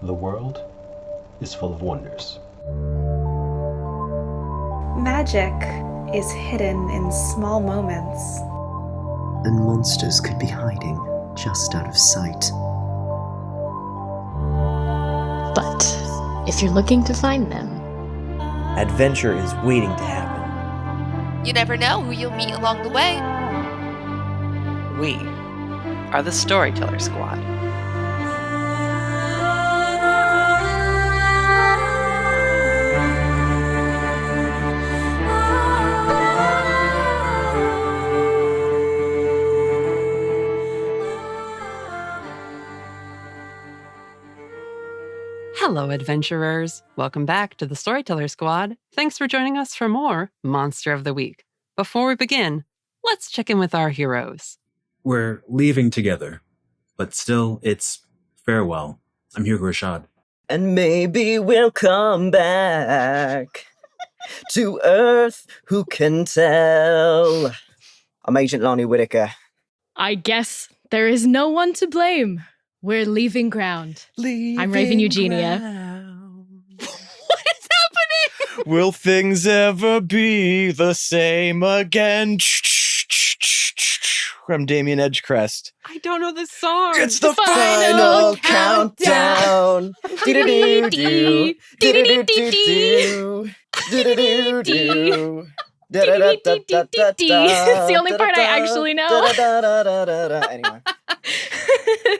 The world is full of wonders. Magic is hidden in small moments. And monsters could be hiding just out of sight. But if you're looking to find them, adventure is waiting to happen. You never know who you'll meet along the way. We are the Storyteller Squad. Hello, adventurers. Welcome back to the Storyteller Squad. Thanks for joining us for more Monster of the Week. Before we begin, let's check in with our heroes. We're leaving together, but still, it's farewell. I'm Hugo Rashad. And maybe we'll come back to Earth, who can tell? I'm Agent Lonnie Whittaker. I guess there is no one to blame. We're leaving ground. I'm Raven Eugenia. What is happening? Will things ever be the same again? I'm Damien Edgecrest. I don't know this song. It's the Final countdown. Do-do-do-do. Do-do-do-do-do. Do-do-do-do. It's the only part I actually know. Anyway.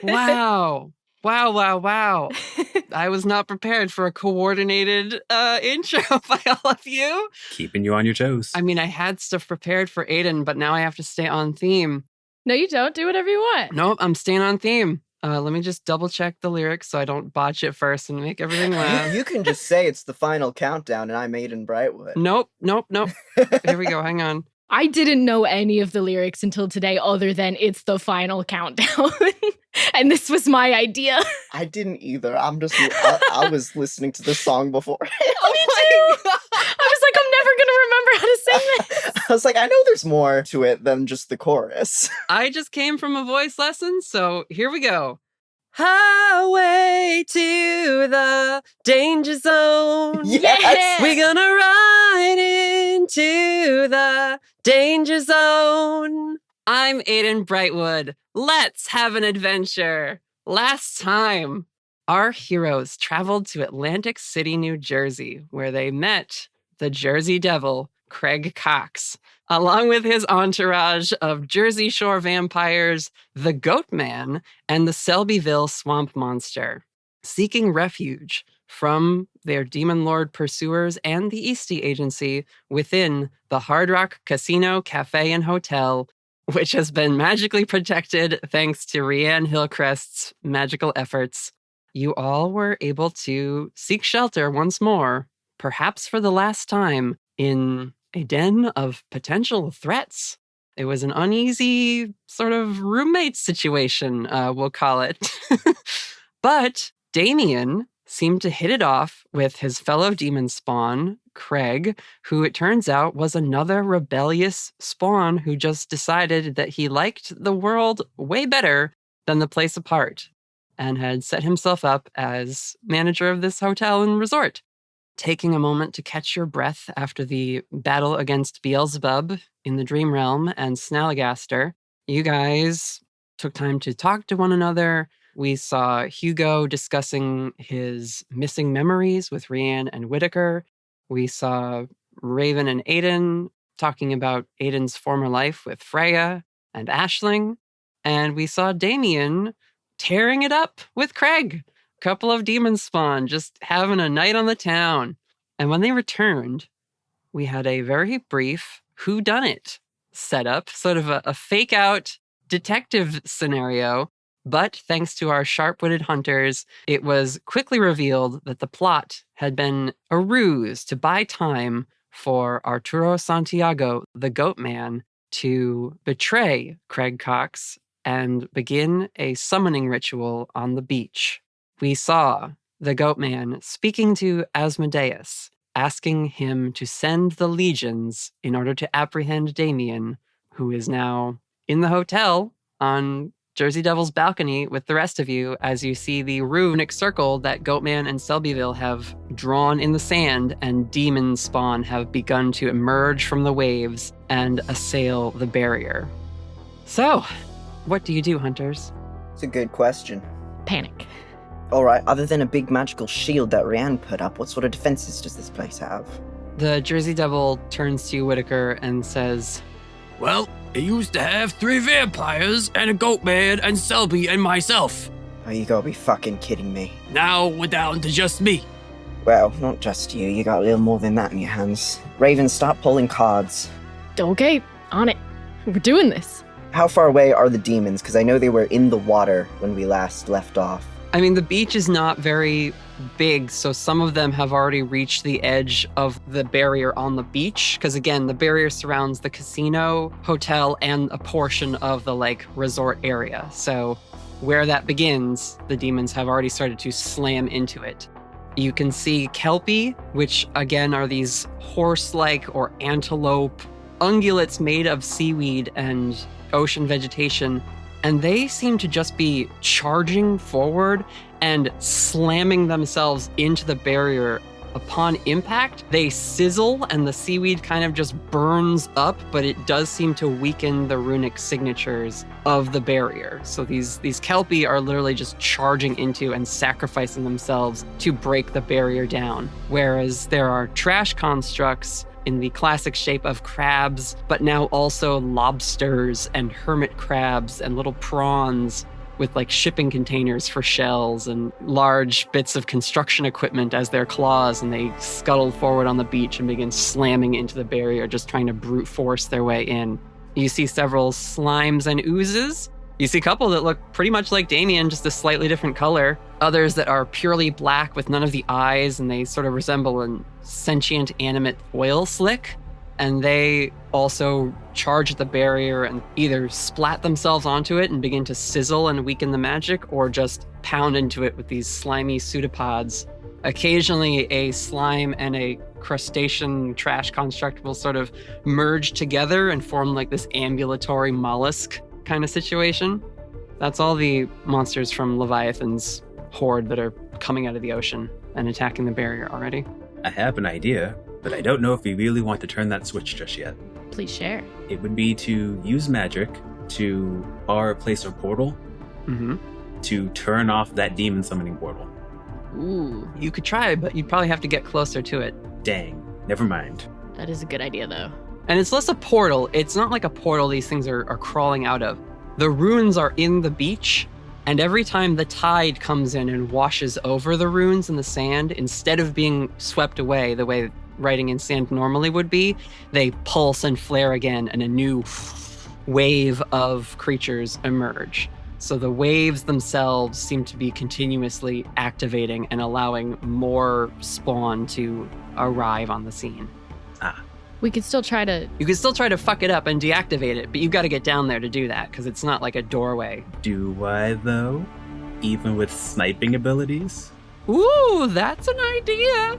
Wow. I was not prepared for a coordinated intro by all of you. Keeping you on your toes. I mean, I had stuff prepared for Aidan, but now I have to stay on theme. No, you don't. Do whatever you want. Nope, I'm staying on theme. Let me just double check the lyrics so I don't botch it first and make everything laugh. You can just say it's the final countdown and I'm Aidan Brightwood. Nope. Here we go. Hang on. I didn't know any of the lyrics until today other than it's the final countdown. And this was my idea. I didn't either. I was listening to the song before. Me too. I was like, I'm never going to remember how to sing this. I was like, I know there's more to it than just the chorus. I just came from a voice lesson, so here we go. Highway to the danger zone. Yes! We're gonna ride into the danger zone. I'm Aidan Brightwood. Let's have an adventure. Last time, our heroes traveled to Atlantic City, New Jersey, where they met the Jersey Devil, Craig Cox, along with his entourage of Jersey Shore vampires, the Goat Man, and the Selbyville Swamp Monster, seeking refuge from their demon lord pursuers and the Eastie Agency within the Hard Rock Casino, Cafe, and Hotel, which has been magically protected thanks to Rhiann Hillcrest's magical efforts. You all were able to seek shelter once more, perhaps for the last time, in a den of potential threats. It was an uneasy sort of roommate situation, we'll call it. But Damien seemed to hit it off with his fellow demon spawn, Craig, who it turns out was another rebellious spawn who just decided that he liked the world way better than the place apart and had set himself up as manager of this hotel and resort. Taking a moment to catch your breath after the battle against Beelzebub in the Dream Realm and Snallygaster, you guys took time to talk to one another. We saw Hugo discussing his missing memories with Rhiann and Whittaker. We saw Raven and Aidan talking about Aidan's former life with Freya and Aisling. And we saw Damien tearing it up with Craig. Couple of demon spawn just having a night on the town. And when they returned, we had a very brief whodunit setup, sort of a fake out detective scenario. But thanks to our sharp-witted hunters, it was quickly revealed that the plot had been a ruse to buy time for Arturo Santiago, the Goat Man, to betray Craig Cox and begin a summoning ritual on the beach. We saw the Goat Man speaking to Asmodeus, asking him to send the legions in order to apprehend Damien, who is now in the hotel on Jersey Devil's balcony with the rest of you as you see the runic circle that Goatman and Selbyville have drawn in the sand, and demon spawn have begun to emerge from the waves and assail the barrier. So, what do you do, hunters? It's a good question. Panic. All right, other than a big magical shield that Rianne put up, what sort of defenses does this place have? The Jersey Devil turns to you, Whittaker, and says, Well, it used to have 3 vampires and a Goatman and Selby and myself. Oh, you gotta be fucking kidding me. Now we're down to just me. Well, not just you. You got a little more than that in your hands. Raven, stop pulling cards. Okay, on it. We're doing this. How far away are the demons? Because I know they were in the water when we last left off. I mean, the beach is not very big, so some of them have already reached the edge of the barrier on the beach. Because again, the barrier surrounds the casino, hotel, and a portion of the resort area. So where that begins, the demons have already started to slam into it. You can see Kelpie, which again are these horse-like or antelope ungulates made of seaweed and ocean vegetation, and they seem to just be charging forward and slamming themselves into the barrier. Upon impact, they sizzle and the seaweed kind of just burns up, but it does seem to weaken the runic signatures of the barrier. So these Kelpie are literally just charging into and sacrificing themselves to break the barrier down. Whereas there are trash constructs in the classic shape of crabs, but now also lobsters and hermit crabs and little prawns with shipping containers for shells and large bits of construction equipment as their claws, and they scuttle forward on the beach and begin slamming into the barrier, just trying to brute force their way in. You see several slimes and oozes. You see a couple that look pretty much like Damien, just a slightly different color. Others that are purely black with none of the eyes, and they sort of resemble a sentient animate oil slick. And they also charge at the barrier and either splat themselves onto it and begin to sizzle and weaken the magic, or just pound into it with these slimy pseudopods. Occasionally, a slime and a crustacean trash construct will sort of merge together and form this ambulatory mollusk kind of situation. That's all the monsters from Leviathan's horde that are coming out of the ocean and attacking the barrier already. I have an idea, but I don't know if we really want to turn that switch just yet. Please share. It would be to use magic to bar a place or portal to turn off that demon summoning portal. Ooh, you could try, but you'd probably have to get closer to it. Dang, never mind. That is a good idea, though. And it's less a portal. It's not like a portal these things are crawling out of. The runes are in the beach, and every time the tide comes in and washes over the runes in the sand, instead of being swept away the way writing in sand normally would be, they pulse and flare again, and a new wave of creatures emerge. So the waves themselves seem to be continuously activating and allowing more spawn to arrive on the scene. We could still try to... You could still try to fuck it up and deactivate it, but you've got to get down there to do that, because it's not like a doorway. Do I, though? Even with sniping abilities? Ooh, that's an idea!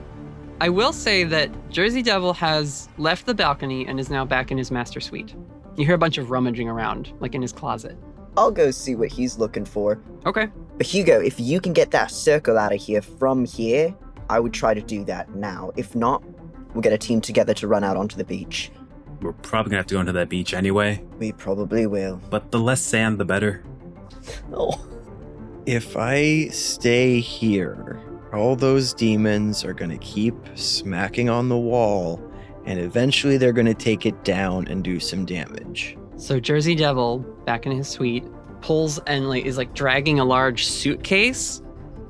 I will say that Jersey Devil has left the balcony and is now back in his master suite. You hear a bunch of rummaging around, in his closet. I'll go see what he's looking for. Okay. But Hugo, if you can get that circle out of here from here, I would try to do that now. If not, we'll get a team together to run out onto the beach. We're probably gonna have to go into that beach anyway. We probably will. But the less sand, the better. Oh. If I stay here, all those demons are gonna keep smacking on the wall, and eventually they're gonna take it down and do some damage. So Jersey Devil, back in his suite, pulls and is dragging a large suitcase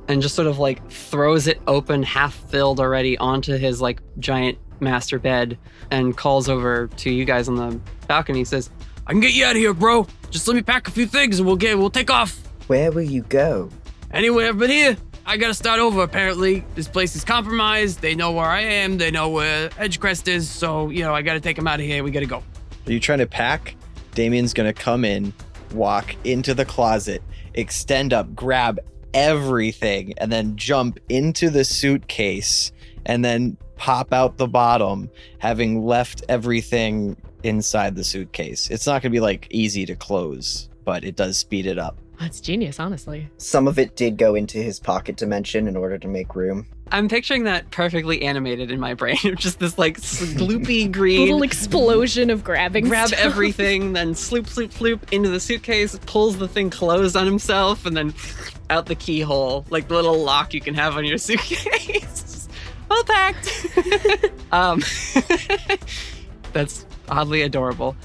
and just sort of throws it open, half filled already, onto his giant master bed, and calls over to you guys on the balcony. He says, I can get you out of here, bro. Just let me pack a few things and we'll take off. Where will you go? Anywhere but here. I gotta start over, apparently. This place is compromised. They know where I am. They know where Edgecrest is. So, I gotta take them out of here. We gotta go. Are you trying to pack? Damien's gonna come in, walk into the closet, extend up, grab everything, and then jump into the suitcase, and then pop out the bottom, having left everything inside the suitcase. It's not gonna be easy to close. but it does speed it up. That's genius, honestly. Some of it did go into his pocket dimension in order to make room. I'm picturing that perfectly animated in my brain. Just this like gloopy green. Little explosion of grabbing Grab stuff. everything, then sloop, sloop, sloop into the suitcase, pulls the thing closed on himself, and then out the keyhole. Like the little lock you can have on your suitcase. Well packed. That's oddly adorable.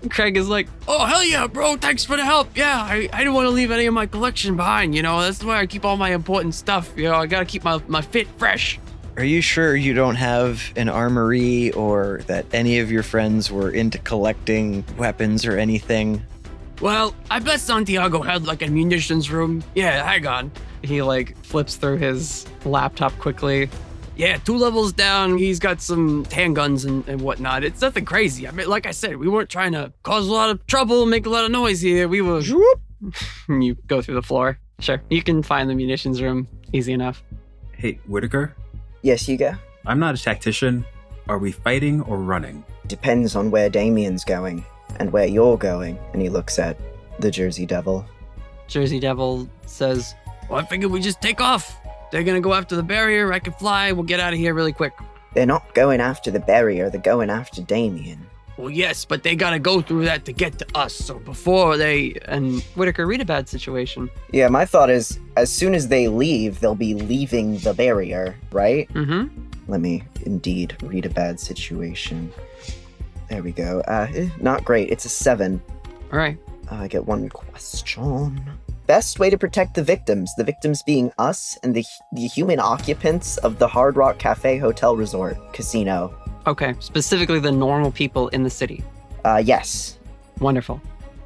Craig is like, Oh, hell yeah, bro. Thanks for the help. Yeah, I didn't want to leave any of my collection behind. You know, that's where I keep all my important stuff. You know, I got to keep my fit fresh. Are you sure you don't have an armory or that any of your friends were into collecting weapons or anything? Well, I bet Santiago had like a munitions room. Yeah, hang on. he like flips through his laptop quickly. Yeah, 2 levels down, he's got some handguns and whatnot. It's nothing crazy. I mean, like I said, we weren't trying to cause a lot of trouble, make a lot of noise here. We were... You go through the floor. Sure, you can find the munitions room easy enough. Hey, Whittaker? Yes, Hugo? I'm not a tactician. Are we fighting or running? Depends on where Damien's going and where you're going. And he looks at the Jersey Devil. Jersey Devil says, well, I figured we just take off. They're gonna go after the barrier, I can fly, we'll get out of here really quick. They're not going after the barrier, they're going after Damien. Well, yes, but they gotta go through that to get to us, so before they... And Whittaker, read a bad situation. Yeah, my thought is, as soon as they leave, they'll be leaving the barrier, right? Mm-hmm. Let me indeed read a bad situation. There we go. Not great, it's a 7. All right. I get one question. Best way to protect the victims being us and the human occupants of the Hard Rock Cafe Hotel Resort Casino. Okay, specifically the normal people in the city. Yes. Wonderful.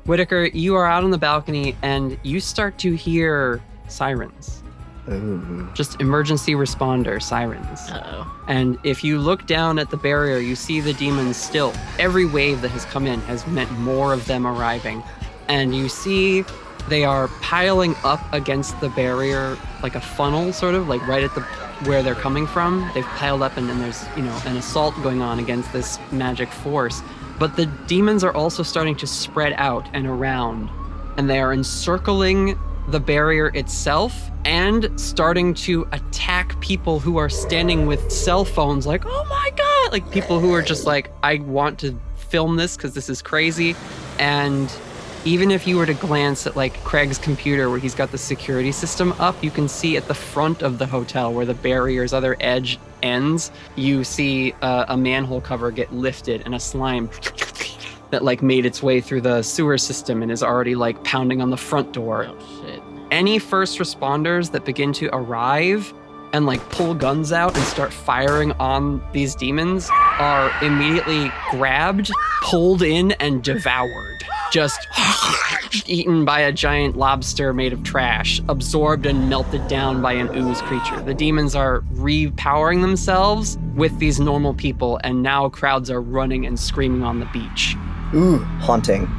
Whittaker, you are out on the balcony and you start to hear sirens. Ooh. Just emergency responder sirens. Uh-oh. And if you look down at the barrier, you see the demons still. Every wave that has come in has meant more of them arriving. And you see they are piling up against the barrier like a funnel, sort of, like right at the where they're coming from. They've piled up and then there's, an assault going on against this magic force. But the demons are also starting to spread out and around, and they are encircling the barrier itself and starting to attack people who are standing with cell phones like, oh my God, like people who are just like, I want to film this because this is crazy. And even if you were to glance at like Craig's computer where he's got the security system up, you can see at the front of the hotel where the barrier's other edge ends, you see a manhole cover get lifted and a slime that like made its way through the sewer system and is already like pounding on the front door. Oh shit. Any first responders that begin to arrive and like pull guns out and start firing on these demons are immediately grabbed, pulled in, and devoured. Just eaten by a giant lobster made of trash, absorbed and melted down by an ooze creature. The demons are repowering themselves with these normal people, and now crowds are running and screaming on the beach. Ooh, haunting.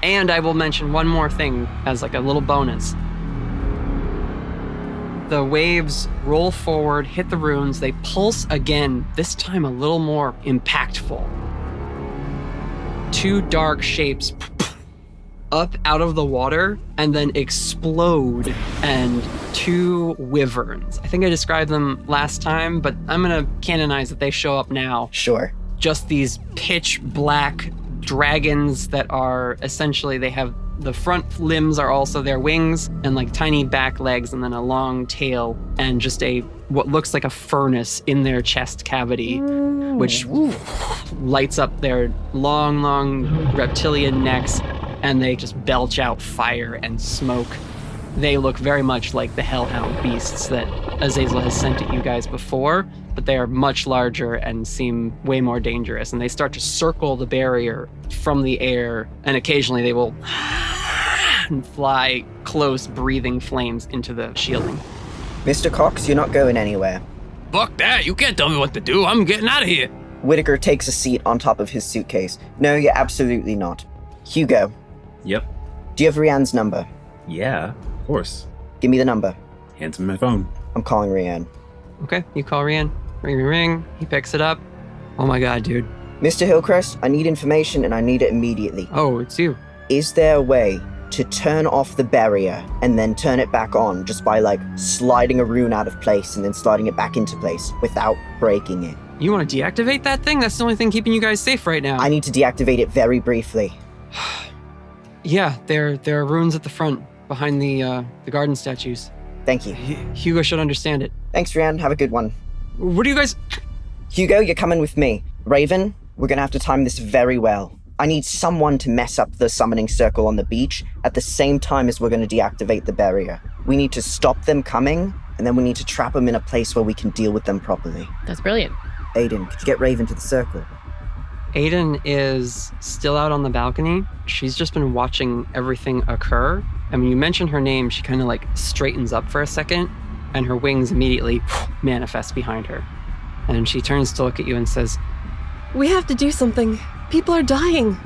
And I will mention one more thing as like a little bonus. The waves roll forward, hit the ruins, they pulse again, this time a little more impactful. 2 dark shapes up out of the water and then explode, and 2 wyverns. I think I described them last time, but I'm gonna canonize that they show up now. Sure. Just these pitch black dragons that are essentially, they have the front limbs are also their wings and like tiny back legs and then a long tail and just what looks like a furnace in their chest cavity, which lights up their long reptilian necks, and they just belch out fire and smoke. They look very much like the hellhound beasts that Azazel has sent at you guys before, but they are much larger and seem way more dangerous. And they start to circle the barrier from the air, and occasionally they will and fly close, breathing flames into the shielding. Mr. Cox, you're not going anywhere. Fuck that, you can't tell me what to do, I'm getting out of here. Whittaker takes a seat on top of his suitcase. No, you're absolutely not. Hugo. Yep. Do you have Rianne's number? Yeah, of course. Give me the number. Hands me my phone. I'm calling Rianne. Okay, you call Rian. Ring. He picks it up. Oh my God, dude. Mr. Hillcrest, I need information and I need it immediately. Oh, it's you. is there a way to turn off the barrier and then turn it back on just by, like, sliding a rune out of place and then sliding it back into place without breaking it? You want to deactivate that thing? That's the only thing keeping you guys safe right now. I need to deactivate it very briefly. Yeah, there are runes at the front behind the garden statues. Thank you. Hugo should understand it. Thanks, Rian. Have a good one. What do you guys... Hugo, you're coming with me. Raven, we're gonna have to time this very well. I need someone to mess up the summoning circle on the beach at the same time as we're gonna deactivate the barrier. We need to stop them coming, and then we need to trap them in a place where we can deal with them properly. That's brilliant. Aidan, could you get Raven to the circle? Aidan is still out on the balcony. She's just been watching everything occur. And when you mention her name, she kind of like straightens up for a second, and her wings immediately manifest behind her. And she turns to look at you and says, "We have to do something. People are dying."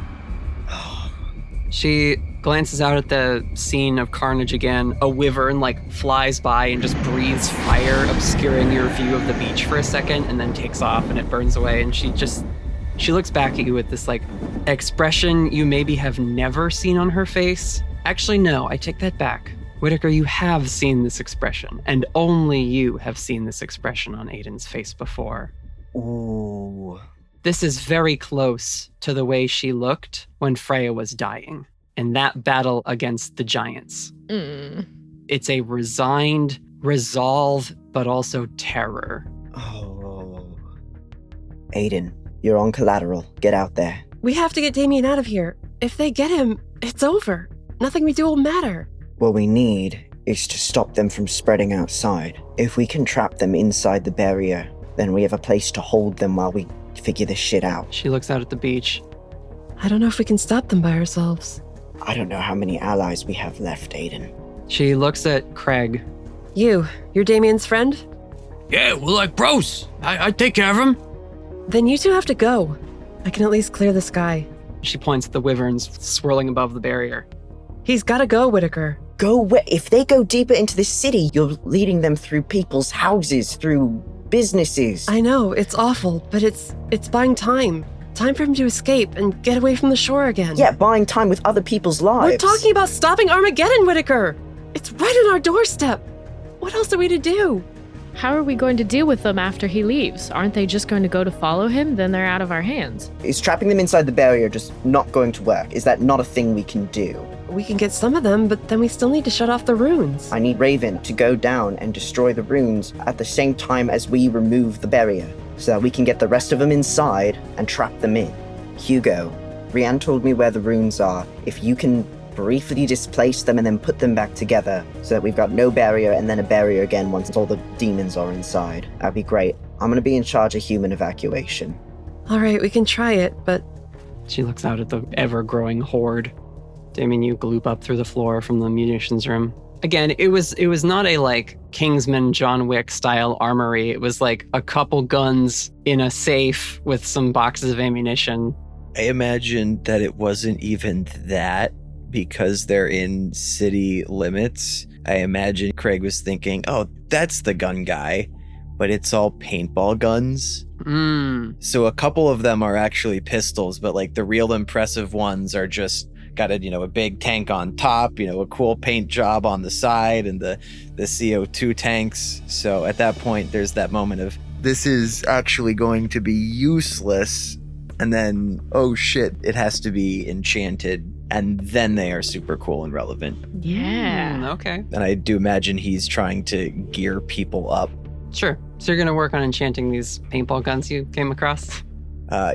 She glances out at the scene of carnage again. A wyvern like flies by and just breathes fire, obscuring your view of the beach for a second, and then takes off and it burns away. And she looks back at you with this like expression you maybe have never seen on her face. Actually, no, I take that back. Whittaker, you have seen this expression, and only you have seen this expression on Aidan's face before. Ooh. This is very close to the way she looked when Freya was dying in that battle against the giants. It's a resigned resolve, but also terror. Oh. Aidan, you're on collateral. Get out there. We have to get Damien out of here. If they get him, it's over. Nothing we do will matter. What we need is to stop them from spreading outside. If we can trap them inside the barrier, then we have a place to hold them while we figure this shit out. She looks out at the beach. I don't know if we can stop them by ourselves. I don't know how many allies we have left, Aidan. She looks at Craig. You're Damien's friend? Yeah, we're like bros. I take care of him. Then you two have to go. I can at least clear the sky. She points at the wyverns swirling above the barrier. He's gotta go, Whittaker. Go where? If they go deeper into the city, you're leading them through people's houses, through businesses. I know, it's awful, but it's buying time. Time for him to escape and get away from the shore again. Yeah, buying time with other people's lives. We're talking about stopping Armageddon, Whittaker! It's right on our doorstep! What else are we to do? How are we going to deal with them after he leaves? Aren't they just going to go to follow him? Then they're out of our hands. Is trapping them inside the barrier just not going to work? Is that not a thing we can do? We can get some of them, but then we still need to shut off the runes. I need Raven to go down and destroy the runes at the same time as we remove the barrier, so that we can get the rest of them inside and trap them in. Hugo, Rian told me where the runes are. If you can briefly displace them and then put them back together so that we've got no barrier and then a barrier again once all the demons are inside, that'd be great. I'm gonna be in charge of human evacuation. All right, we can try it, but... She looks out at the ever-growing horde. Damien, you gloop up through the floor from the munitions room. Again, it was not a like Kingsman John Wick style armory. It was like a couple guns in a safe with some boxes of ammunition. I imagine that it wasn't even that because they're in city limits. I imagine Craig was thinking, oh, that's the gun guy, but it's all paintball guns. So a couple of them are actually pistols, but like the real impressive ones are just got a big tank on top, a cool paint job on the side and the CO2 tanks. So at that point, there's that moment of, this is actually going to be useless. And then, oh shit, it has to be enchanted. And then they are super cool and relevant. Yeah. Okay. And I do imagine he's trying to gear people up. Sure. So you're going to work on enchanting these paintball guns you came across?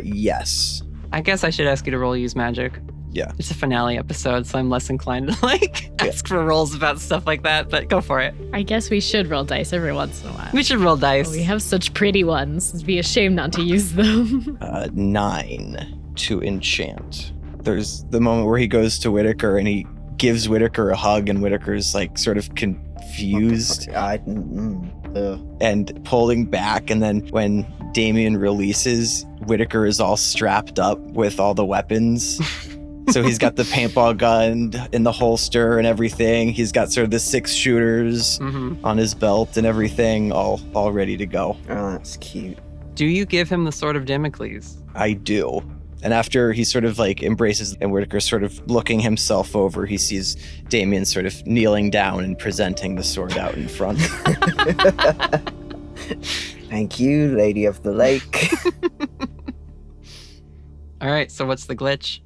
Yes. I guess I should ask you to roll use magic. Yeah. It's a finale episode, so I'm less inclined to ask for rolls about stuff like that, but go for it. I guess we should roll dice every once in a while. We should roll dice. We have such pretty ones. It'd be a shame not to use them. 9 to enchant. There's the moment where he goes to Whittaker and he gives Whittaker a hug and Whittaker's like sort of confused and pulling back. And then when Damien releases, Whittaker is all strapped up with all the weapons. So he's got the paintball gun in the holster and everything. He's got sort of the 6 shooters on his belt and everything, all ready to go. Oh, that's cute. Do you give him the Sword of Damocles? I do. And after he sort of like embraces and Whittaker sort of looking himself over, he sees Damien sort of kneeling down and presenting the sword out in front. Thank you, Lady of the Lake. All right, so what's the glitch?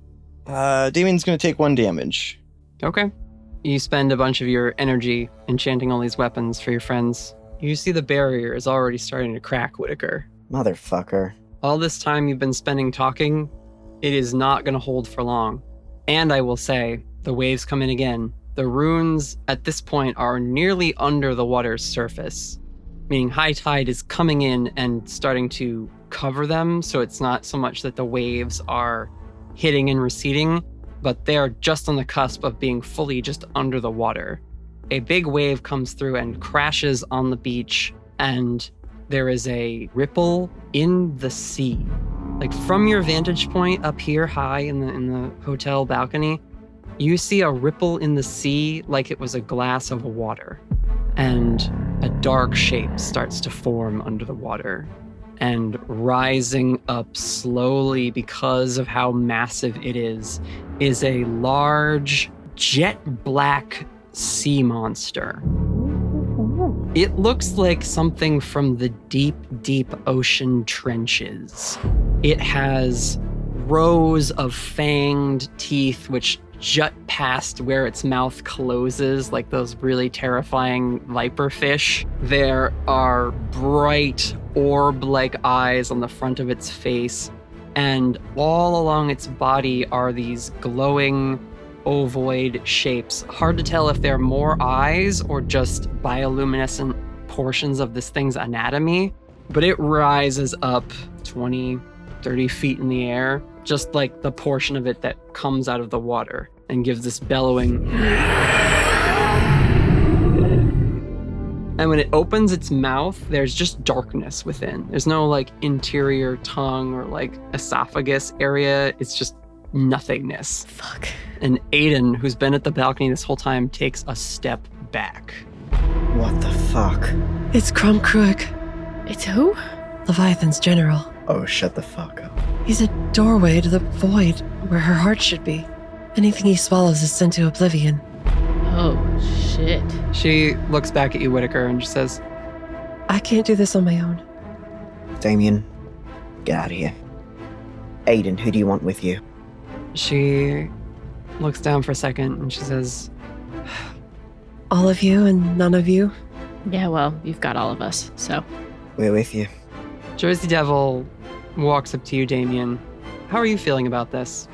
Damien's going to take 1 damage. Okay. You spend a bunch of your energy enchanting all these weapons for your friends. You see the barrier is already starting to crack, Whittaker. Motherfucker. All this time you've been spending talking, it is not going to hold for long. And I will say, the waves come in again. The runes at this point are nearly under the water's surface, meaning high tide is coming in and starting to cover them, so it's not so much that the waves are hitting and receding, but they're just on the cusp of being fully just under the water. A big wave comes through and crashes on the beach, and there is a ripple in the sea. Like from your vantage point up here high in the hotel balcony, you see a ripple in the sea like it was a glass of water. And a dark shape starts to form under the water. And rising up slowly because of how massive it is a large jet black sea monster. It looks like something from the deep, deep ocean trenches. It has rows of fanged teeth which jut past where its mouth closes, like those really terrifying viper fish. There are bright orb-like eyes on the front of its face, and all along its body are these glowing ovoid shapes. Hard to tell if they're more eyes or just bioluminescent portions of this thing's anatomy, but it rises up 20, 30 feet in the air, just like the portion of it that comes out of the water, and gives this bellowing. And when it opens its mouth, there's just darkness within. There's no like interior tongue or like esophagus area. It's just nothingness. Fuck. And Aidan, who's been at the balcony this whole time, takes a step back. What the fuck? It's Krumkruik, It's who? Leviathan's general. Oh, shut the fuck up. He's a doorway to the void where her heart should be. Anything he swallows is sent to oblivion. Oh, shit. She looks back at you, Whittaker, and she says, I can't do this on my own. Damien, get out of here. Aidan, who do you want with you? She looks down for a second and she says, All of you and none of you? Yeah, well, you've got all of us, so. We're with you. Jersey Devil walks up to you, Damien. How are you feeling about this?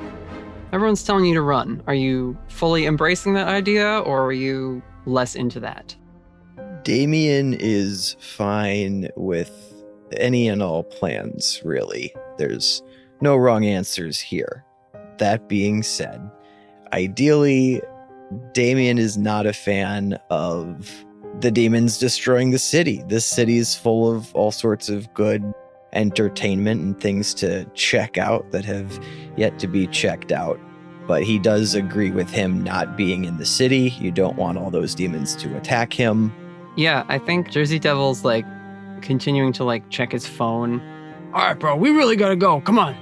Everyone's telling you to run. Are you fully embracing that idea, or are you less into that? Damien is fine with any and all plans, really. There's no wrong answers here. That being said, ideally, Damien is not a fan of the demons destroying the city. This city is full of all sorts of good entertainment and things to check out that have yet to be checked out. But he does agree with him not being in the city. You don't want all those demons to attack him. Yeah, I think Jersey Devil's like continuing to like check his phone. All right, bro, we really gotta go. Come on.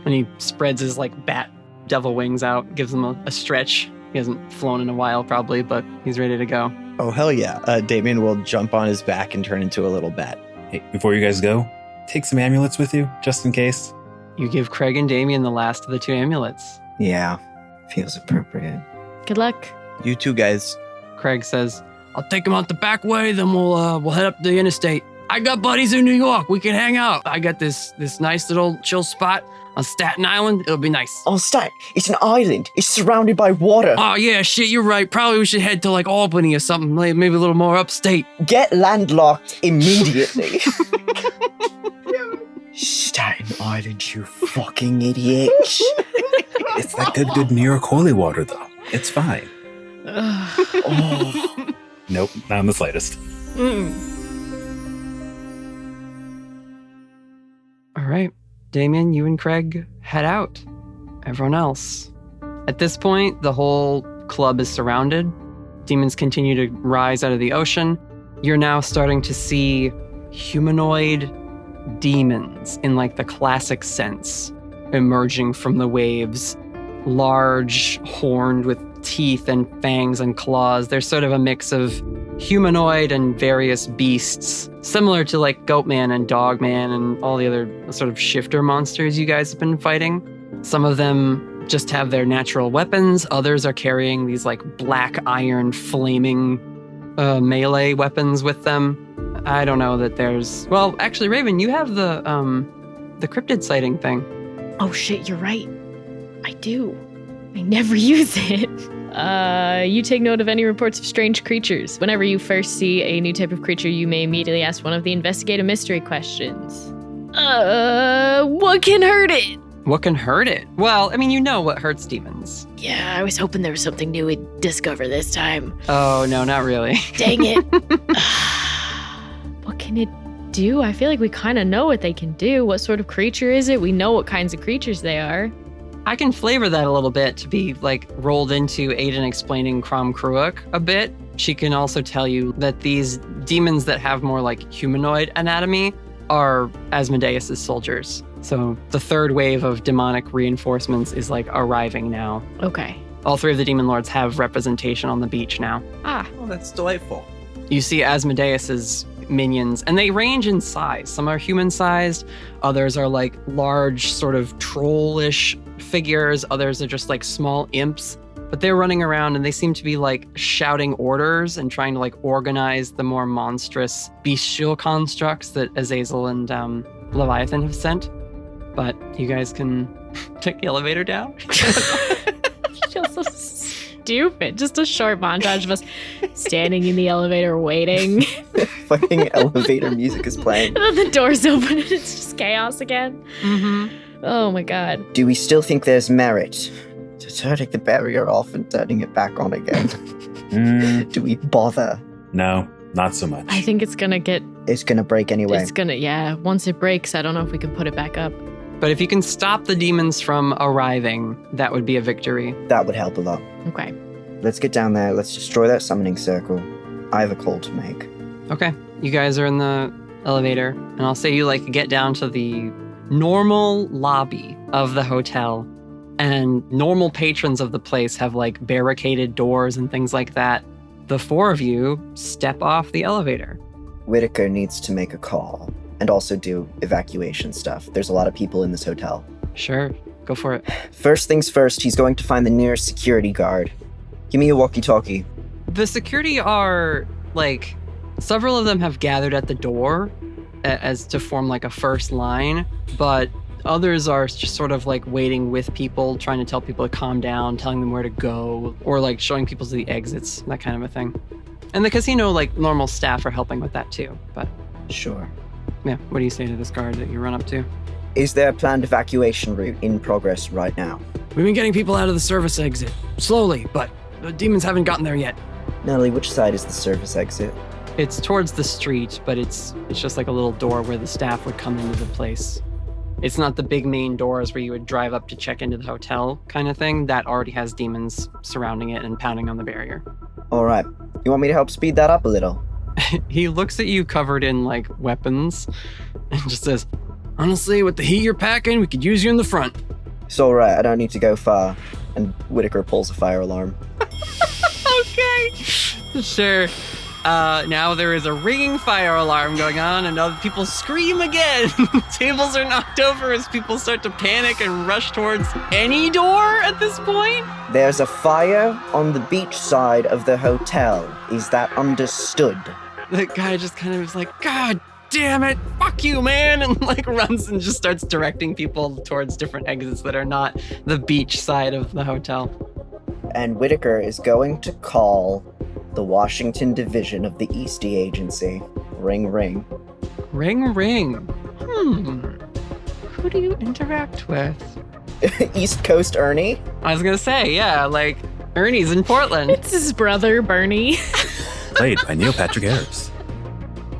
And he spreads his like bat devil wings out, gives him a stretch. He hasn't flown in a while probably, but he's ready to go. Oh, hell yeah. Damien will jump on his back and turn into a little bat. Hey, before you guys go, take some amulets with you, just in case. You give Craig and Damien the last of the 2 amulets. Yeah, feels appropriate. Good luck. You two guys. Craig says, I'll take him out the back way, then we'll head up the interstate. I got buddies in New York. We can hang out. I got this nice little chill spot on Staten Island. It'll be nice. Oh, Staten, it's an island. It's surrounded by water. Oh, yeah, shit, you're right. Probably we should head to, like, Albany or something, like, maybe a little more upstate. Get landlocked immediately. Staten Island, you fucking idiots. It's that good New York holy water, though. It's fine. Oh. Nope, not in the slightest. all right, Damien, you and Craig head out. Everyone else. At this point, the whole club is surrounded. Demons continue to rise out of the ocean. You're now starting to see humanoid demons in like the classic sense. emerging from the waves. Large, horned with teeth and fangs and claws. They're sort of a mix of humanoid and various beasts, similar to like Goatman and Dogman and all the other sort of shifter monsters you guys have been fighting. Some of them just have their natural weapons. Others are carrying these like black iron flaming melee weapons with them. I don't know that there's... Well, actually, Raven, you have the cryptid sighting thing. Oh shit, you're right. I do. I never use it. You take note of any reports of strange creatures. Whenever you first see a new type of creature, you may immediately ask one of the investigate a mystery questions. What can hurt it? What can hurt it? Well, I mean, you know what hurts demons. Yeah, I was hoping there was something new we'd discover this time. Oh, no, not really. Dang it. What can it do? I feel like we kind of know what they can do. What sort of creature is it? We know what kinds of creatures they are. I can flavor that a little bit to be like rolled into Aidan explaining Crom Cruach a bit. She can also tell you that these demons that have more like humanoid anatomy are Asmodeus's soldiers. So the third wave of demonic reinforcements is like arriving now. Okay. All three of the demon lords have representation on the beach now. Ah. Oh, that's delightful. You see Asmodeus's minions, and they range in size. Some are human-sized, others are like large, sort of trollish figures, others are just like small imps. But they're running around and they seem to be like shouting orders and trying to like organize the more monstrous bestial constructs that Azazel and Leviathan have sent. But you guys can take the elevator down. Feels so stupid. Just a short montage of us standing in the elevator waiting. Fucking elevator music is playing. And then the doors open and it's just chaos again. Mm-hmm. Oh my god. Do we still think there's merit to turning the barrier off and turning it back on again? Do we bother? No, not so much. I think it's gonna break anyway. Once it breaks, I don't know if we can put it back up. But if you can stop the demons from arriving, that would be a victory. That would help a lot. Okay. Let's get down there. Let's destroy that summoning circle. I have a call to make. Okay. You guys are in the elevator, and I'll say you like get down to the normal lobby of the hotel, and normal patrons of the place have like barricaded doors and things like that. The four of you step off the elevator. Whittaker needs to make a call and also do evacuation stuff. There's a lot of people in this hotel. Sure, go for it. First things first, he's going to find the nearest security guard. Give me a walkie-talkie. The security are like, several of them have gathered at the door as to form like a first line, but others are just sort of like waiting with people, trying to tell people to calm down, telling them where to go, or like showing people to the exits, that kind of a thing. And the casino, like normal staff are helping with that too, but... Sure. Yeah, what do you say to this guard that you run up to? Is there a planned evacuation route in progress right now? We've been getting people out of the service exit. Slowly, but the demons haven't gotten there yet. Natalie, which side is the service exit? It's towards the street, but it's just like a little door where the staff would come into the place. It's not the big main doors where you would drive up to check into the hotel kind of thing. That already has demons surrounding it and pounding on the barrier. All right. You want me to help speed that up a little? He looks at you covered in like weapons and just says, honestly, with the heat you're packing, we could use you in the front. It's all right. I don't need to go far. And Whittaker pulls a fire alarm. Okay. Sure. Now there is a ringing fire alarm going on and other people scream again. Tables are knocked over as people start to panic and rush towards any door at this point. There's a fire on the beach side of the hotel. Is that understood? The guy just kind of is like, God damn it, fuck you, man, and like runs and just starts directing people towards different exits that are not the beach side of the hotel. And Whittaker is going to call the Washington Division of the Eastie Agency. Ring, ring. Ring, ring. Who do you interact with? East Coast Ernie? I was gonna say, yeah, like, Ernie's in Portland. It's his brother, Bernie. Played by Neil Patrick Harris.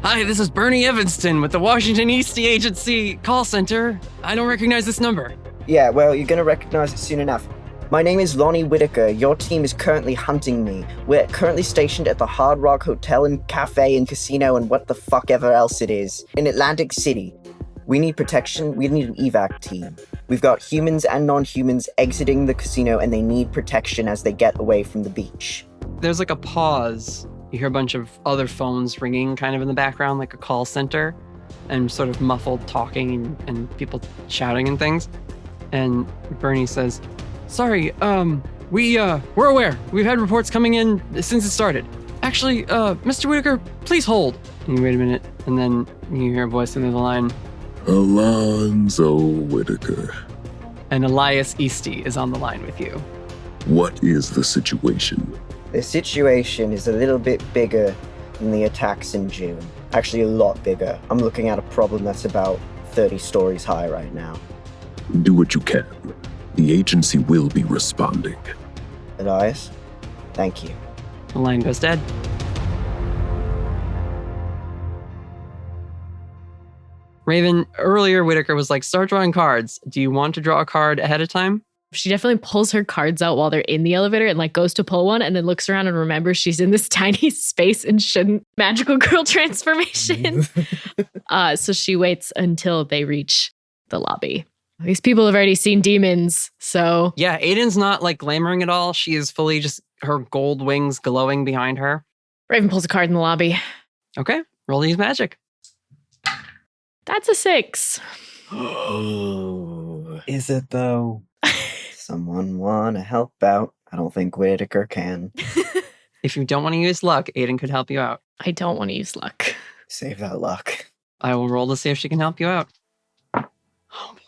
Hi, this is Bernie Evanston with the Washington Eastie Agency call center. I don't recognize this number. Yeah, well, you're gonna recognize it soon enough. My name is Lonnie Whittaker. Your team is currently hunting me. We're currently stationed at the Hard Rock Hotel and Cafe and Casino and what the fuck ever else it is in Atlantic City. We need protection. We need an evac team. We've got humans and non-humans exiting the casino, and they need protection as they get away from the beach. There's like a pause. You hear a bunch of other phones ringing kind of in the background, like a call center, and sort of muffled talking and people shouting and things. And Bernie says, sorry, we're aware. We've had reports coming in since it started. Actually, Mr. Whittaker, please hold. And you wait a minute, and then you hear a voice under the line. Alonzo Whittaker. And Elias Easty is on the line with you. What is the situation? The situation is a little bit bigger than the attacks in June. Actually, a lot bigger. I'm looking at a problem that's about 30 stories high right now. Do what you can. The agency will be responding. Elias, thank you. The line goes dead. Raven, earlier Whittaker was like, start drawing cards. Do you want to draw a card ahead of time? She definitely pulls her cards out while they're in the elevator and like goes to pull one and then looks around and remembers she's in this tiny space and shouldn't magical girl transformation. So she waits until they reach the lobby. These people have already seen demons, so... Yeah, Aiden's not like glamoring at all. She is fully just her gold wings glowing behind her. Raven pulls a card in the lobby. Okay, roll to use magic. That's a 6. Is it though? Someone want to help out? I don't think Whittaker can. If you don't want to use luck, Aiden could help you out. I don't want to use luck. Save that luck. I will roll to see if she can help you out. Oh boy.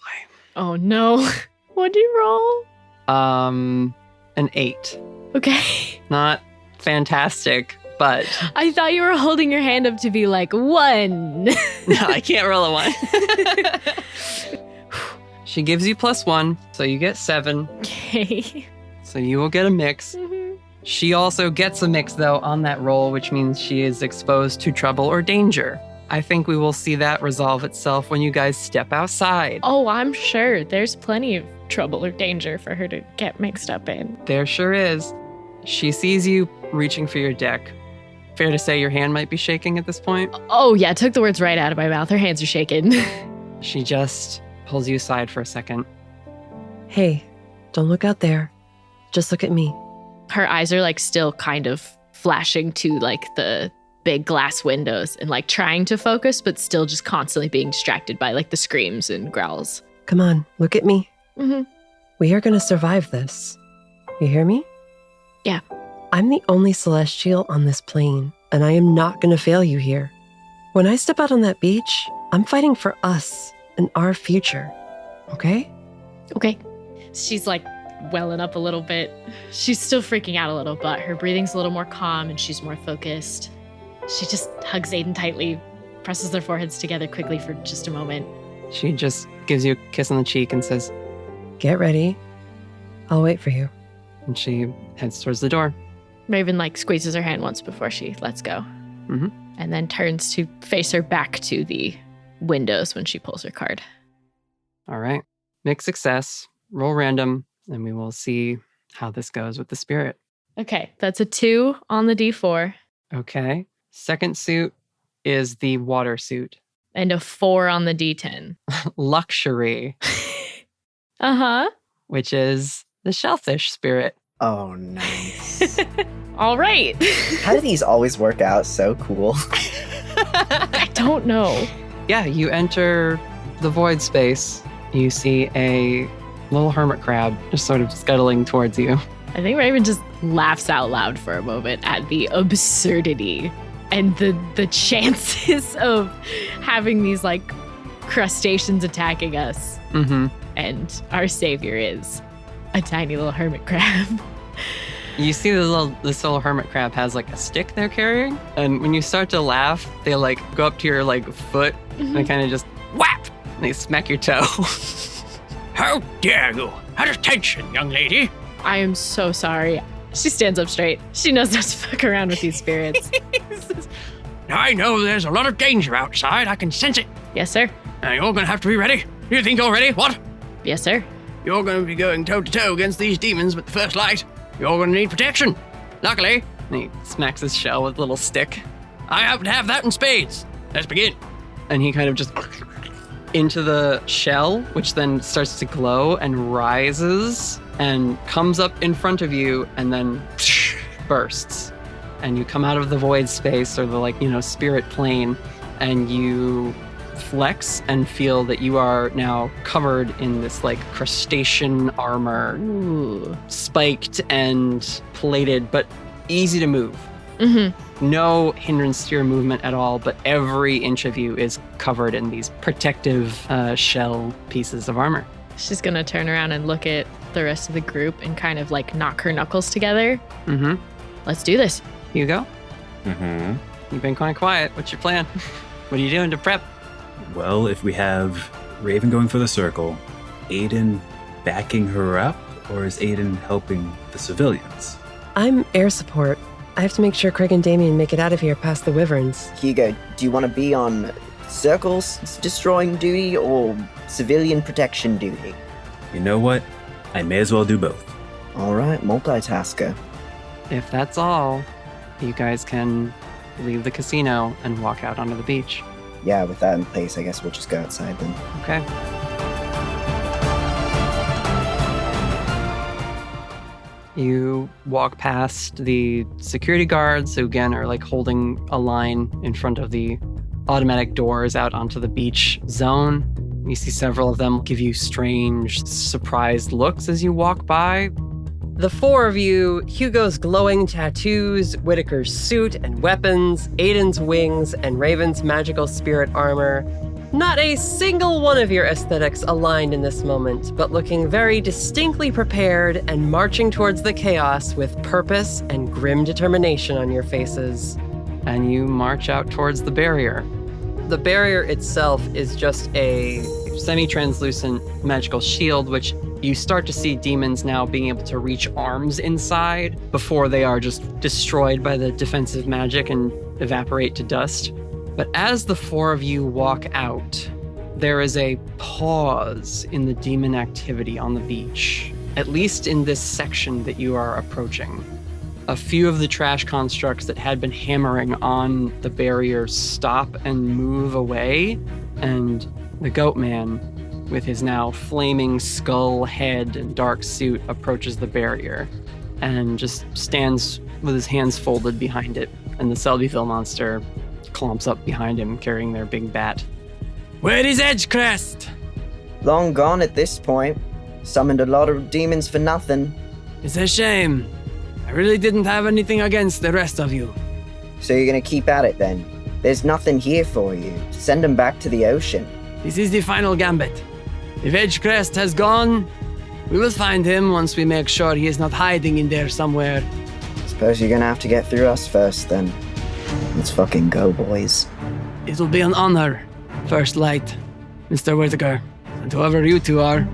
Oh no. What'd you roll? An 8. Okay. Not fantastic, but... I thought you were holding your hand up to be like, 1. No, I can't roll a 1. She gives you +1, so you get 7. Okay. So you will get a mix. Mm-hmm. She also gets a mix, though, on that roll, which means she is exposed to trouble or danger. I think we will see that resolve itself when you guys step outside. Oh, I'm sure. There's plenty of trouble or danger for her to get mixed up in. There sure is. She sees you reaching for your deck. Fair to say your hand might be shaking at this point? Oh, yeah. Took the words right out of my mouth. Her hands are shaking. She just pulls you aside for a second. Hey, don't look out there. Just look at me. Her eyes are like still kind of flashing to like the big glass windows and like trying to focus, but still just constantly being distracted by like the screams and growls. Come on, look at me. Mm-hmm. We are going to survive this. You hear me? Yeah. I'm the only celestial on this plane, and I am not going to fail you here. When I step out on that beach, I'm fighting for us and our future. Okay? Okay. She's like welling up a little bit. She's still freaking out a little, but her breathing's a little more calm and she's more focused. She just hugs Aiden tightly, presses their foreheads together quickly for just a moment. She just gives you a kiss on the cheek and says, Get ready. I'll wait for you. And she heads towards the door. Raven like squeezes her hand once before she lets go. Mm-hmm. And then turns to face her back to the windows when she pulls her card. All right. Mixed success. Roll random, and we will see how this goes with the spirit. Okay, that's a 2 on the D4. Okay. Second suit is the water suit. And a 4 on the D10. Luxury. Uh-huh. Which is the shellfish spirit. Oh, nice. All right. How do these always work out so cool? I don't know. Yeah, you enter the void space. You see a little hermit crab just sort of scuttling towards you. I think Raven just laughs out loud for a moment at the absurdity and the chances of having these like crustaceans attacking us. Mm-hmm. And our savior is a tiny little hermit crab. You see this little hermit crab has like a stick they're carrying, and when you start to laugh, they like go up to your like foot and they kind of just whap, and they smack your toe. How dare you? At attention, young lady. I am so sorry. She stands up straight. She knows not to fuck around with these spirits. I know there's a lot of danger outside. I can sense it. Yes, sir. Now you're gonna have to be ready. You think you're ready? What? Yes, sir. You're gonna be going toe-to-toe against these demons with the first light. You're gonna need protection. Luckily, and he smacks his shell with a little stick. I happen to have that in spades. Let's begin. And he kind of just into the shell, which then starts to glow and rises and comes up in front of you and then bursts. And you come out of the void space or the spirit plane, and you flex and feel that you are now covered in this crustacean armor. Ooh. Spiked and plated, but easy to move. Mm-hmm. No hindrance to your movement at all, but every inch of you is covered in these protective shell pieces of armor. She's gonna turn around and look at the rest of the group and kind of knock her knuckles together. Mm-hmm. Let's do this. Hugo? Mm-hmm. You've been kind of quiet. What's your plan? What are you doing to prep? Well, if we have Raven going for the circle, Aidan backing her up, or is Aidan helping the civilians? I'm air support. I have to make sure Craig and Damien make it out of here past the wyverns. Hugo, do you want to be on circles destroying duty or civilian protection duty? You know what? I may as well do both. All right, multitasker. If that's all, you guys can leave the casino and walk out onto the beach. Yeah, with that in place, I guess we'll just go outside then. Okay. You walk past the security guards, who again are holding a line in front of the automatic doors out onto the beach zone. You see several of them give you strange, surprised looks as you walk by. The four of you, Hugo's glowing tattoos, Whittaker's suit and weapons, Aidan's wings, and Raven's magical spirit armor. Not a single one of your aesthetics aligned in this moment, but looking very distinctly prepared and marching towards the chaos with purpose and grim determination on your faces. And you march out towards the barrier. The barrier itself is just a semi-translucent magical shield, which you start to see demons now being able to reach arms inside before they are just destroyed by the defensive magic and evaporate to dust. But as the four of you walk out, there is a pause in the demon activity on the beach, at least in this section that you are approaching. A few of the trash constructs that had been hammering on the barrier stop and move away, and the goat man, with his now flaming skull head and dark suit, approaches the barrier and just stands with his hands folded behind it, and the Selbyville monster clumps up behind him carrying their big bat. Where is Edgecrest? Long gone at this point. Summoned a lot of demons for nothing. It's a shame. I really didn't have anything against the rest of you. So you're gonna keep at it then? There's nothing here for you. Send them back to the ocean. This is the final gambit. If Edgecrest has gone, we will find him once we make sure he is not hiding in there somewhere. Suppose you're gonna have to get through us first then. Let's fucking go, boys. It will be an honor, First Light, Mr. Whittaker, and whoever you two are.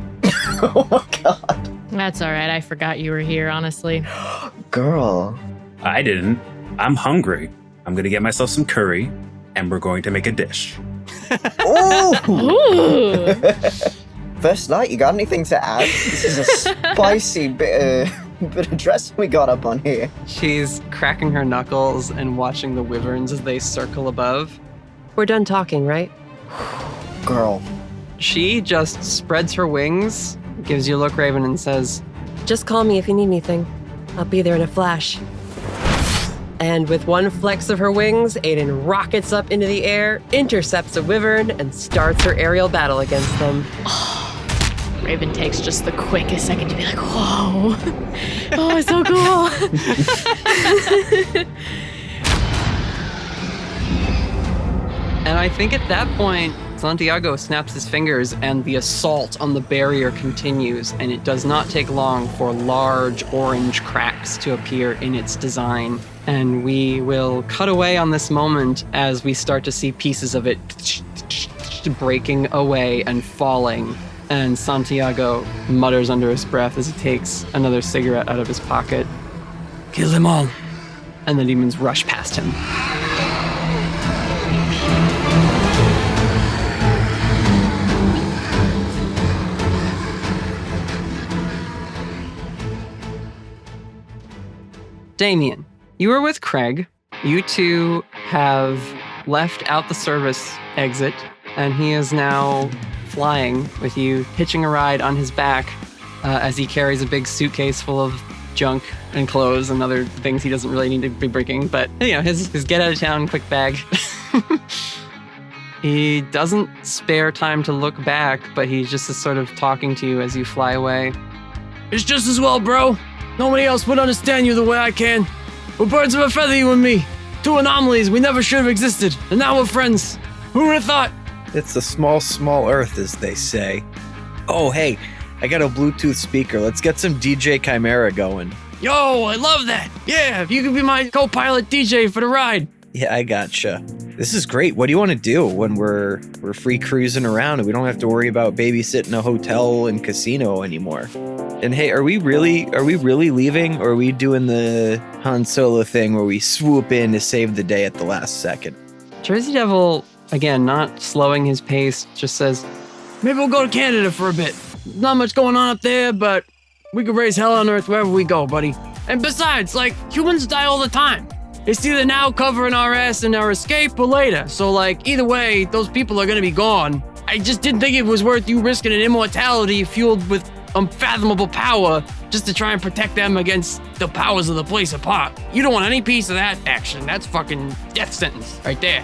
Oh my god. That's all right. I forgot you were here, honestly. Girl. I didn't. I'm hungry. I'm going to get myself some curry, and we're going to make a dish. Ooh. First Light, you got anything to add? This is a spicy bit of dressing we got up on here. She's cracking her knuckles and watching the wyverns as they circle above. We're done talking, right? Girl. She just spreads her wings, gives you a look, Raven, and says, "Just call me if you need anything. I'll be there in a flash." And with one flex of her wings, Aidan rockets up into the air, intercepts a wyvern, and starts her aerial battle against them. Raven takes just the quickest second to be like, whoa. Oh, it's so cool. And I think at that point, Santiago snaps his fingers and the assault on the barrier continues, and it does not take long for large orange cracks to appear in its design. And we will cut away on this moment as we start to see pieces of it breaking away and falling. And Santiago mutters under his breath as he takes another cigarette out of his pocket. Kill them all. And the demons rush past him. Damien, you were with Craig. You two have left out the service exit and he is now flying with you, hitching a ride on his back as he carries a big suitcase full of junk and clothes and other things he doesn't really need to be bringing. But, his get out of town quick bag. He doesn't spare time to look back, but he just is sort of talking to you as you fly away. It's just as well, bro. Nobody else would understand you the way I can. We're birds of a feather, you and me. Two anomalies we never should have existed, and now we're friends. Who would have thought? It's a small, small earth, as they say. Oh, hey, I got a Bluetooth speaker. Let's get some DJ Chimera going. Yo, I love that. Yeah, if you could be my co-pilot DJ for the ride. Yeah, I gotcha. This is great. What do you want to do when we're free cruising around and we don't have to worry about babysitting a hotel and casino anymore? And hey, are we really leaving, or are we doing the Han Solo thing where we swoop in to save the day at the last second? Jersey Devil, again, not slowing his pace, just says, maybe we'll go to Canada for a bit. Not much going on up there, but we could raise hell on Earth wherever we go, buddy. And besides, humans die all the time. It's either now covering our ass in our escape or later. So, either way, those people are gonna be gone. I just didn't think it was worth you risking an immortality fueled with unfathomable power just to try and protect them against the powers of the place apart. You don't want any piece of that action. That's fucking death sentence right there.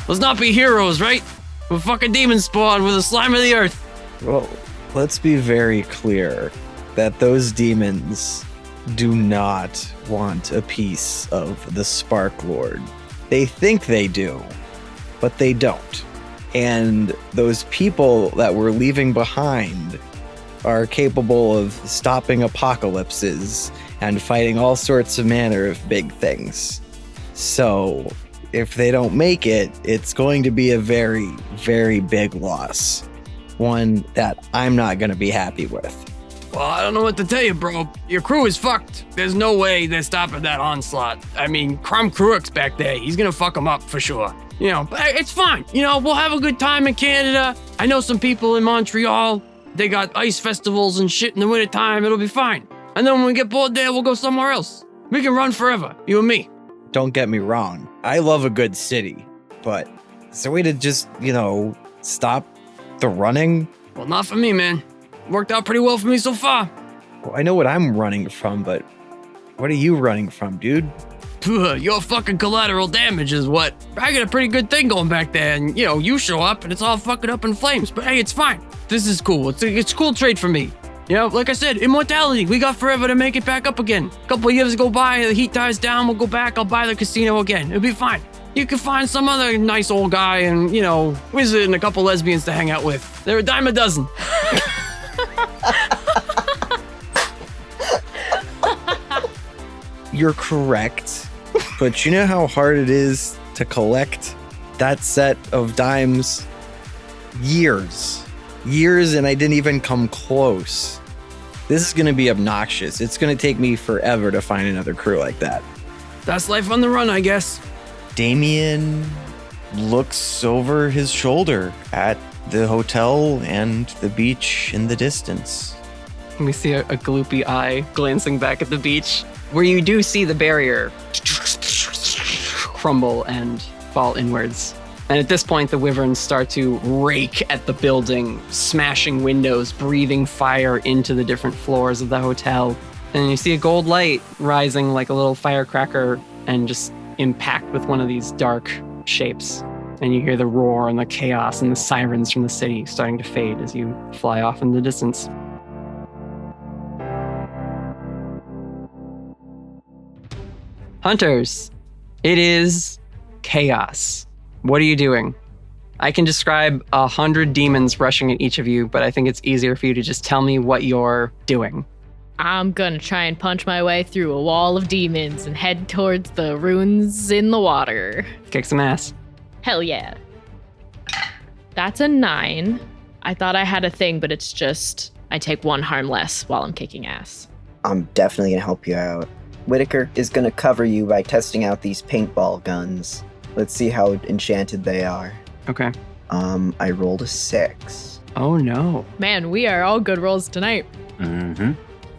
Let's not be heroes, right? We're fucking demon spawn with the slime of the earth. Well, let's be very clear that those demons do not want a piece of the Spark Lord. They think they do, but they don't. And those people that we're leaving behind are capable of stopping apocalypses and fighting all sorts of manner of big things. So if they don't make it, it's going to be a very, very big loss. One that I'm not going to be happy with. Well, I don't know what to tell you, bro. Your crew is fucked. There's no way they're stopping that onslaught. I mean, Crom Cruick's back there. He's gonna fuck them up for sure. But it's fine. We'll have a good time in Canada. I know some people in Montreal. They got ice festivals and shit in the wintertime. It'll be fine. And then when we get bored there, we'll go somewhere else. We can run forever, you and me. Don't get me wrong. I love a good city. But is there a way to just, stop the running? Well, not for me, man. Worked out pretty well for me so far. Well, I know what I'm running from, but what are you running from, dude? Your fucking collateral damage is what. I got a pretty good thing going back there, and you show up and it's all fucking up in flames. But hey, it's fine. This is cool. It's a cool trade for me. Like I said, immortality. We got forever to make it back up again. A couple of years go by, the heat dies down, we'll go back, I'll buy the casino again. It'll be fine. You can find some other nice old guy and, wizard and a couple lesbians to hang out with. They're a dime a dozen. You're correct, but you know how hard it is to collect that set of dimes? Years, and I didn't even come close. This is going to be obnoxious. It's going to take me forever to find another crew like that. That's life on the run, I guess. Damien looks over his shoulder at the hotel and the beach in the distance. We see a gloopy eye glancing back at the beach, where you do see the barrier crumble and fall inwards. And at this point, the wyverns start to rake at the building, smashing windows, breathing fire into the different floors of the hotel. And you see a gold light rising like a little firecracker and just impact with one of these dark shapes. And you hear the roar and the chaos and the sirens from the city starting to fade as you fly off in the distance. Hunters, it is chaos. What are you doing? I can describe 100 demons rushing at each of you, but I think it's easier for you to just tell me what you're doing. I'm gonna try and punch my way through a wall of demons and head towards the runes in the water. Kick some ass. Hell yeah. That's a 9. I thought I had a thing, but it's just I take 1 harm less while I'm kicking ass. I'm definitely gonna help you out. Whittaker is gonna cover you by testing out these paintball guns. Let's see how enchanted they are. Okay. I rolled a 6. Oh no. Man, we are all good rolls tonight. Mm-hmm.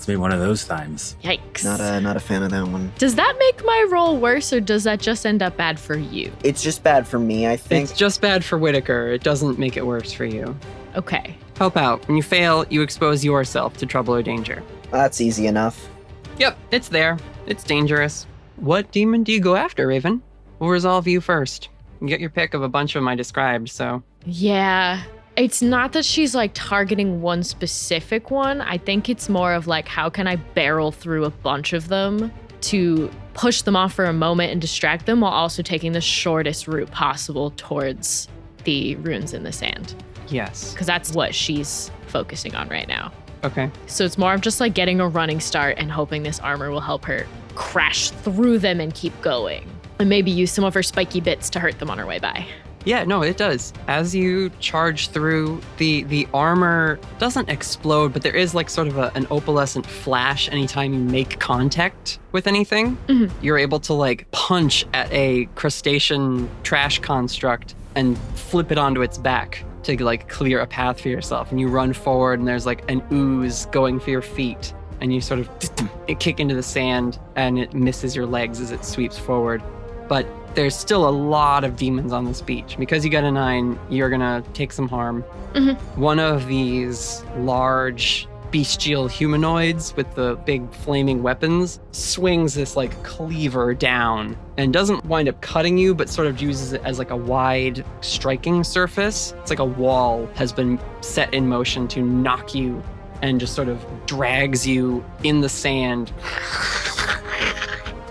It's been one of those times. Yikes. Not a fan of that one. Does that make my roll worse, or does that just end up bad for you? It's just bad for me, I think. It's just bad for Whittaker. It doesn't make it worse for you. Okay. Help out. When you fail, you expose yourself to trouble or danger. That's easy enough. Yep, it's there. It's dangerous. What demon do you go after, Raven? We'll resolve you first. You get your pick of a bunch of them I described, so... Yeah. It's not that she's like targeting one specific one. I think it's more of like, how can I barrel through a bunch of them to push them off for a moment and distract them while also taking the shortest route possible towards the runes in the sand. Yes. Because that's what she's focusing on right now. Okay. So it's more of just like getting a running start and hoping this armor will help her crash through them and keep going. And maybe use some of her spiky bits to hurt them on her way by. Yeah, no, it does. As you charge through, the armor doesn't explode, but there is like sort of an opalescent flash anytime you make contact with anything. Mm-hmm. You're able to like punch at a crustacean trash construct and flip it onto its back to like clear a path for yourself. And you run forward and there's like an ooze going for your feet. And you sort of kick into the sand and it misses your legs as it sweeps forward. But there's still a lot of demons on this beach. Because you got a 9, you're gonna take some harm. Mm-hmm. One of these large bestial humanoids with the big flaming weapons swings this like cleaver down and doesn't wind up cutting you, but sort of uses it as like a wide striking surface. It's like a wall has been set in motion to knock you and just sort of drags you in the sand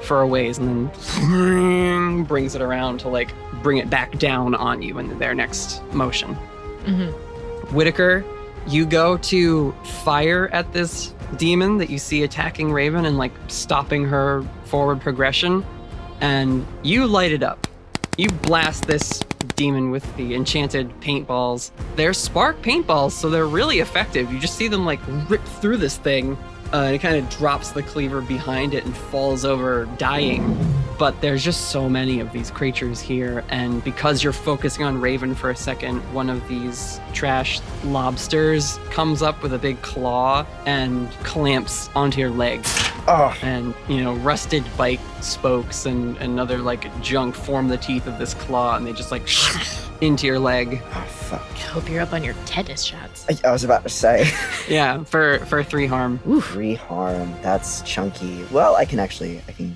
for a ways and then brings it around to like bring it back down on you in their next motion. Mm-hmm. Whittaker, you go to fire at this demon that you see attacking Raven and like stopping her forward progression, and you light it up. You blast this demon with the enchanted paintballs. They're spark paintballs, so they're really effective. You just see them like rip through this thing, and it kind of drops the cleaver behind it and falls over dying. But there's just so many of these creatures here, and because you're focusing on Raven for a second, one of these trash lobsters comes up with a big claw and clamps onto your leg. Oh. And, rusted bike spokes and other like junk form the teeth of this claw, and they just like into your leg. Oh, fuck. I hope you're up on your tetanus shots. I was about to say. Yeah, for 3 harm. Oof. 3 harm. That's chunky. Well, I can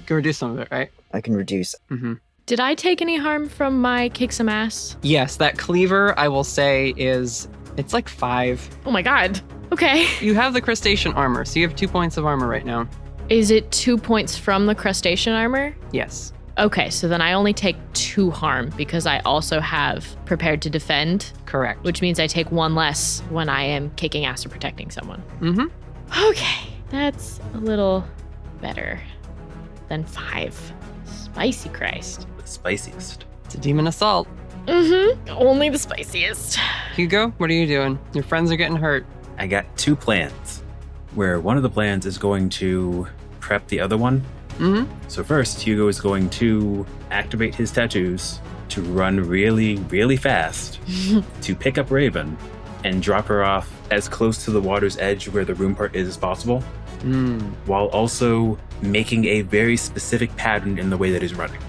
reduce some of it, right? I can reduce. Mm-hmm. Did I take any harm from my kick some ass? Yes, that cleaver, I will say, it's like 5. Oh my god. Okay. You have the crustacean armor, so you have 2 points of armor right now. Is it 2 points from the crustacean armor? Yes. Okay, so then I only take 2 harm because I also have prepared to defend. Correct. Which means I take 1 less when I am kicking ass or protecting someone. Mm-hmm. Okay, that's a little better than 5. Spicy Christ. The spiciest. It's a demon assault. Mm-hmm. Only the spiciest. Hugo, what are you doing? Your friends are getting hurt. I got 2 plans, where one of the plans is going to prep the other one. Mm-hmm. So first, Hugo is going to activate his tattoos to run really, really fast to pick up Raven and drop her off as close to the water's edge where the room part is as possible, while also making a very specific pattern in the way that he's running.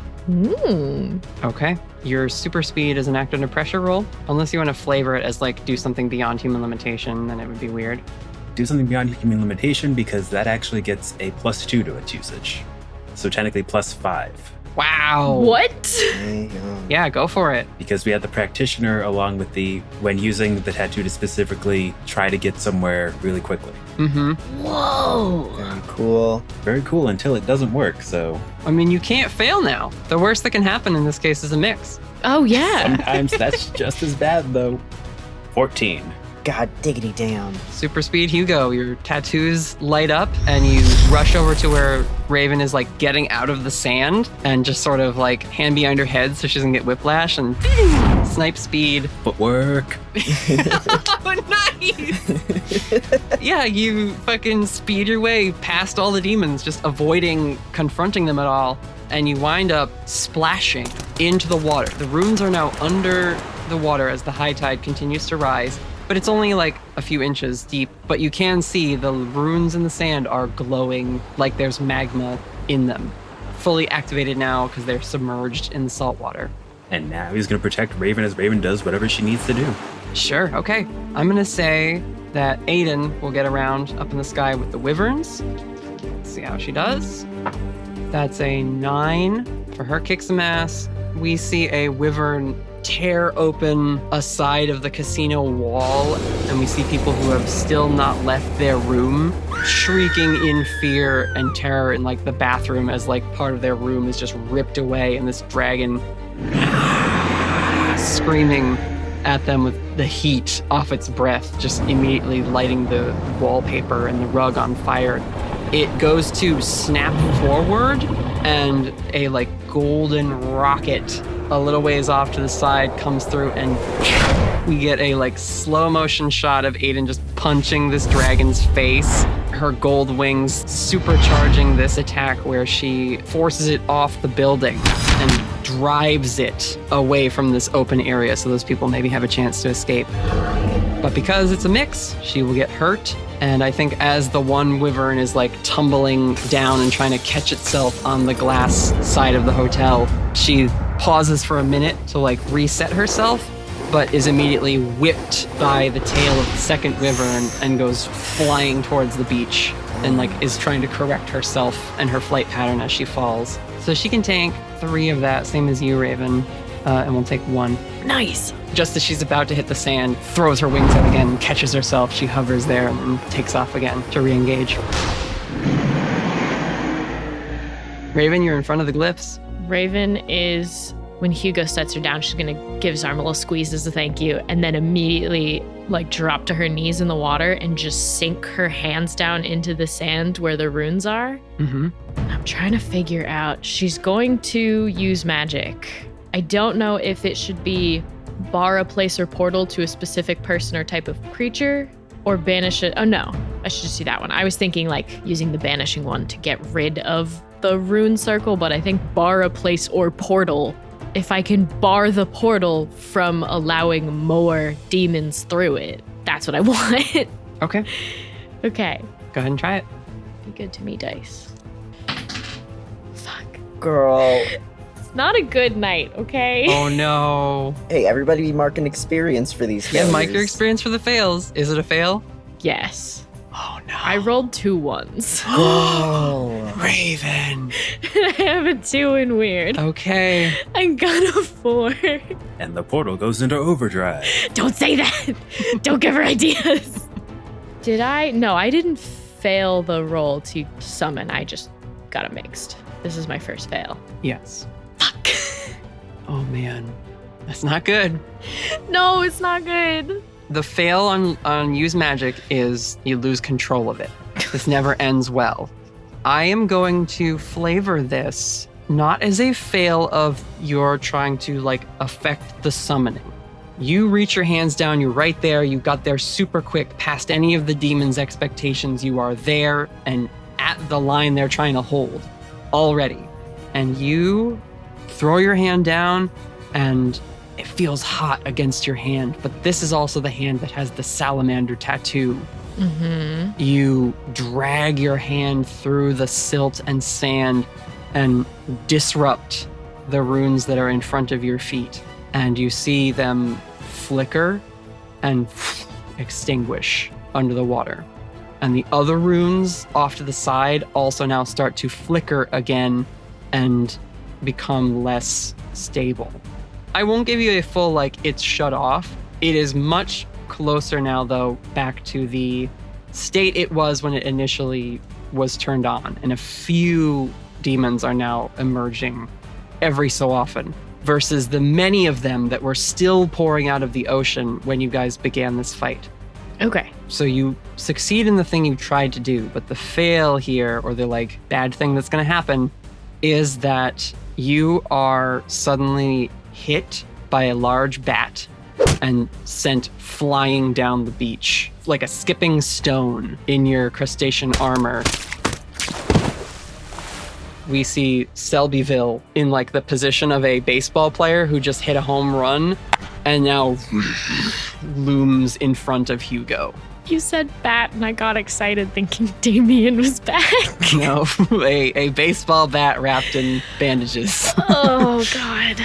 Okay. Your super speed is an act under pressure roll. Unless you want to flavor it as like do something beyond human limitation, then it would be weird. Do something beyond human limitation because that actually gets a +2 to its usage. So technically +5. Wow. What? Yeah, go for it. Because we have the practitioner along with when using the tattoo to specifically try to get somewhere really quickly. Mm-hmm. Whoa. Very cool. Very cool until it doesn't work, so. I mean, you can't fail now. The worst that can happen in this case is a mix. Oh, yeah. Sometimes that's just as bad, though. 14. God diggity damn. Super speed Hugo, your tattoos light up and you rush over to where Raven is like getting out of the sand and just sort of like hand behind her head so she doesn't get whiplash and snipe speed. Footwork. Oh, nice! Yeah, you fucking speed your way past all the demons, just avoiding confronting them at all. And you wind up splashing into the water. The runes are now under the water as the high tide continues to rise. but it's only like a few inches deep. But you can see the runes in the sand are glowing like there's magma in them. Fully activated now because they're submerged in the salt water. And now he's going to protect Raven as Raven does whatever she needs to do. Sure, okay. I'm going to say that Aidan will get around up in the sky with the wyverns. Let's see how she does. That's a 9 for her, kick some ass. We see a wyvern tear open a side of the casino wall, and we see people who have still not left their room shrieking in fear and terror in like the bathroom as like part of their room is just ripped away, and this dragon screaming at them with the heat off its breath, just immediately lighting the wallpaper and the rug on fire. It goes to snap forward, and a like golden rocket a little ways off to the side comes through, and we get a like slow motion shot of Aidan just punching this dragon's face. Her gold wings supercharging this attack where she forces it off the building and drives it away from this open area so those people maybe have a chance to escape. But because it's a mix, she will get hurt. And I think as the one wyvern is like tumbling down and trying to catch itself on the glass side of the hotel, she pauses for a minute to like reset herself, but is immediately whipped by the tail of the second wyvern and goes flying towards the beach and like is trying to correct herself and her flight pattern as she falls. So she can tank 3 of that, same as you, Raven, and we'll take 1. Nice. Just as she's about to hit the sand, throws her wings out again, catches herself, she hovers there and then takes off again to re-engage. Raven, you're in front of the glyphs. Raven is, when Hugo sets her down, she's going to give his arm a little squeeze as a thank you, and then immediately like drop to her knees in the water and just sink her hands down into the sand where the runes are. Mm-hmm. I'm trying to figure out, she's going to use magic. I don't know if it should be bar a place or portal to a specific person or type of creature, or banish it. Oh no, I should just do that one. I was thinking like using the banishing one to get rid of the rune circle, but I think bar a place or portal. If I can bar the portal from allowing more demons through it, that's what I want. Okay. Okay. Go ahead and try it. Be good to me, dice. Fuck. Girl. It's not a good night, okay? Oh no. Hey, everybody be marking experience for these failures. Yeah, mark your experience for the fails. Is it a fail? Yes. Oh no. I rolled 2 1s. Oh, Raven. I have a 2 in weird. Okay. I got a 4. And the portal goes into overdrive. Don't say that. Don't give her ideas. Did I? No, I didn't fail the roll to summon. I just got it mixed. This is my first fail. Yes. Fuck. Oh man. That's not good. No, it's not good. The fail on use magic is you lose control of it. This never ends well. I am going to flavor this not as a fail of you're trying to like affect the summoning. You reach your hands down, you're right there, you got there super quick, past any of the demon's expectations. You are there and at the line they're trying to hold already. And you throw your hand down and it feels hot against your hand, but this is also the hand that has the salamander tattoo. Mm-hmm. You drag your hand through the silt and sand and disrupt the runes that are in front of your feet. And you see them flicker and extinguish under the water. And the other runes off to the side also now start to flicker again and become less stable. I won't give you a full, like, it's shut off. It is much closer now, though, back to the state it was when it initially was turned on. And a few demons are now emerging every so often, versus the many of them that were still pouring out of the ocean when you guys began this fight. Okay. So you succeed in the thing you tried to do, but the fail here, or the, like, bad thing that's going to happen, is that you are suddenly hit by a large bat and sent flying down the beach like a skipping stone in your crustacean armor. We see Selbyville in like the position of a baseball player who just hit a home run and now looms in front of Hugo. You said bat, and I got excited thinking Damien was back. No, a baseball bat wrapped in bandages. Oh, God.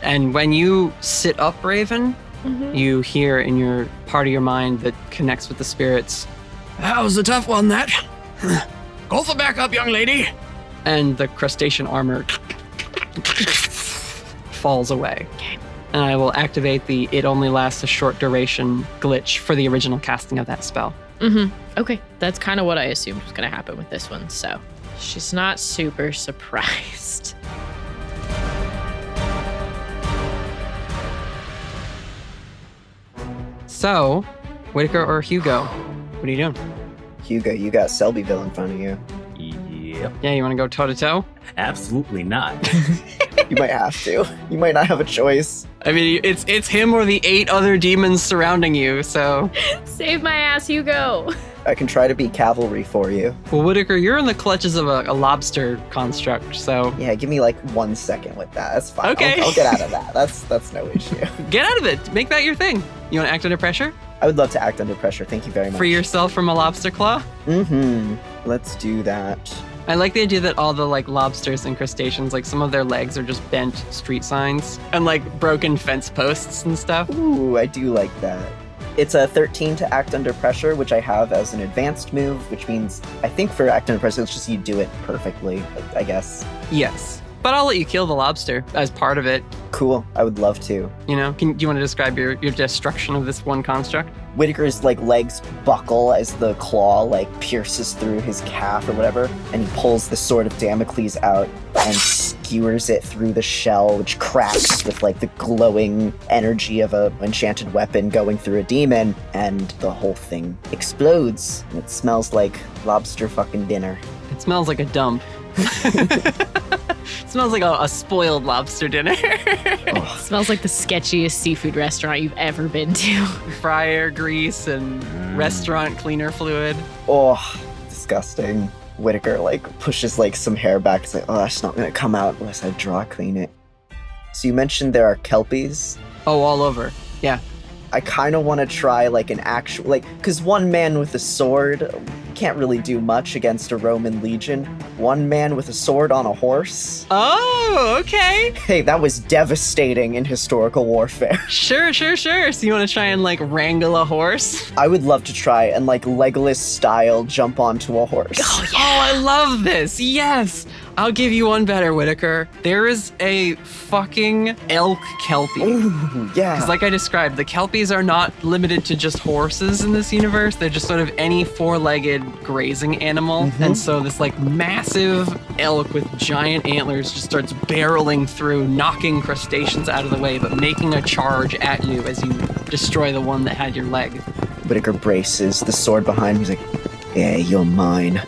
And when you sit up, Raven, you hear in your part of your mind that connects with the spirits. That was a tough one, that. Go for backup, young lady. And the crustacean armor falls away. Okay. And I will activate the it only lasts a short duration glitch for the original casting of that spell. Okay, that's kind of what I assumed was going to happen with this one, so she's not super surprised. So, Whittaker or Hugo, what are you doing? Hugo, you got Selbyville in front of you. Yep. Yeah, you want to go toe-to-toe? Absolutely not. You might have to. You might not have a choice. I mean, it's him or the 8 other demons surrounding you, so... Save my ass, Hugo. I can try to be cavalry for you. Well, Whittaker, you're in the clutches of a lobster construct, so... Yeah, give me like 1 second with that. That's fine. Okay. I'll get out of that. That's no issue. Get out of it. Make that your thing. You want to act under pressure? I would love to act under pressure. Thank you very much. Free yourself from a lobster claw? Let's do that. I like the idea that all the like lobsters and crustaceans, like some of their legs are just bent street signs and like broken fence posts and stuff. Ooh, I do like that. It's a 13 to act under pressure, which I have as an advanced move, which means I think for act under pressure, it's just you do it perfectly, I guess. Yes. But I'll let you kill the lobster as part of it. Cool. I would love to. You know, do you want to describe your destruction of this one construct? Whittaker's like legs buckle as the claw like pierces through his calf or whatever, and he pulls the sword of Damocles out and skewers it through the shell, which cracks with like the glowing energy of a enchanted weapon going through a demon, and the whole thing explodes. And it smells like lobster fucking dinner. It smells like a dump. It smells like a spoiled lobster dinner. It smells like the sketchiest seafood restaurant you've ever been to. Fryer grease and restaurant cleaner fluid. Oh, disgusting. Whittaker like pushes like some hair back. It's like, oh, that's not gonna come out unless I dry clean it. So you mentioned there are kelpies? Oh, all over. Yeah. I kind of want to try like an actual, like, because one man with a sword can't really do much against a Roman legion. One man with a sword on a horse? Oh, okay. Hey, that was devastating in historical warfare. Sure. So you want to try and like wrangle a horse? I would love to try and like Legolas style jump onto a horse. Oh, yeah. Oh, I love this. Yes. I'll give you one better, Whittaker. There is a fucking elk kelpie. Ooh, yeah. Because like I described, the kelpies are not limited to just horses in this universe. They're just sort of any four-legged grazing animal. And so this like massive elk with giant antlers just starts barreling through, knocking crustaceans out of the way, but making a charge at you as you destroy the one that had your leg. Whittaker braces, the sword behind him. He's like, yeah, you're mine.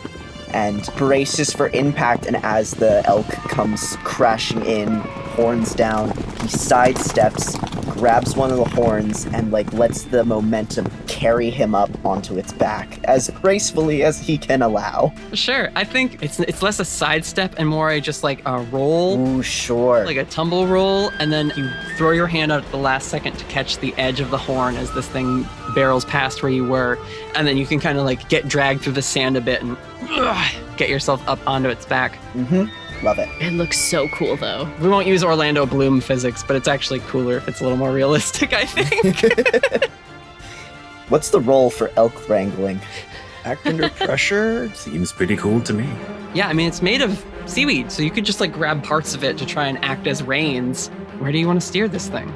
And braces for impact, and as the elk comes crashing in, horns down, he sidesteps, grabs one of the horns, and like lets the momentum carry him up onto its back as gracefully as he can allow. Sure, I think it's less a sidestep and more a just like a roll. Ooh, sure. Like a tumble roll, and then you throw your hand out at the last second to catch the edge of the horn as this thing barrels past where you were, and then you can kind of like get dragged through the sand a bit and get yourself up onto its back. Love it. It looks so cool, though. We won't use Orlando Bloom physics, but it's actually cooler if it's a little more realistic, I think. What's the role for elk wrangling? Act under pressure? Seems pretty cool to me. Yeah, I mean, it's made of seaweed, so you could just like grab parts of it to try and act as reins. Where do you want to steer this thing?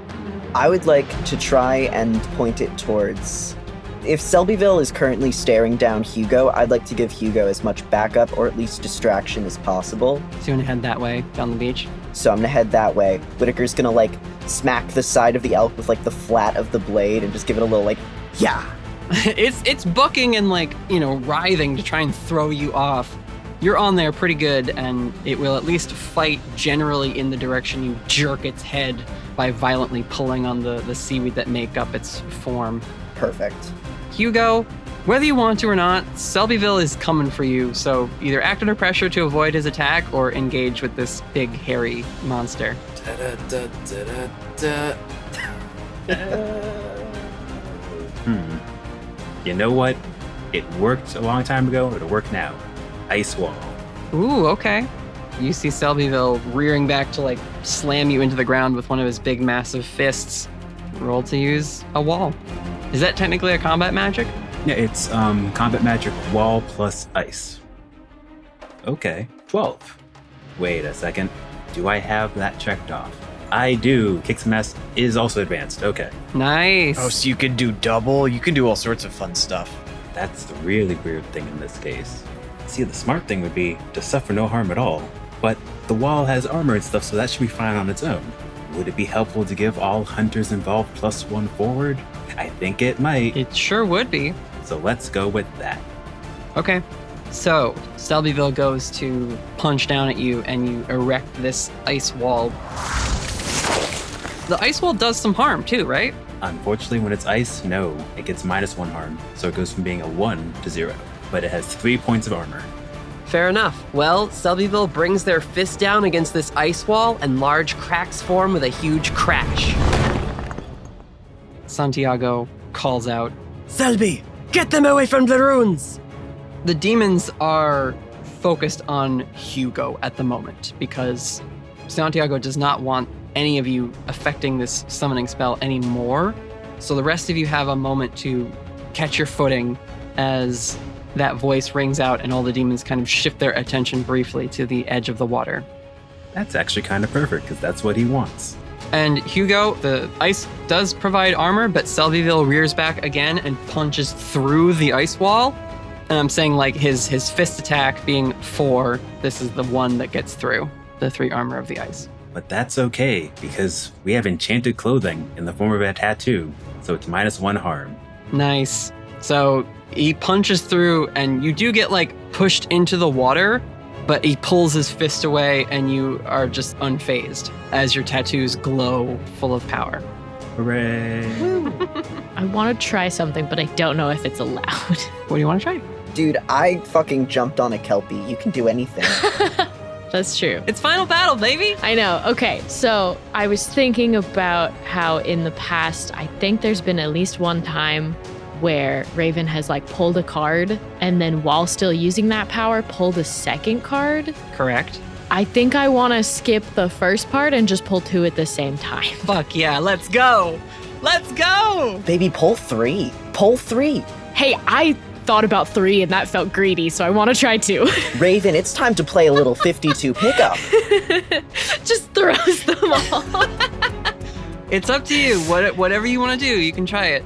I would like to try and point it towards... If Selbyville is currently staring down Hugo, I'd like to give Hugo as much backup or at least distraction as possible. So you want to head that way, down the beach? So I'm gonna head that way. Whittaker's gonna like smack the side of the elk with like the flat of the blade and just give it a little like, yeah. It's bucking and like, you know, writhing to try and throw you off. You're on there pretty good, and it will at least fight generally in the direction you jerk its head by violently pulling on the seaweed that make up its form. Perfect. Hugo, whether you want to or not, Selbyville is coming for you, so either act under pressure to avoid his attack or engage with this big, hairy monster. You know what? It worked a long time ago. It'll work now. Ice wall. Ooh, okay. You see Selbyville rearing back to like slam you into the ground with one of his big massive fists. Roll to use a wall. Is that technically a combat magic? Yeah, it's combat magic wall plus ice. Okay, 12. Wait a second. Do I have that checked off? I do. Kick some ass is also advanced. Okay. Nice. Oh, so you can do double? You can do all sorts of fun stuff. That's the really weird thing in this case. See, the smart thing would be to suffer no harm at all. But the wall has armor and stuff, so that should be fine on its own. Would it be helpful to give all hunters involved +1 forward? I think it might. It sure would be. So let's go with that. Okay. So, Selbyville goes to punch down at you, and you erect this ice wall. The ice wall does some harm too, right? Unfortunately, when it's ice, no. It gets -1 harm, so it goes from being a 1 to 0. But it has 3 points of armor. Fair enough. Well, Selbyville brings their fist down against this ice wall, and large cracks form with a huge crash. Santiago calls out, Selby, get them away from the ruins! The demons are focused on Hugo at the moment because Santiago does not want any of you affecting this summoning spell anymore. So the rest of you have a moment to catch your footing as that voice rings out and all the demons kind of shift their attention briefly to the edge of the water. That's actually kind of perfect because that's what he wants. And Hugo, the ice does provide armor, but Selbyville rears back again and punches through the ice wall. And I'm saying like his fist attack being 4, this is the one that gets through the 3 armor of the ice. But that's okay because we have enchanted clothing in the form of a tattoo, so it's -1 harm. Nice. So he punches through and you do get like pushed into the water, but he pulls his fist away and you are just unfazed as your tattoos glow full of power. Hooray. I want to try something, but I don't know if it's allowed. What do you want to try? Dude, I fucking jumped on a Kelpie. You can do anything. That's true. It's final battle, baby. I know. Okay, so I was thinking about how in the past, I think there's been at least one time where Raven has like pulled a card and then while still using that power, pulled a second card. Correct. I think I want to skip the first part and just pull 2 at the same time. Fuck yeah, let's go. Let's go. Baby, pull 3. Pull 3. Hey, I thought about 3 and that felt greedy, so I want to try 2. Raven, it's time to play a little 52 pickup. Just throws them all. It's up to you. Whatever you want to do, you can try it.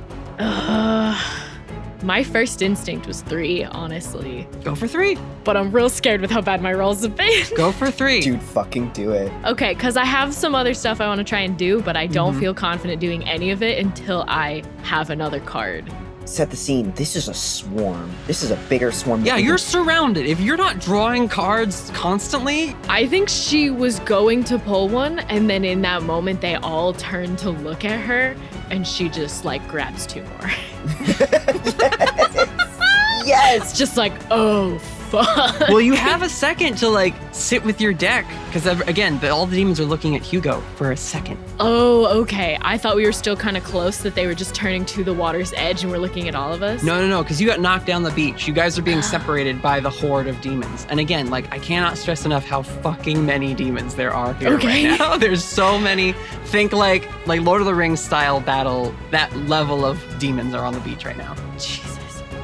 My first instinct was 3, honestly. Go for 3. But I'm real scared with how bad my rolls have been. Go for 3. Dude, fucking do it. Okay, because I have some other stuff I want to try and do, but I don't feel confident doing any of it until I have another card. Set the scene. This is a swarm. This is a bigger swarm. Yeah, you're surrounded. If you're not drawing cards constantly. I think she was going to pull one, and then in that moment, they all turned to look at her, and she just like grabs 2 more. Yes! It's just like, oh, fuck. Well, you have a second to like sit with your deck because again, all the demons are looking at Hugo for a second. Oh, okay. I thought we were still kind of close, that they were just turning to the water's edge and were looking at all of us. No, because you got knocked down the beach. You guys are being separated by the horde of demons. And again, like I cannot stress enough how fucking many demons there are here right now. There's so many. Think like Lord of the Rings style battle. That level of demons are on the beach right now. Jesus.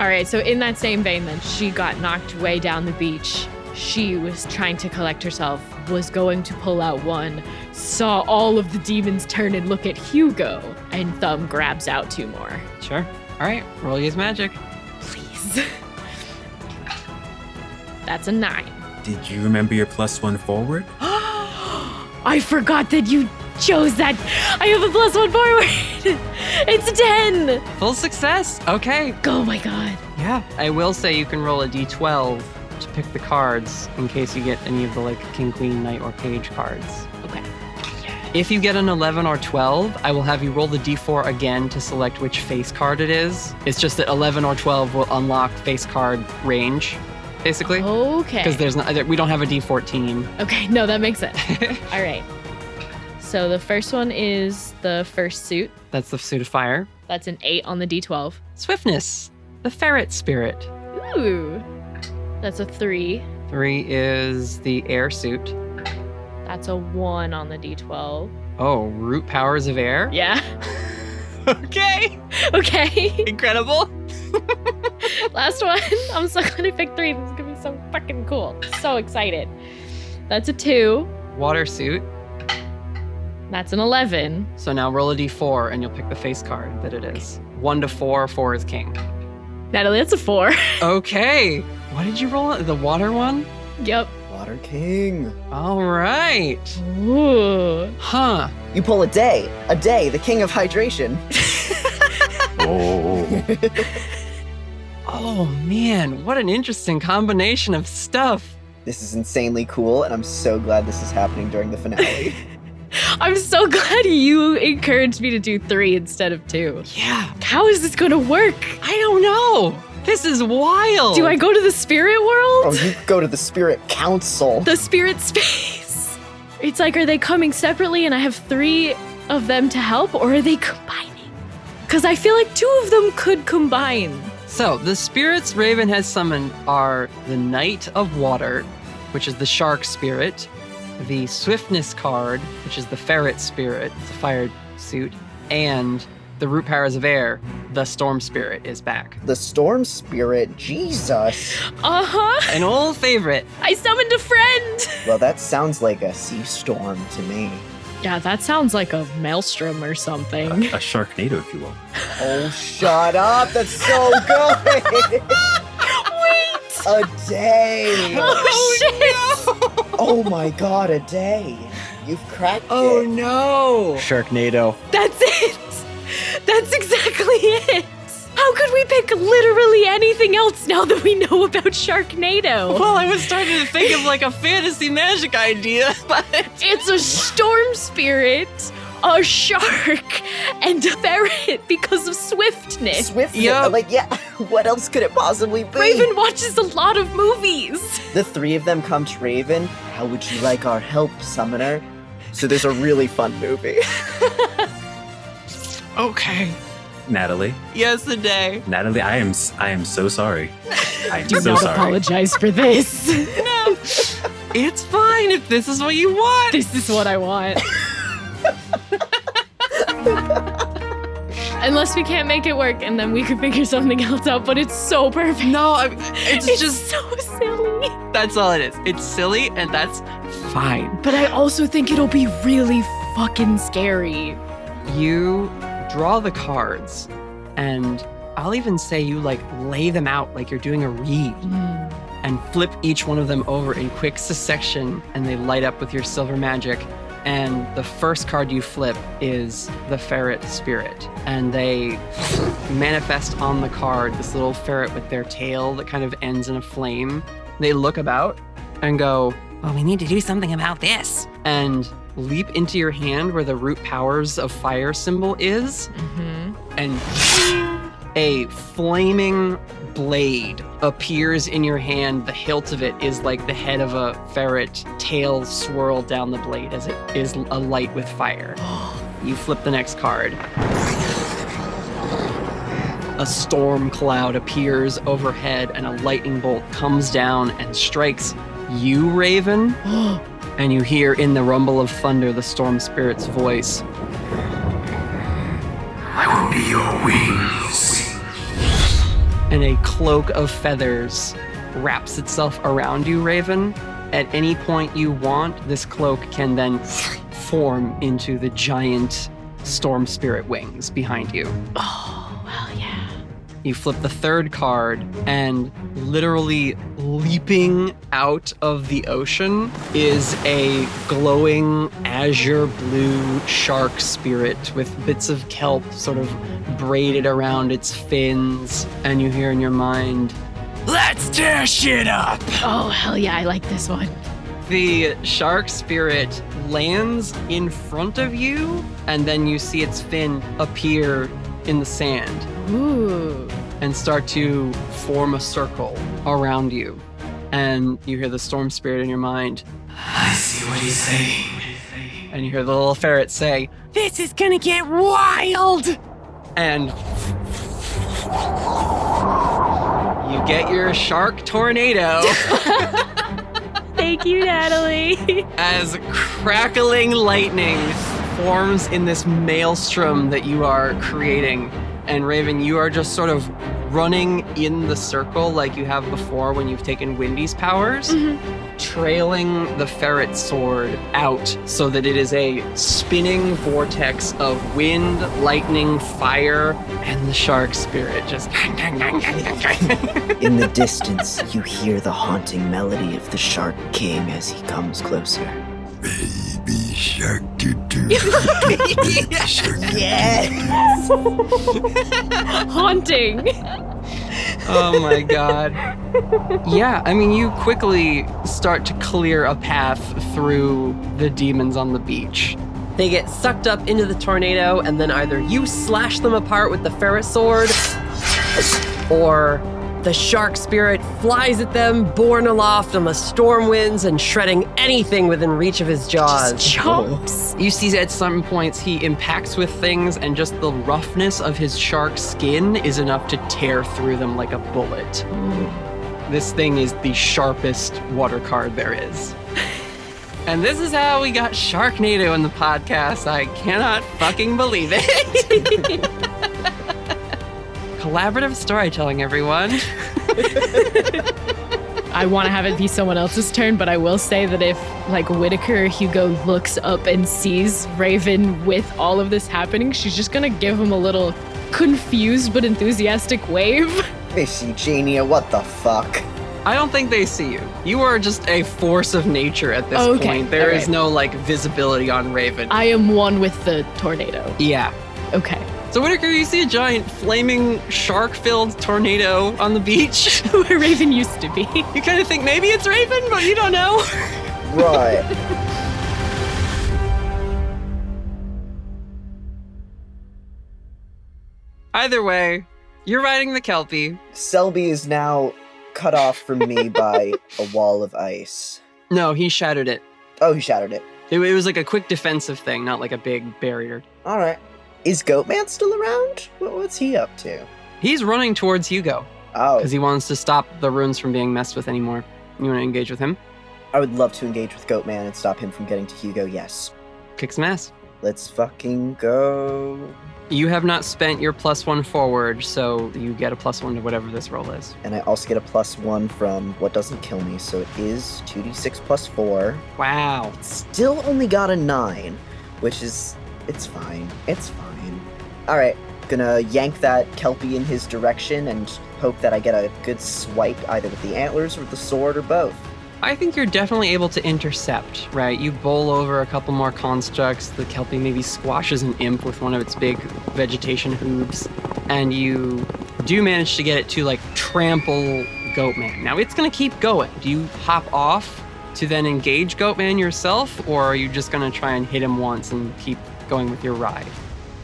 All right, so in that same vein then, she got knocked way down the beach. She was trying to collect herself, was going to pull out one, saw all of the demons turn and look at Hugo, and Thumb grabs out 2 more. Sure. All right, roll use magic. Please. That's a 9. Did you remember your +1 forward? I forgot that you chose that. I have a +1 forward. It's a 10. Full success. Okay. Oh my god. Yeah. I will say you can roll a d12 to pick the cards in case you get any of the like king, queen, knight, or page cards. Okay. If you get an 11 or 12, I will have you roll the d4 again to select which face card it is. It's just that 11 or 12 will unlock face card range, basically. Okay. Because we don't have a d14. Okay, no, that makes sense. All right. So the first one is the first suit. That's the suit of fire. That's an 8 on the D12. Swiftness, the ferret spirit. Ooh. That's a 3. 3 is the air suit. That's a 1 on the D12. Oh, root powers of air? Yeah. Okay. Okay. Incredible. Last one. I'm so glad I picked 3. This is going to be so fucking cool. So excited. That's a 2. Water suit. That's an 11. So now roll a d4 and you'll pick the face card that it is. 1 to 4, 4 is king. Natalie, that's a 4. Okay. What did you roll? The water one? Yep. Water King. All right. Ooh. Huh. You pull a day, the king of hydration. Oh man, what an interesting combination of stuff. This is insanely cool, and I'm so glad this is happening during the finale. I'm so glad you encouraged me to do 3 instead of 2. Yeah. How is this going to work? I don't know. This is wild. Do I go to the spirit world? Oh, you go to the spirit council. The spirit space. It's like, are they coming separately and I have 3 of them to help, or are they combining? Because I feel like 2 of them could combine. So, the spirits Raven has summoned are the Knight of Water, which is the shark spirit, the Swiftness card, which is the ferret spirit, it's a fire suit, and the root powers of air, the storm spirit is back. The storm spirit? Jesus. Uh-huh. An old favorite. I summoned a friend. Well, that sounds like a sea storm to me. Yeah, that sounds like a maelstrom or something. A Sharknado, if you will. Oh, shut up. That's so good. Wait. A day. Oh, shit. Oh my god, a day. You've cracked Oh it. no. Sharknado. That's it. That's exactly it. How could we pick literally anything else now that we know about Sharknado? Well, I was starting to think of like a fantasy magic idea, but it's a storm spirit, a shark, and a ferret because of swiftness. Swiftness? Yep. Like, yeah, what else could it possibly be? Raven watches a lot of movies. The 3 of them come to Raven. How would you like our help, Summoner? So there's a really fun movie. okay. Natalie. Yes, a day. Natalie, I am so sorry. I am Do so not sorry. apologize for this. No. It's fine if this is what you want. This is what I want. Unless we can't make it work, and then we could figure something else out, but it's so perfect. No, it's just so silly. That's all it is. It's silly, and that's fine. But I also think it'll be really fucking scary. You draw the cards, and I'll even say you like lay them out like you're doing a read and flip each one of them over in quick succession, and they light up with your silver magic. And the first card you flip is the ferret spirit, and they manifest on the card this little ferret with their tail that kind of ends in a flame. They look about and go, well, we need to do something about this, and leap into your hand where the root powers of fire symbol is, and a flaming blade appears in your hand. The hilt of it is like the head of a ferret, tail swirled down the blade as it is alight with fire. You flip the next card. A storm cloud appears overhead, and a lightning bolt comes down and strikes you, Raven. And you hear in the rumble of thunder the storm spirit's voice. I will be your wings. And a cloak of feathers wraps itself around you, Raven. At any point you want, this cloak can then form into the giant storm spirit wings behind you. Oh, well, yeah. You flip the third card, and literally leaping out of the ocean is a glowing azure blue shark spirit with bits of kelp sort of braided around its fins. And you hear in your mind, let's tear shit up! Oh, hell yeah, I like this one. The shark spirit lands in front of you, and then you see its fin appear in the sand. Ooh. And start to form a circle around you. And you hear the storm spirit in your mind. I see what he's saying. And you hear the little ferret say, "This is gonna get wild!" And you get your shark tornado. Thank you, Natalie. As crackling lightning forms in this maelstrom that you are creating. And Raven, you are just sort of running in the circle like you have before when you've taken Windy's powers, trailing the ferret sword out so that it is a spinning vortex of wind, lightning, fire, and the shark spirit just... In the distance, you hear the haunting melody of the Shark King as he comes closer. Baby shark doo doo. Baby shark. Yes. Haunting. Oh my god. Yeah, I mean, you quickly start to clear a path through the demons on the beach. They get sucked up into the tornado, and then either you slash them apart with the ferret sword, or the shark spirit flies at them, borne aloft on the storm winds and shredding anything within reach of his jaws. Just chomps. You see at some points he impacts with things, and just the roughness of his shark skin is enough to tear through them like a bullet. This thing is the sharpest water card there is. And this is how we got Sharknado in the podcast. I cannot fucking believe it. Collaborative storytelling, everyone. I want to have it be someone else's turn, but I will say that if, like, Whittaker or Hugo looks up and sees Raven with all of this happening, she's just going to give him a little confused but enthusiastic wave. Missy Genia, what the fuck? I don't think they see you. You are just a force of nature at this point. There is no, like, visibility on Raven. I am one with the tornado. Yeah. Okay. So Whittaker, you see a giant flaming shark-filled tornado on the beach. Where Raven used to be. You kind of think maybe it's Raven, but you don't know. Right. Either way, you're riding the Kelpie. Selby is now cut off from me by a wall of ice. No, he shattered it. Oh, he shattered it. It was like a quick defensive thing, not like a big barrier. All right. Is Goatman still around? What's he up to? He's running towards Hugo. Oh. Because he wants to stop the runes from being messed with anymore. You want to engage with him? I would love to engage with Goatman and stop him from getting to Hugo, yes. Kick some ass. Let's fucking go. You have not spent your +1 forward, so you get a +1 to whatever this roll is. And I also get a +1 from what doesn't kill me, so it is 2d6 + 4. Wow. Still only got a 9, which is... It's fine. It's fine. Alright, gonna yank that Kelpie in his direction and hope that I get a good swipe either with the antlers or the sword or both. I think you're definitely able to intercept, right? You bowl over a couple more constructs, the Kelpie maybe squashes an imp with one of its big vegetation hooves, and you do manage to get it to, like, trample Goatman. Now, it's gonna keep going. Do you hop off to then engage Goatman yourself, or are you just gonna try and hit him once and keep going with your ride?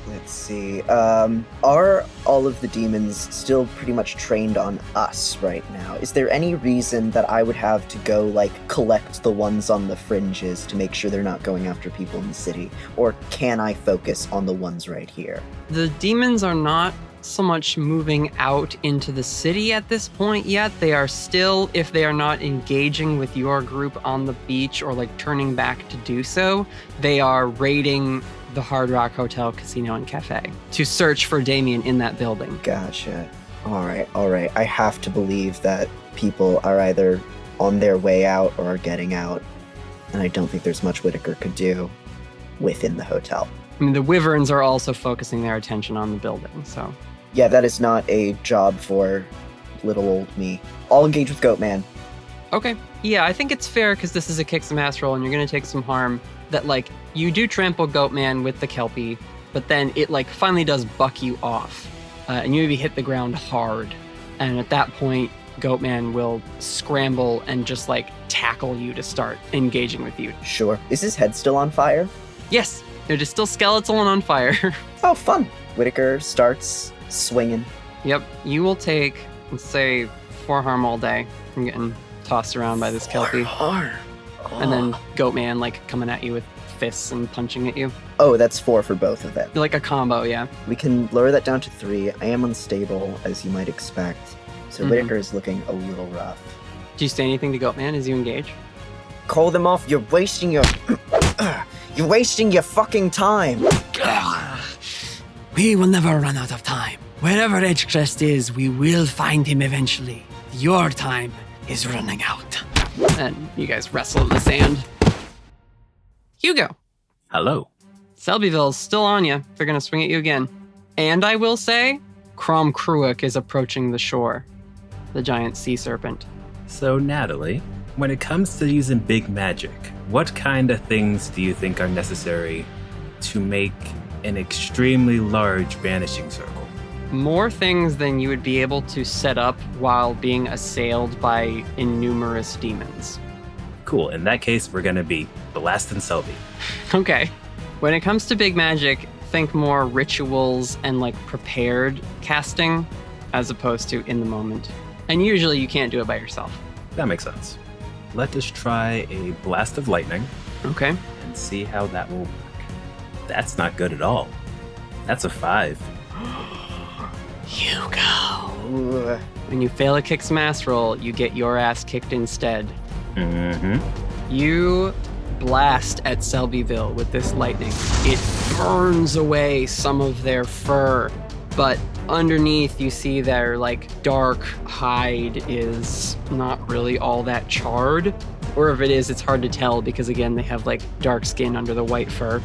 Let's see. Are all of the demons still pretty much trained on us right now? Is there any reason that I would have to go, like, collect the ones on the fringes to make sure they're not going after people in the city? Or can I focus on the ones right here? The demons are not so much moving out into the city at this point yet. They are still, if they are not engaging with your group on the beach or, like, turning back to do so, they are raiding the Hard Rock Hotel, Casino, and Cafe to search for Damien in that building. Gotcha. All right. I have to believe that people are either on their way out or are getting out, and I don't think there's much Whittaker could do within the hotel. I mean, the Wyverns are also focusing their attention on the building, so... Yeah, that is not a job for little old me. I'll engage with Goatman. Okay. Yeah, I think it's fair because this is a kick some ass roll and you're going to take some harm that, like, you do trample Goatman with the Kelpie, but then it, like, finally does buck you off. And you maybe hit the ground hard. And at that point, Goatman will scramble and just, like, tackle you to start engaging with you. Sure. Is his head still on fire? Yes. It is still skeletal and on fire. Oh, fun. Whittaker starts swinging. Yep. You will take, let's say, 4 harm all day from getting tossed around by this Kelpie. Harm. And then Goatman, like, coming at you with fists and punching at you. Oh, that's 4 for both of them. Like a combo, yeah. We can lower that down to 3. I am unstable, as you might expect. So Whittaker is looking a little rough. Do you say anything to Goatman as you engage? Call them off. You're wasting your... You're wasting your fucking time. We will never run out of time. Wherever Edgecrest is, we will find him eventually. Your time is running out. And you guys wrestle in the sand. Hugo. Hello. Selbyville's still on you. They're going to swing at you again. And I will say, Crom Cruick is approaching the shore. The giant sea serpent. So, Natalie, when it comes to using big magic, what kind of things do you think are necessary to make an extremely large vanishing circle? More things than you would be able to set up while being assailed by innumerous demons. Cool. In that case, we're going to be blasting Selby. Okay. When it comes to big magic, think more rituals and like prepared casting as opposed to in the moment. And usually you can't do it by yourself. That makes sense. Let us try a blast of lightning. Okay. And see how that will work. That's not good at all. That's a 5. Hugo. When you fail a kick some ass roll, you get your ass kicked instead. Mm-hmm. You blast at Selbyville with this lightning. It burns away some of their fur, but underneath you see their like dark hide is not really all that charred. Or if it is, it's hard to tell because again, they have like dark skin under the white fur,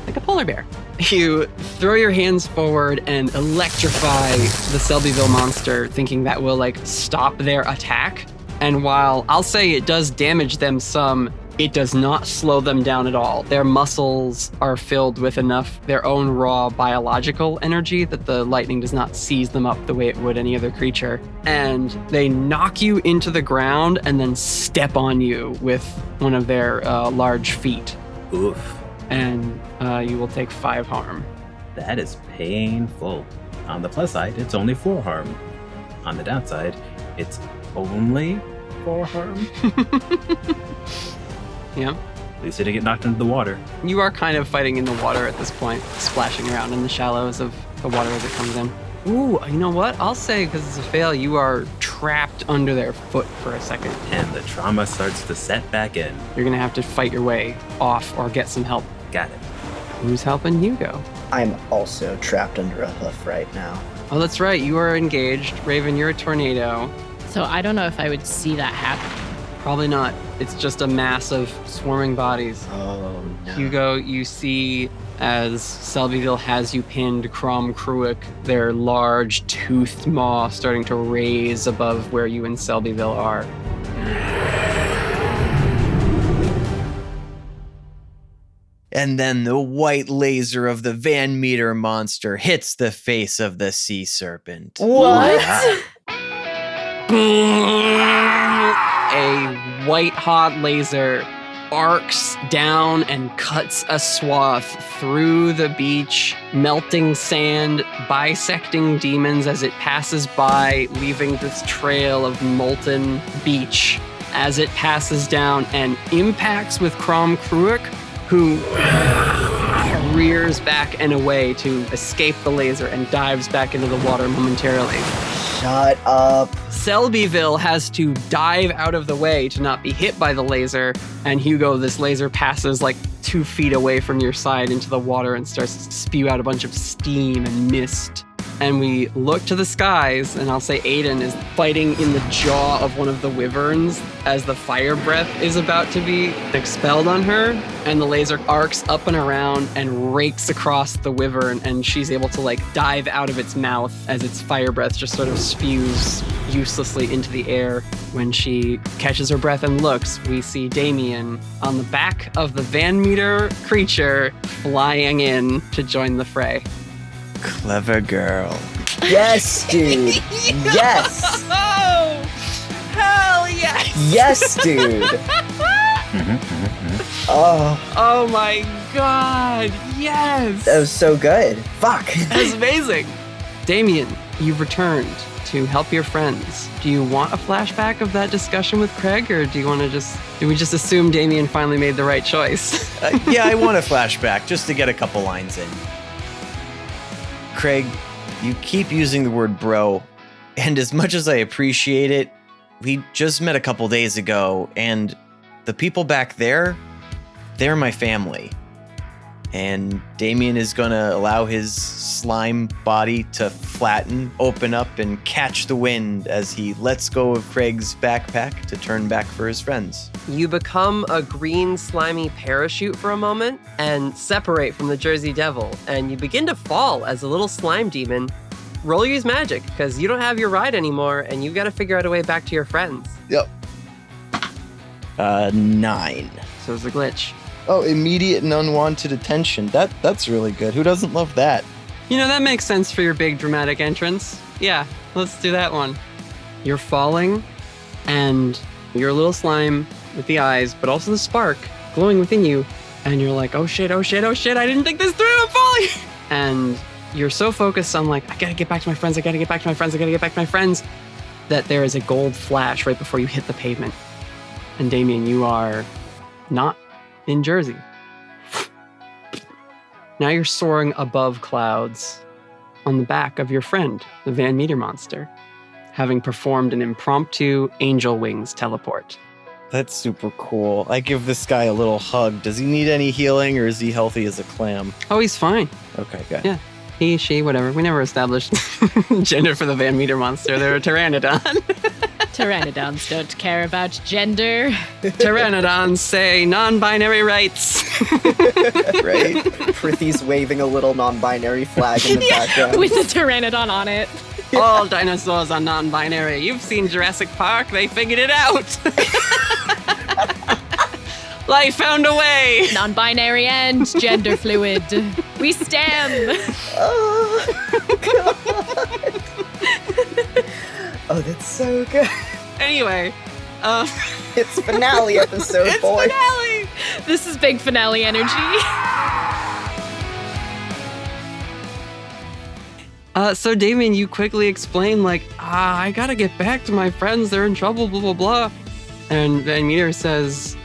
like a polar bear. You throw your hands forward and electrify the Selbyville monster, thinking that will like stop their attack. And while I'll say it does damage them some, it does not slow them down at all. Their muscles are filled with enough their own raw biological energy that the lightning does not seize them up the way it would any other creature. And they knock you into the ground and then step on you with one of their large feet. Oof. And you will take 5 harm. That is painful. On the plus side, it's only 4 harm. On the downside, it's only 4 harm. Yeah. At least I didn't get knocked into the water. You are kind of fighting in the water at this point, splashing around in the shallows of the water as it comes in. Ooh, you know what? I'll say, because it's a fail, you are trapped under their foot for a second. And the trauma starts to set back in. You're going to have to fight your way off or get some help. Got it. Who's helping Hugo? I'm also trapped under a hoof right now. Oh, that's right. You are engaged. Raven, you're a tornado. So I don't know if I would see that happen. Probably not. It's just a mass of swarming bodies. Oh, no. Hugo, you see as Selbyville has you pinned, Crom Cruick, their large toothed maw starting to raise above where you and Selbyville are. And then the white laser of the Van Meter monster hits the face of the sea serpent. What? A white-hot laser arcs down and cuts a swath through the beach, melting sand, bisecting demons as it passes by, leaving this trail of molten beach as it passes down and impacts with Crom Cruick, who rears back and away to escape the laser and dives back into the water momentarily. Shut up. Selbyville has to dive out of the way to not be hit by the laser, and Hugo, this laser passes like 2 feet away from your side into the water and starts to spew out a bunch of steam and mist. And we look to the skies, and I'll say Aidan is fighting in the jaw of one of the wyverns as the fire breath is about to be expelled on her, and the laser arcs up and around and rakes across the wyvern, and she's able to like dive out of its mouth as its fire breath just sort of spews uselessly into the air. When she catches her breath and looks, we see Damien on the back of the Van Meter creature flying in to join the fray. Clever girl. Yes, dude. Yes. Oh, hell yes. Yes, dude. Oh my god, yes. That was so good. Fuck. That was amazing. Damien, you've returned to help your friends. Do you want a flashback of that discussion with Craig, or do we just assume Damien finally made the right choice? Yeah, I want a flashback just to get a couple lines in. Craig, you keep using the word bro, and as much as I appreciate it, we just met a couple days ago, and the people back there, they're my family. And Damien is going to allow his slime body to flatten, open up, and catch the wind as he lets go of Craig's backpack to turn back for his friends. You become a green slimy parachute for a moment and separate from the Jersey Devil, and you begin to fall as a little slime demon. Roll use magic, because you don't have your ride anymore, and you got to figure out a way back to your friends. Yep. 9. So it's a glitch. Oh, immediate and unwanted attention. That's really good. Who doesn't love that? You know, that makes sense for your big dramatic entrance. Yeah, let's do that one. You're falling, and you're a little slime with the eyes, but also the spark glowing within you. And you're like, oh shit, I didn't think this through, I'm falling! And you're so focused on like, I gotta get back to my friends, that there is a gold flash right before you hit the pavement. And Damien, you are not in Jersey. Now you're soaring above clouds on the back of your friend, the Van Meter monster, having performed an impromptu angel wings teleport. That's super cool. I give this guy a little hug. Does he need any healing, or is he healthy as a clam? Oh, he's fine. Okay, good. Yeah. He, she, whatever. We never established gender for the Van Meter monster. They're a pteranodon. Pteranodons don't care about gender. Pteranodons say non-binary rights. Right? Prithy's waving a little non-binary flag in the background. With a pteranodon on it. All dinosaurs are non-binary. You've seen Jurassic Park. They figured it out. Life found a way. Non-binary and gender fluid. We stand. Oh, God. Oh, that's so good. Anyway, it's finale episode, it's boy. Finale. This is big finale energy. So Damien, you quickly explain like, I gotta get back to my friends. They're in trouble, blah, blah, blah. And Van Meter says,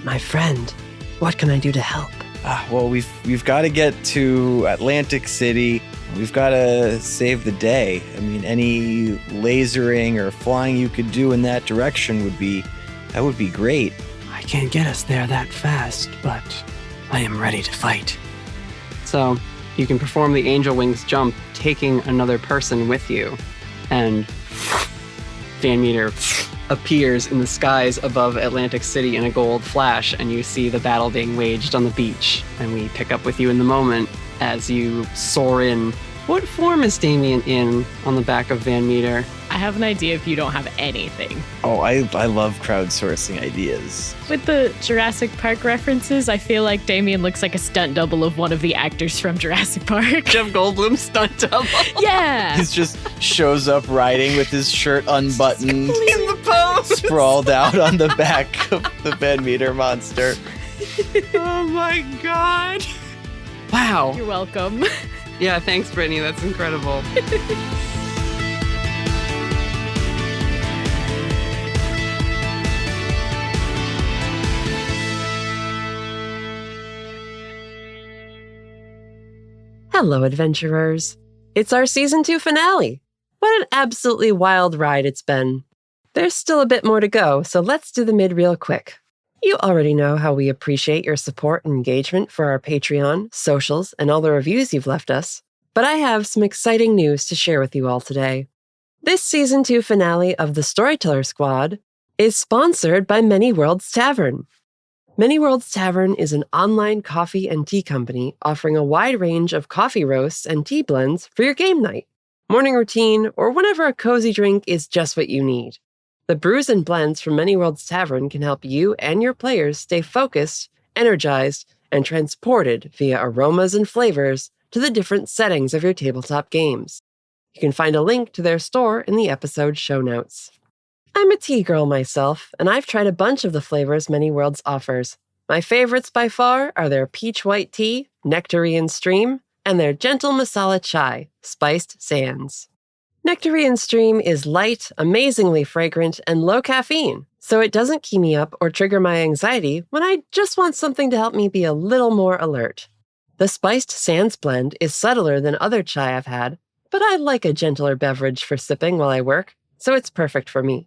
My friend, what can I do to help? Well, we've got to get to Atlantic City. We've got to save the day. I mean, any lasering or flying you could do in that direction would be great. I can't get us there that fast, but I am ready to fight. So you can perform the angel wings jump, taking another person with you. And Van Meter appears in the skies above Atlantic City in a gold flash, and you see the battle being waged on the beach. And we pick up with you in the moment as you soar in. What form is Damien in on the back of Van Meter? I have an idea if you don't have anything. Oh, I love crowdsourcing ideas. With the Jurassic Park references, I feel like Damien looks like a stunt double of one of the actors from Jurassic Park. Jeff Goldblum's stunt double. Yeah. He just shows up riding with his shirt unbuttoned. In the pose. Sprawled out on the back of the Van Meter monster. Oh my God. Wow. You're welcome. Yeah, thanks, Brittany. That's incredible. Hello, adventurers. It's our Season 2 finale. What an absolutely wild ride it's been. There's still a bit more to go, so let's do the mid-reel quick. You already know how we appreciate your support and engagement for our Patreon, socials, and all the reviews you've left us. But I have some exciting news to share with you all today. This Season 2 finale of the Storyteller Squad is sponsored by Many Worlds Tavern. Many Worlds Tavern is an online coffee and tea company offering a wide range of coffee roasts and tea blends for your game night, morning routine, or whenever a cozy drink is just what you need. The brews and blends from Many Worlds Tavern can help you and your players stay focused, energized, and transported via aromas and flavors to the different settings of your tabletop games. You can find a link to their store in the episode show notes. I'm a tea girl myself, and I've tried a bunch of the flavors Many Worlds offers. My favorites by far are their peach white tea, nectarine stream, and their gentle masala chai, spiced sands. Nectarine Stream is light, amazingly fragrant, and low caffeine, so it doesn't keep me up or trigger my anxiety when I just want something to help me be a little more alert. The spiced sands blend is subtler than other chai I've had, but I like a gentler beverage for sipping while I work, so it's perfect for me.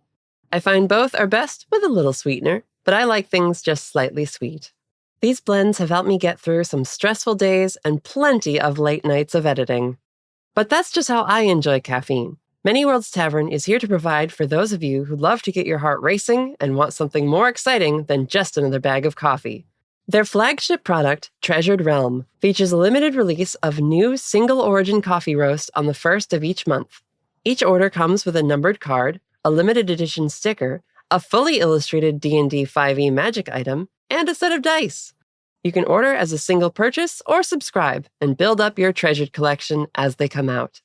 I find both are best with a little sweetener, but I like things just slightly sweet. These blends have helped me get through some stressful days and plenty of late nights of editing. But that's just how I enjoy caffeine. Many Worlds Tavern is here to provide for those of you who love to get your heart racing and want something more exciting than just another bag of coffee. Their flagship product, Treasured Realm, features a limited release of new single-origin coffee roast on the first of each month. Each order comes with a numbered card, a limited edition sticker, a fully illustrated D&D 5e magic item, and a set of dice. You can order as a single purchase or subscribe and build up your treasured collection as they come out.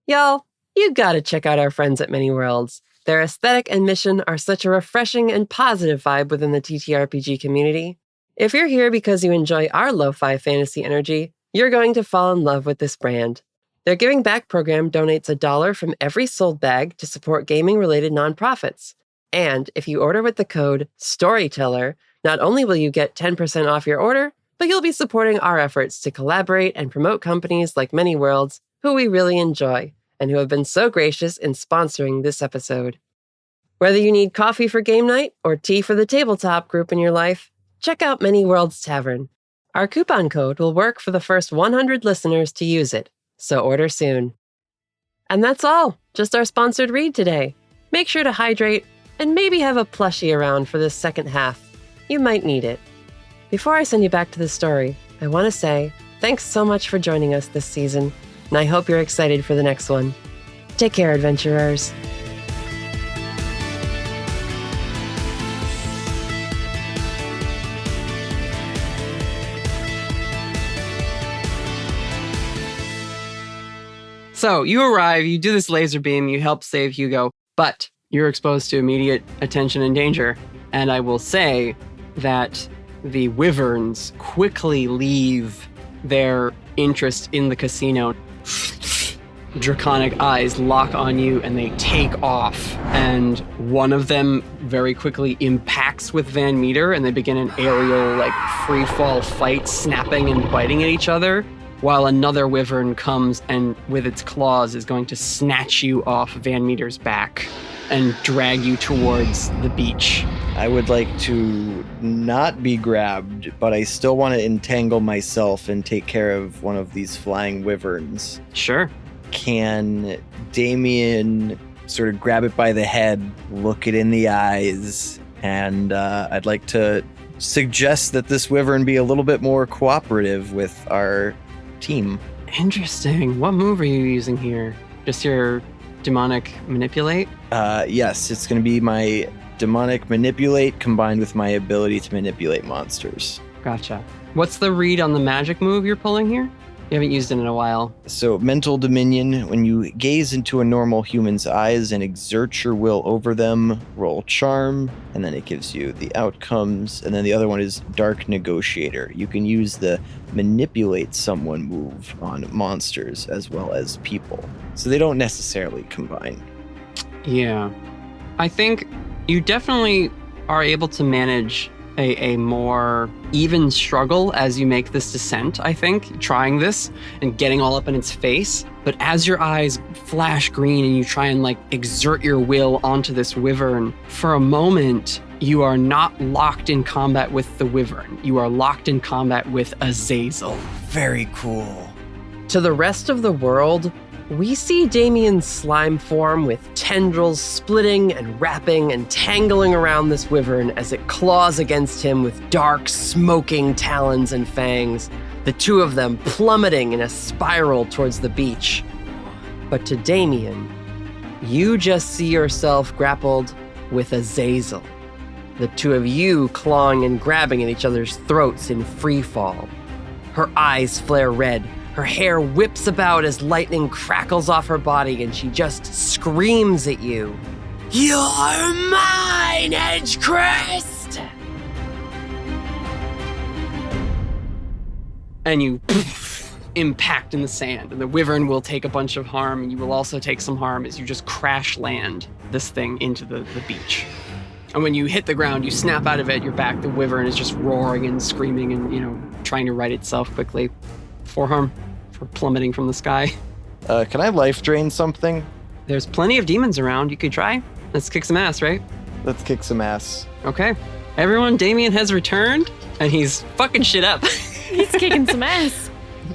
Y'all, you gotta check out our friends at Many Worlds. Their aesthetic and mission are such a refreshing and positive vibe within the TTRPG community. If you're here because you enjoy our lo-fi fantasy energy, you're going to fall in love with this brand. Their Giving Back program donates $1 from every sold bag to support gaming-related nonprofits. And if you order with the code STORYTELLER, not only will you get 10% off your order, but you'll be supporting our efforts to collaborate and promote companies like Many Worlds, who we really enjoy, and who have been so gracious in sponsoring this episode. Whether you need coffee for game night or tea for the tabletop group in your life, check out Many Worlds Tavern. Our coupon code will work for the first 100 listeners to use it, so order soon. And that's all, just our sponsored read today. Make sure to hydrate and maybe have a plushie around for this second half. You might need it. Before I send you back to the story, I want to say thanks so much for joining us this season, and I hope you're excited for the next one. Take care, adventurers. So you arrive, you do this laser beam, you help save Hugo, but you're exposed to immediate attention and danger. And I will say that the wyverns quickly leave their interest in the casino. Draconic eyes lock on you and they take off. And one of them very quickly impacts with Van Meter and they begin an aerial, free fall fight, snapping and biting at each other. While another wyvern comes and with its claws is going to snatch you off Van Meter's back and drag you towards the beach. I would like to not be grabbed, but I still want to entangle myself and take care of one of these flying wyverns. Sure. Can Damien sort of grab it by the head, look it in the eyes, and I'd like to suggest that this wyvern be a little bit more cooperative with our team. Interesting. What move are you using here? Just your demonic manipulate? Yes, it's going to be my demonic manipulate combined with my ability to manipulate monsters. Gotcha. What's the read on the magic move you're pulling here? You haven't used it in a while. So, mental dominion, when you gaze into a normal human's eyes and exert your will over them, roll charm, and then it gives you the outcomes. And then the other one is dark negotiator. You can use the manipulate someone move on monsters as well as people. So they don't necessarily combine. Yeah. I think you definitely are able to manage a more even struggle as you make this descent, I think, trying this and getting all up in its face. But as your eyes flash green and you try and exert your will onto this wyvern, for a moment, you are not locked in combat with the wyvern. You are locked in combat with Azazel. Very cool. To the rest of the world, we see Damien's slime form with tendrils splitting and wrapping and tangling around this wyvern as it claws against him with dark, smoking talons and fangs, the two of them plummeting in a spiral towards the beach. But to Damien, you just see yourself grappled with Azazel, the two of you clawing and grabbing at each other's throats in free fall. Her eyes flare red. Her hair whips about as lightning crackles off her body and she just screams at you. You're mine, Edgecrest! And you impact in the sand, and the wyvern will take a bunch of harm, and you will also take some harm as you just crash land this thing into the beach. And when you hit the ground, you snap out of it, you're back. The wyvern is just roaring and screaming and, trying to right itself quickly. 4 harm for plummeting from the sky. Can I life drain something? There's plenty of demons around. You could try. Let's kick some ass, right? Let's kick some ass. Okay. Everyone, Damien has returned, and he's fucking shit up. He's kicking some ass.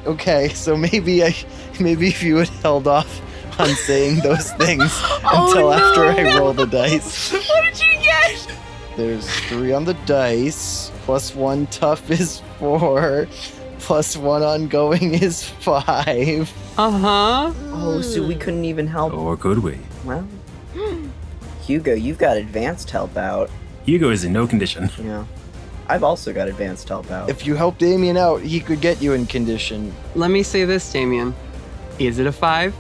Okay, so maybe if you had held off on saying those things until after I roll the dice. What did you get? There's 3 on the dice, plus 1 tough is 4, plus 1 ongoing is 5. Uh-huh. Oh, so we couldn't even help. Or could we? Well, Hugo, you've got advanced help out. Hugo is in no condition. Yeah. I've also got advanced help out. If you help Damien out, he could get you in condition. Let me say this, Damien. Is it a 5?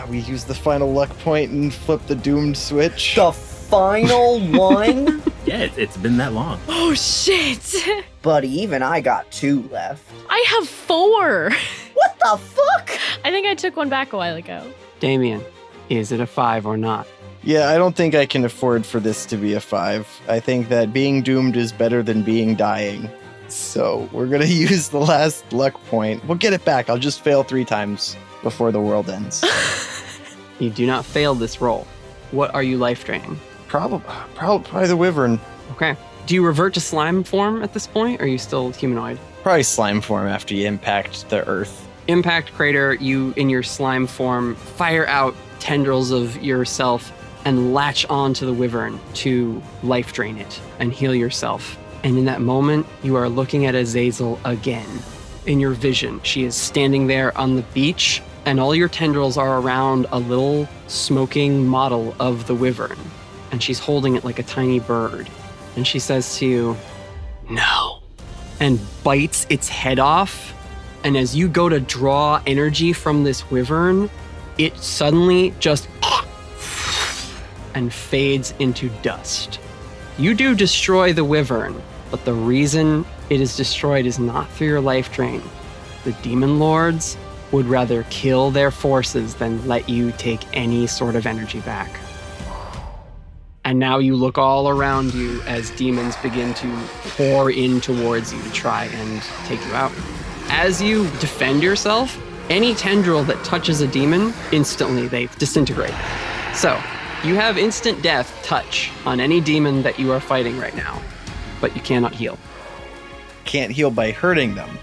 We use the final luck point and flip the doomed switch. The final one? Yeah, it's been that long. Oh, shit. Buddy, even I got 2 left. I have 4. What the fuck? I think I took one back a while ago. Damien, is it a 5 or not? Yeah, I don't think I can afford for this to be a 5. I think that being doomed is better than being dying. So we're going to use the last luck point. We'll get it back. I'll just fail 3 times before the world ends. You do not fail this roll. What are you life draining? Probably the wyvern. Okay. Do you revert to slime form at this point, or are you still humanoid? Probably slime form after you impact the earth. Impact crater, you in your slime form fire out tendrils of yourself and latch onto the wyvern to life drain it and heal yourself. And in that moment, you are looking at Azazel again. In your vision, she is standing there on the beach, and all your tendrils are around a little smoking model of the wyvern. And she's holding it like a tiny bird. And she says to you, "No," and bites its head off. And as you go to draw energy from this wyvern, it suddenly just and fades into dust. You do destroy the wyvern, but the reason it is destroyed is not through your life drain. The demon lords would rather kill their forces than let you take any sort of energy back. And now you look all around you as demons begin to pour in towards you to try and take you out. As you defend yourself, any tendril that touches a demon, instantly they disintegrate. So, you have instant death touch on any demon that you are fighting right now, but you cannot heal. Can't heal by hurting them.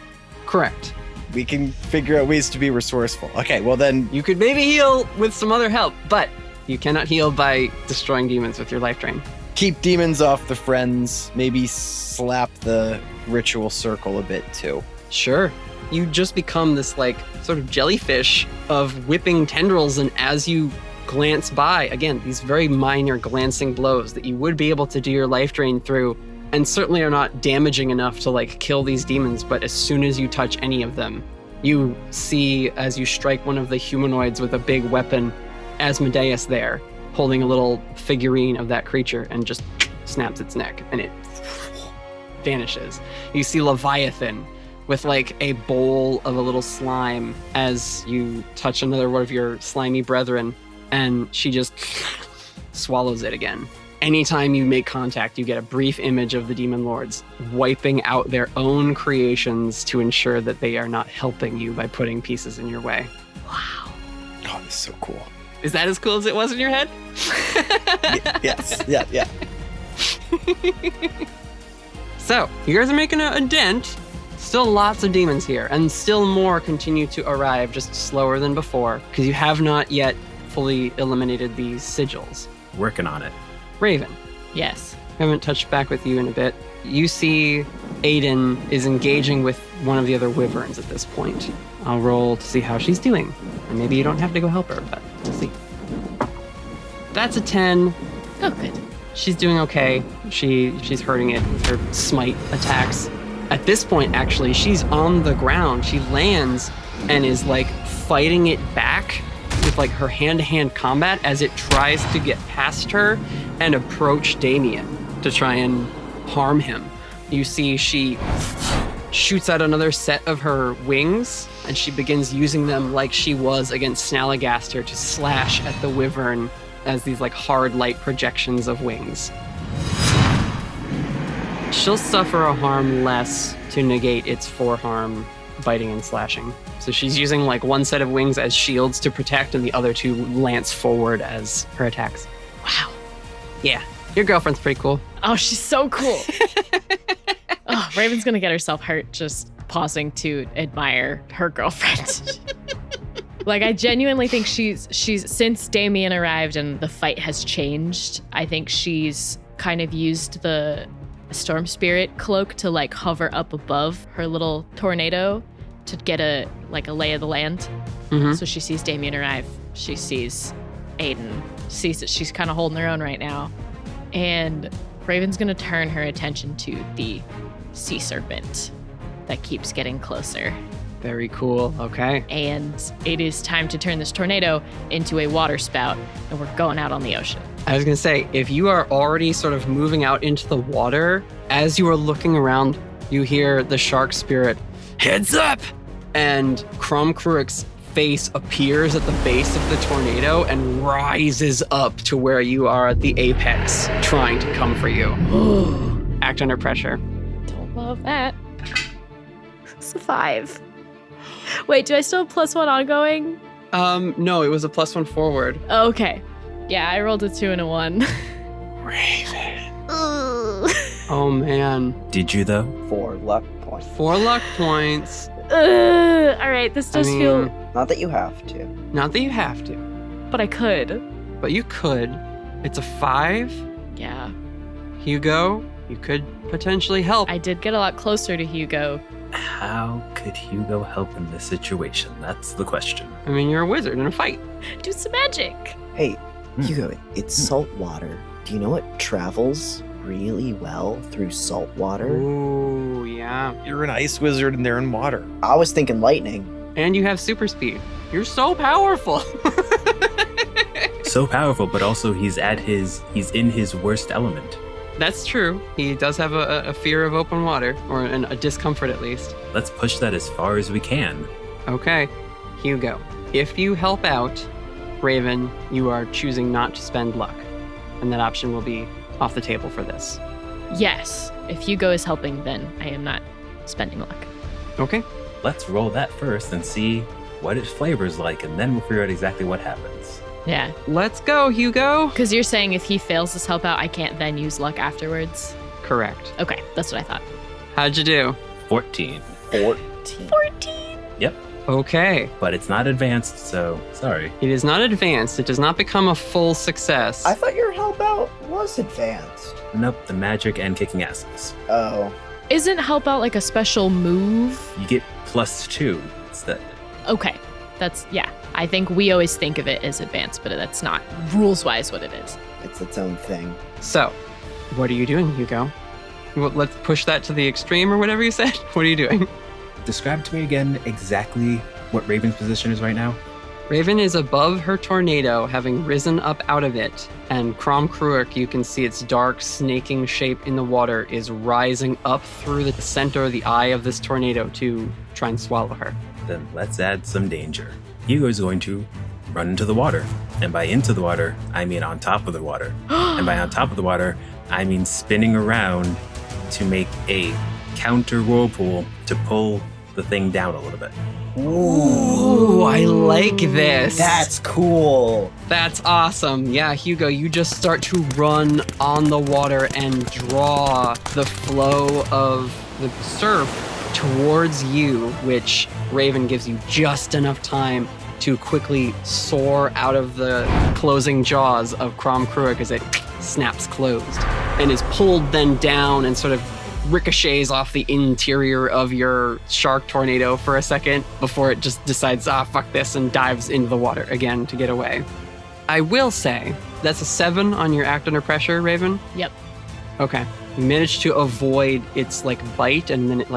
Correct. We can figure out ways to be resourceful. Okay, well then... You could maybe heal with some other help, but you cannot heal by destroying demons with your life drain. Keep demons off the friends. Maybe slap the ritual circle a bit too. Sure. You just become this sort of jellyfish of whipping tendrils, and as you glance by, again, these very minor glancing blows that you would be able to do your life drain through, and certainly are not damaging enough to kill these demons, but as soon as you touch any of them, you see as you strike one of the humanoids with a big weapon, Asmodeus there, holding a little figurine of that creature, and just snaps its neck, and it vanishes. You see Leviathan with a bowl of a little slime as you touch another one of your slimy brethren, and she just swallows it again. Anytime you make contact, you get a brief image of the demon lords wiping out their own creations to ensure that they are not helping you by putting pieces in your way. Wow. Oh, this is so cool. Is that as cool as it was in your head? Yes. Yeah. So, you guys are making a dent. Still lots of demons here, and still more continue to arrive, just slower than before, because you have not yet fully eliminated these sigils. Working on it. Raven. Yes. I haven't touched back with you in a bit. You see Aidan is engaging with one of the other wyverns at this point. I'll roll to see how she's doing. And maybe you don't have to go help her, but we'll see. That's a 10. Oh, good. She's doing okay. She's hurting it with her smite attacks. At this point, actually, she's on the ground. She lands and is fighting it back with her hand-to-hand combat as it tries to get past her and approach Damien to try and harm him. You see she shoots out another set of her wings, and she begins using them like she was against Snallygaster to slash at the wyvern as these like hard light projections of wings. She'll suffer a harm less to negate its 4 harm biting and slashing. So she's using like one set of wings as shields to protect and the other 2 lance forward as her attacks. Wow. Yeah, your girlfriend's pretty cool. Oh, she's so cool. Oh, Raven's gonna get herself hurt just pausing to admire her girlfriend. Like, I genuinely think she's since Damien arrived and the fight has changed, I think she's kind of used the storm spirit cloak to like hover up above her little tornado to get a lay of the land. Mm-hmm. So she sees Damien arrive. She sees Aidan. Sees that she's kind of holding her own right now. And Raven's gonna turn her attention to the sea serpent that keeps getting closer. Very cool. Okay. And it is time to turn this tornado into a water spout, and we're going out on the ocean. I was going to say, if you are already sort of moving out into the water, as you are looking around, you hear the shark spirit, "Heads up!" And Kromkruik's face appears at the base of the tornado and rises up to where you are at the apex, trying to come for you. Act under pressure. Don't love that. It's a 5. Wait, do I still have +1 ongoing? No, it was a +1 forward. Okay. Yeah, I rolled a 2 and a 1. Raven. Oh, man. Did you, though? 4 luck points. 4 luck points. All right, this does feel... Not that you have to. Not that you have to. But I could. But you could. It's a 5. Yeah. Hugo, you could potentially help. I did get a lot closer to Hugo. How could Hugo help in this situation? That's the question. I mean, you're a wizard in a fight. Do some magic. Hey, Hugo, it's salt water. Do you know what travels really well through salt water? Ooh, yeah. You're an ice wizard and they're in water. I was thinking lightning. And you have super speed. You're so powerful. So powerful, but also he's in his worst element. That's true. He does have a fear of open water, or a discomfort at least. Let's push that as far as we can. Okay, Hugo. If you help out Raven, you are choosing not to spend luck. And that option will be off the table for this. Yes. If Hugo is helping, then I am not spending luck. Okay. Let's roll that first and see what its flavor's like, and then we'll figure out exactly what happens. Yeah. Let's go, Hugo. Because you're saying if he fails this help out, I can't then use luck afterwards? Correct. Okay, that's what I thought. How'd you do? 14. 14? Yep. Okay. But it's not advanced, so sorry. It is not advanced. It does not become a full success. I thought your help out was advanced. Nope, the magic and kicking asses. Oh. Isn't help out like a special move? You get +2 instead. Okay. That's, yeah. I think we always think of it as advanced, but that's not rules-wise what it is. It's its own thing. So, what are you doing, Hugo? Well, let's push that to the extreme or whatever you said. What are you doing? Describe to me again exactly what Raven's position is right now. Raven is above her tornado, having risen up out of it, and Kromkruik, you can see its dark, snaking shape in the water, is rising up through the center of the eye of this tornado to try and swallow her. Then let's add some danger. Hugo is going to run into the water. And by into the water, I mean on top of the water. And by on top of the water, I mean spinning around to make a counter whirlpool to pull the thing down a little bit. Ooh, I like this. That's cool. That's awesome. Yeah, Hugo, you just start to run on the water and draw the flow of the surf towards you, which Raven gives you just enough time to quickly soar out of the closing jaws of Kromkruik as it snaps closed and is pulled then down and sort of ricochets off the interior of your shark tornado for a second before it just decides, fuck this, and dives into the water again to get away. I will say, that's a 7 on your act under pressure, Raven? Yep. Okay. You manage to avoid its bite, and then it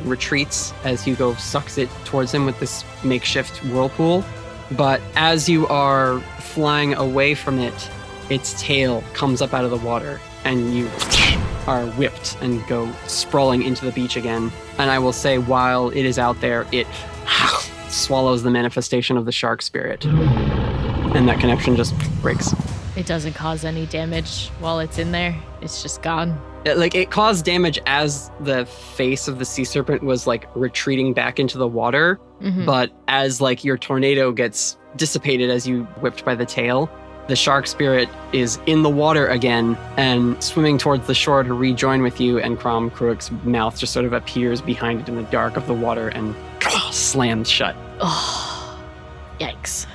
retreats as Hugo sucks it towards him with this makeshift whirlpool. But as you are flying away from it, its tail comes up out of the water and you are whipped and go sprawling into the beach again. And I will say, while it is out there, it swallows the manifestation of the shark spirit. And that connection just breaks. It doesn't cause any damage while it's in there. It's just gone. It caused damage as the face of the sea serpent was like retreating back into the water. Mhm. But as like your tornado gets dissipated as you whipped by the tail, the shark spirit is in the water again and swimming towards the shore to rejoin with you. And Crom Kruik's mouth just sort of appears behind it in the dark of the water and slams shut. Oh, yikes.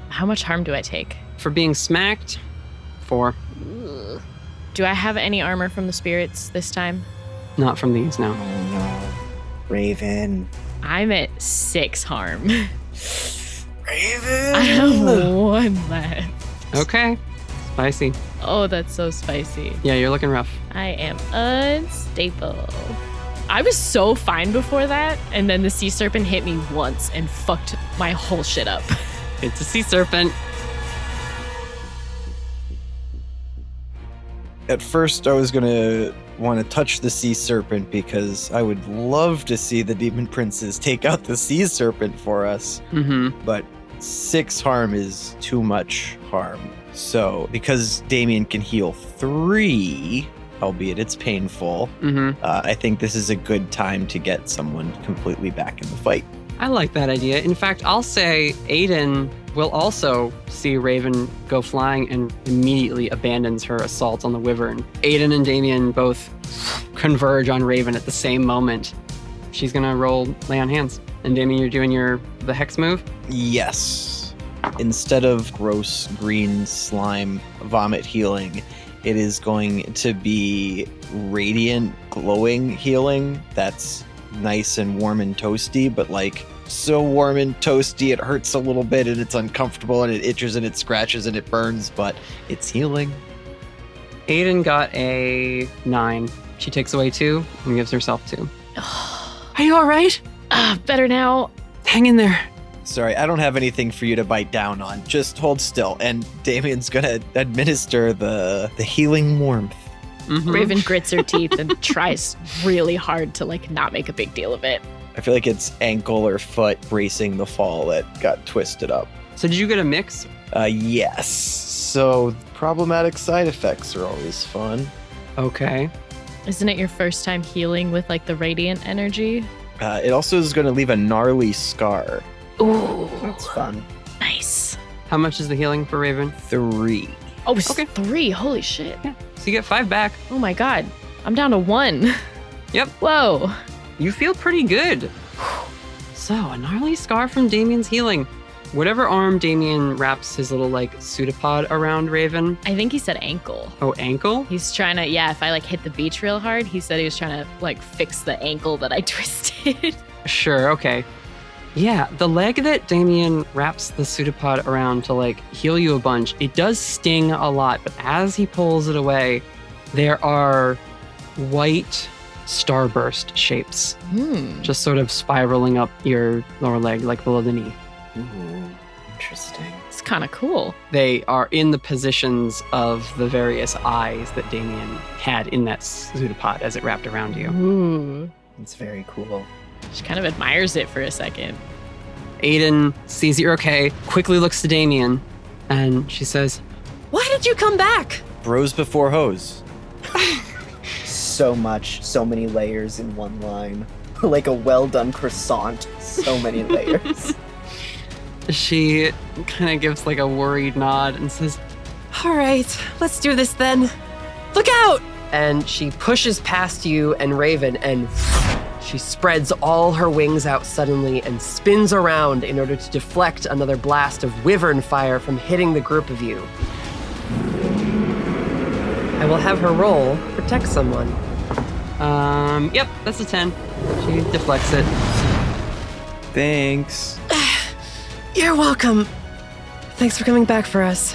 How much harm do I take? For being smacked, 4. Do I have any armor from the spirits this time? Not from these, no. Oh no. Raven. I'm at 6 harm. Raven! I have 1 left. Okay. Spicy. Oh, that's so spicy. Yeah, you're looking rough. I am unstable. I was so fine before that, and then the sea serpent hit me once and fucked my whole shit up. It's a sea serpent. At first, I was going to want to touch the sea serpent because I would love to see the demon princes take out the sea serpent for us. Mm-hmm. But 6 harm is too much harm. So, because Damien can heal 3, albeit it's painful, I think this is a good time to get someone completely back in the fight. I like that idea. In fact, I'll say Aidan will also see Raven go flying and immediately abandons her assault on the wyvern. Aidan and Damien both converge on Raven at the same moment. She's gonna roll lay on hands. And Damien, you're doing the hex move? Yes. Instead of gross green slime vomit healing, it is going to be radiant glowing healing. That's nice and warm and toasty, but like so warm and toasty it hurts a little bit and it's uncomfortable and it itches and it scratches and it burns, but it's healing. Aidan got a 9. She takes away 2 and gives herself 2. Are you all right? Better now. Hang in there. Sorry, I don't have anything for you to bite down on. Just hold still, and Damien's gonna administer the healing warmth. Mm-hmm. Raven grits her teeth and tries really hard to like not make a big deal of it. I feel like it's ankle or foot bracing the fall that got twisted up. So did you get a mix? Yes. So problematic side effects are always fun. Okay. Isn't it your first time healing with like the radiant energy? It also is going to leave a gnarly scar. Ooh. That's fun. Nice. How much is the healing for Raven? 3. Oh, it's Okay. 3. Holy shit. Yeah. So you get 5 back. Oh my god. I'm down to 1. Yep. Whoa. You feel pretty good. So, a gnarly scar from Damien's healing. Whatever arm Damien wraps his little, like, pseudopod around Raven. I think he said ankle. Oh, ankle? He's trying to, if I, like, hit the beach real hard, he said he was trying to, like, fix the ankle that I twisted. Sure, okay. Yeah, the leg that Damien wraps the pseudopod around to, like, heal you a bunch, it does sting a lot, but as he pulls it away, there are white starburst shapes just sort of spiraling up your lower leg, like below the knee. Ooh, interesting. It's kind of cool. They are in the positions of the various eyes that Damien had in that pseudopod as it wrapped around you. Ooh. It's very cool. She kind of admires it for a second. Aidan sees that you're okay, quickly looks to Damien, and she says, Why did you come back? Bros before hoes. So many layers in one line. Like a well-done croissant. So many layers. She kind of gives like a worried nod and says, All right, let's do this then. Look out! And she pushes past you and Raven, and she spreads all her wings out suddenly and spins around in order to deflect another blast of wyvern fire from hitting the group of you. I will have her roll protect someone. Yep, that's a 10. She deflects it. Thanks. You're welcome. Thanks for coming back for us.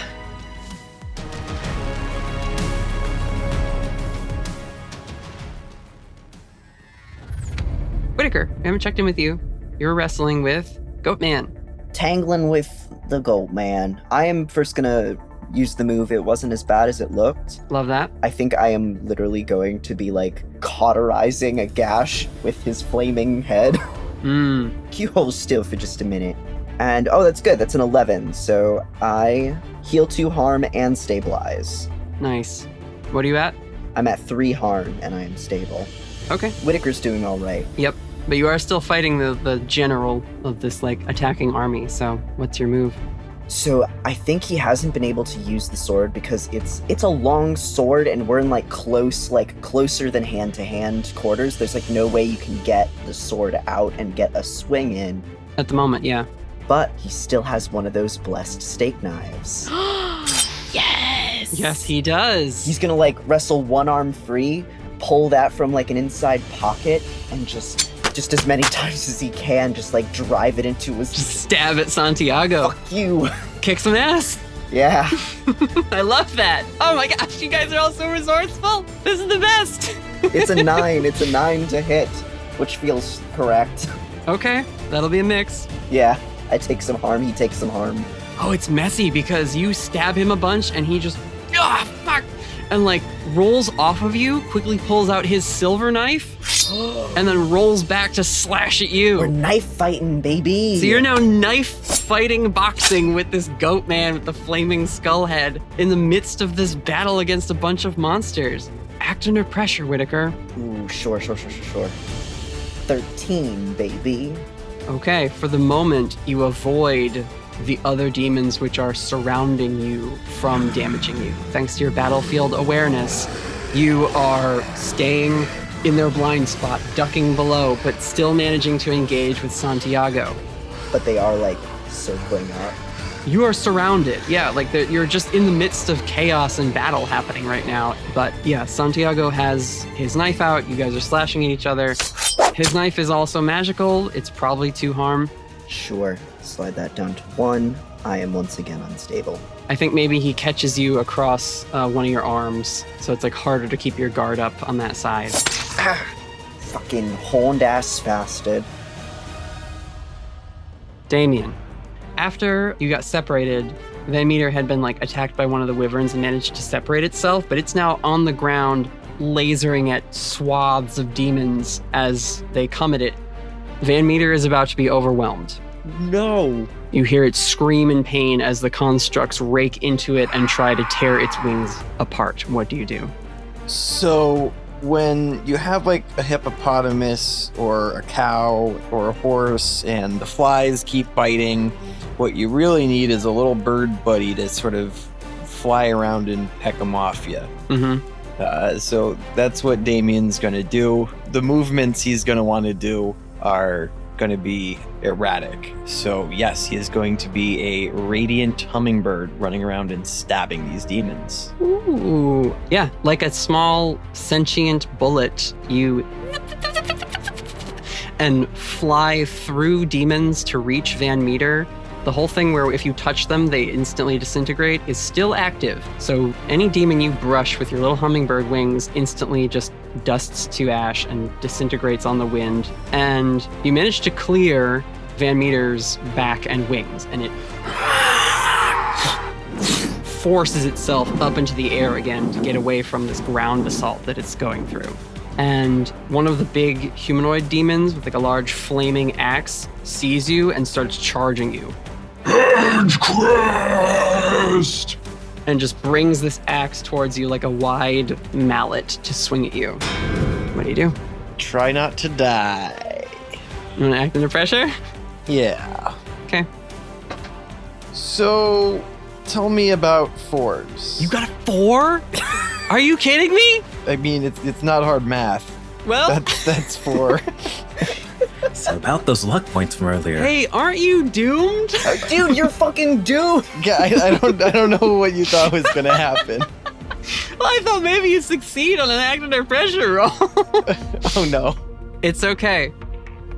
Whittaker, I haven't checked in with you. You're wrestling with Goatman. Tangling with the goat man. I am first gonna use the move. It wasn't as bad as it looked. Love that. I think I am literally going to be like cauterizing a gash with his flaming head. You hold still for just a minute. And oh, that's good. That's an 11. So I heal 2 harm and stabilize. Nice. What are you at? I'm at 3 harm and I am stable. Okay. Whittaker's doing all right. Yep. But you are still fighting the general of this like attacking army. So what's your move? So I think he hasn't been able to use the sword because it's a long sword and we're in like closer than hand-to-hand quarters. There's like no way you can get the sword out and get a swing in. At the moment, yeah. But he still has one of those blessed steak knives. Yes! Yes, he does. He's gonna like wrestle one arm free, pull that from like an inside pocket, and just as many times as he can, just like drive it into his... Just stab at Santiago. Fuck you. Kick some ass. Yeah. I love that. Oh my gosh, you guys are all so resourceful. This is the best. It's a 9. It's a 9 to hit, which feels correct. Okay, that'll be a mix. Yeah, I take some harm, he takes some harm. Oh, it's messy because you stab him a bunch and he just... fuck! And like rolls off of you, quickly pulls out his silver knife, and then rolls back to slash at you. We're knife fighting, baby. So you're now knife fighting boxing with this goat man with the flaming skull head in the midst of this battle against a bunch of monsters. Act under pressure, Whittaker. Ooh, sure. 13, baby. Okay, for the moment, you avoid the other demons which are surrounding you from damaging you. Thanks to your battlefield awareness, you are staying in their blind spot, ducking below, but still managing to engage with Santiago. But they are like circling up. You are surrounded, yeah, like you're just in the midst of chaos and battle happening right now. But yeah, Santiago has his knife out, you guys are slashing at each other. His knife is also magical, it's probably 2 harm. Sure, slide that down to 1. I am once again unstable. I think maybe he catches you across one of your arms, so it's like harder to keep your guard up on that side. Fucking horned ass bastard. Damien, after you got separated, Van Meter had been like attacked by one of the wyverns and managed to separate itself, but it's now on the ground lasering at swaths of demons as they come at it. Van Meter is about to be overwhelmed. No. You hear it scream in pain as the constructs rake into it and try to tear its wings apart. What do you do? So when you have like a hippopotamus or a cow or a horse and the flies keep biting, what you really need is a little bird buddy to sort of fly around and peck them off you. So that's what Damien's going to do. The movements he's going to want to do are going to be erratic. So yes, he is going to be a radiant hummingbird running around and stabbing these demons. Ooh. Yeah, like a small sentient bullet, you and fly through demons to reach Van Meter. The whole thing where if you touch them, they instantly disintegrate is still active. So any demon you brush with your little hummingbird wings instantly just dusts to ash and disintegrates on the wind. And you manage to clear Van Meter's back and wings, and it forces itself up into the air again to get away from this ground assault that it's going through. And one of the big humanoid demons with like a large flaming axe sees you and starts charging you. Crest! And just brings this axe towards you like a wide mallet to swing at you. What do you do? Try not to die. You want to act under pressure? Yeah. Okay. So, tell me about 4s. You got a 4? Are you kidding me? I mean, it's not hard math. Well, that's 4. So about those luck points from earlier. Hey, aren't you doomed? Dude, you're fucking doomed. Yeah, I don't know what you thought was gonna happen. Well, I thought maybe you'd succeed on an act under pressure roll. Oh no. It's okay.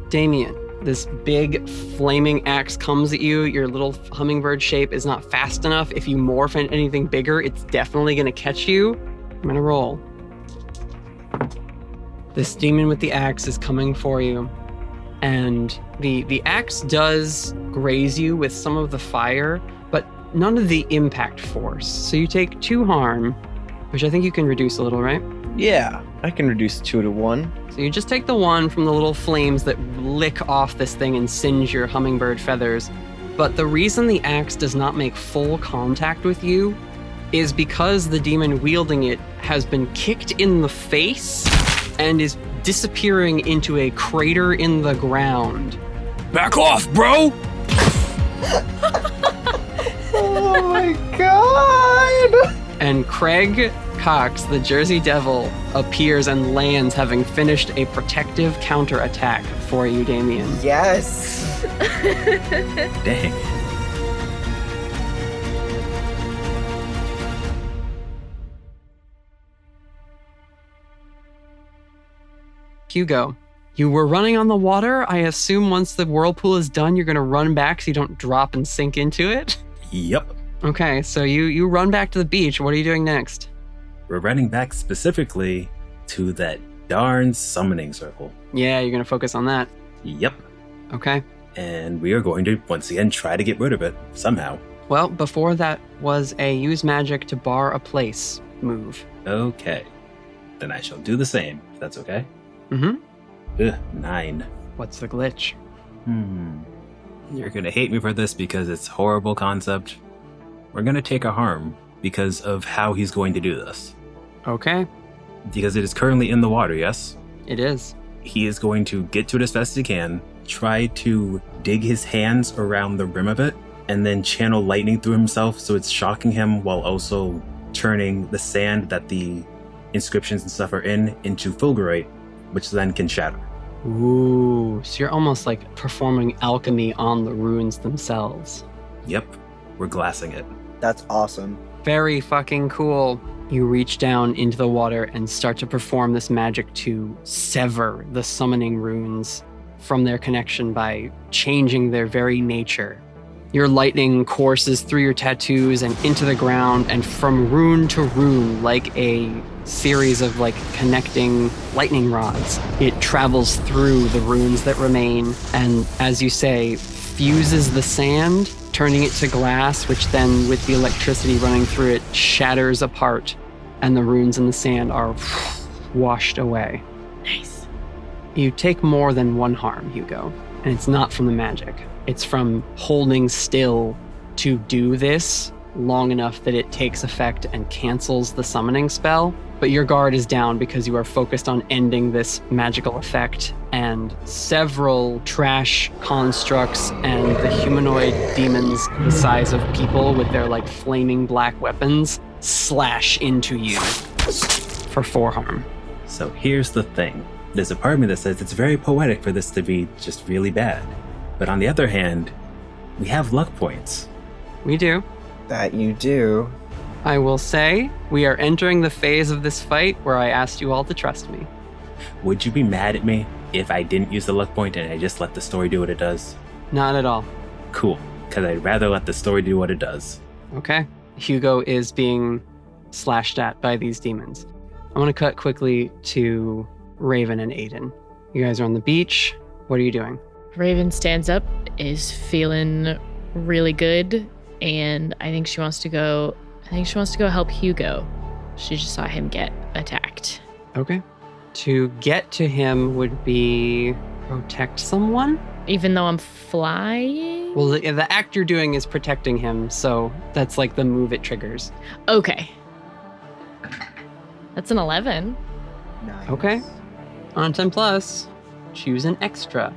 Damien, this big flaming axe comes at you. Your little hummingbird shape is not fast enough. If you morph into anything bigger, it's definitely gonna catch you. I'm gonna roll. This demon with the axe is coming for you. And the axe does graze you with some of the fire, but none of the impact force. So you take 2 harm, which I think you can reduce a little, right? Yeah, I can reduce 2 to 1. So you just take the 1 from the little flames that lick off this thing and singe your hummingbird feathers. But the reason the axe does not make full contact with you is because the demon wielding it has been kicked in the face and is disappearing into a crater in the ground. Back off, bro! Oh my god! And Craig Cox, the Jersey Devil, appears and lands, having finished a protective counterattack for you, Damien. Yes! Dang. Hugo, you were running on the water. I assume once the whirlpool is done, you're going to run back so you don't drop and sink into it? Yep. Okay, so you run back to the beach. What are you doing next? We're running back specifically to that darn summoning circle. Yeah, you're going to focus on that. Yep. Okay. And we are going to, once again, try to get rid of it somehow. Well, before that was a use magic to bar a place move. Okay. Then I shall do the same, if that's okay. Mm-hmm. 9. What's the glitch? You're going to hate me for this because it's a horrible concept. We're going to take a harm because of how he's going to do this. Okay. Because it is currently in the water, yes? It is. He is going to get to it as fast as he can, try to dig his hands around the rim of it, and then channel lightning through himself so it's shocking him while also turning the sand that the inscriptions and stuff are in into fulgurite, which then can shatter. Ooh, so you're almost like performing alchemy on the runes themselves. Yep, we're glassing it. That's awesome. Very fucking cool. You reach down into the water and start to perform this magic to sever the summoning runes from their connection by changing their very nature. Your lightning courses through your tattoos and into the ground, and from rune to rune, like a series of connecting lightning rods, it travels through the runes that remain, and as you say, fuses the sand, turning it to glass, which then, with the electricity running through it, shatters apart, and the runes in the sand are washed away. Nice. You take more than 1 harm, Hugo, and it's not from the magic. It's from holding still to do this long enough that it takes effect and cancels the summoning spell. But your guard is down because you are focused on ending this magical effect, and several trash constructs and the humanoid demons the size of people with their flaming black weapons slash into you for 4 harm. So here's the thing. There's a part of me that says it's very poetic for this to be just really bad. But on the other hand, we have luck points. We do. That you do. I will say, we are entering the phase of this fight where I asked you all to trust me. Would you be mad at me if I didn't use the luck point and I just let the story do what it does? Not at all. Cool, because I'd rather let the story do what it does. Okay. Hugo is being slashed at by these demons. I want to cut quickly to Raven and Aidan. You guys are on the beach. What are you doing? Raven stands up, is feeling really good, and I think she wants to go help Hugo. She just saw him get attacked. Okay. To get to him would be protect someone? Even though I'm flying? Well, the act you're doing is protecting him, so that's the move it triggers. Okay. That's an 11. Nice. Okay. On 10 plus, choose an extra.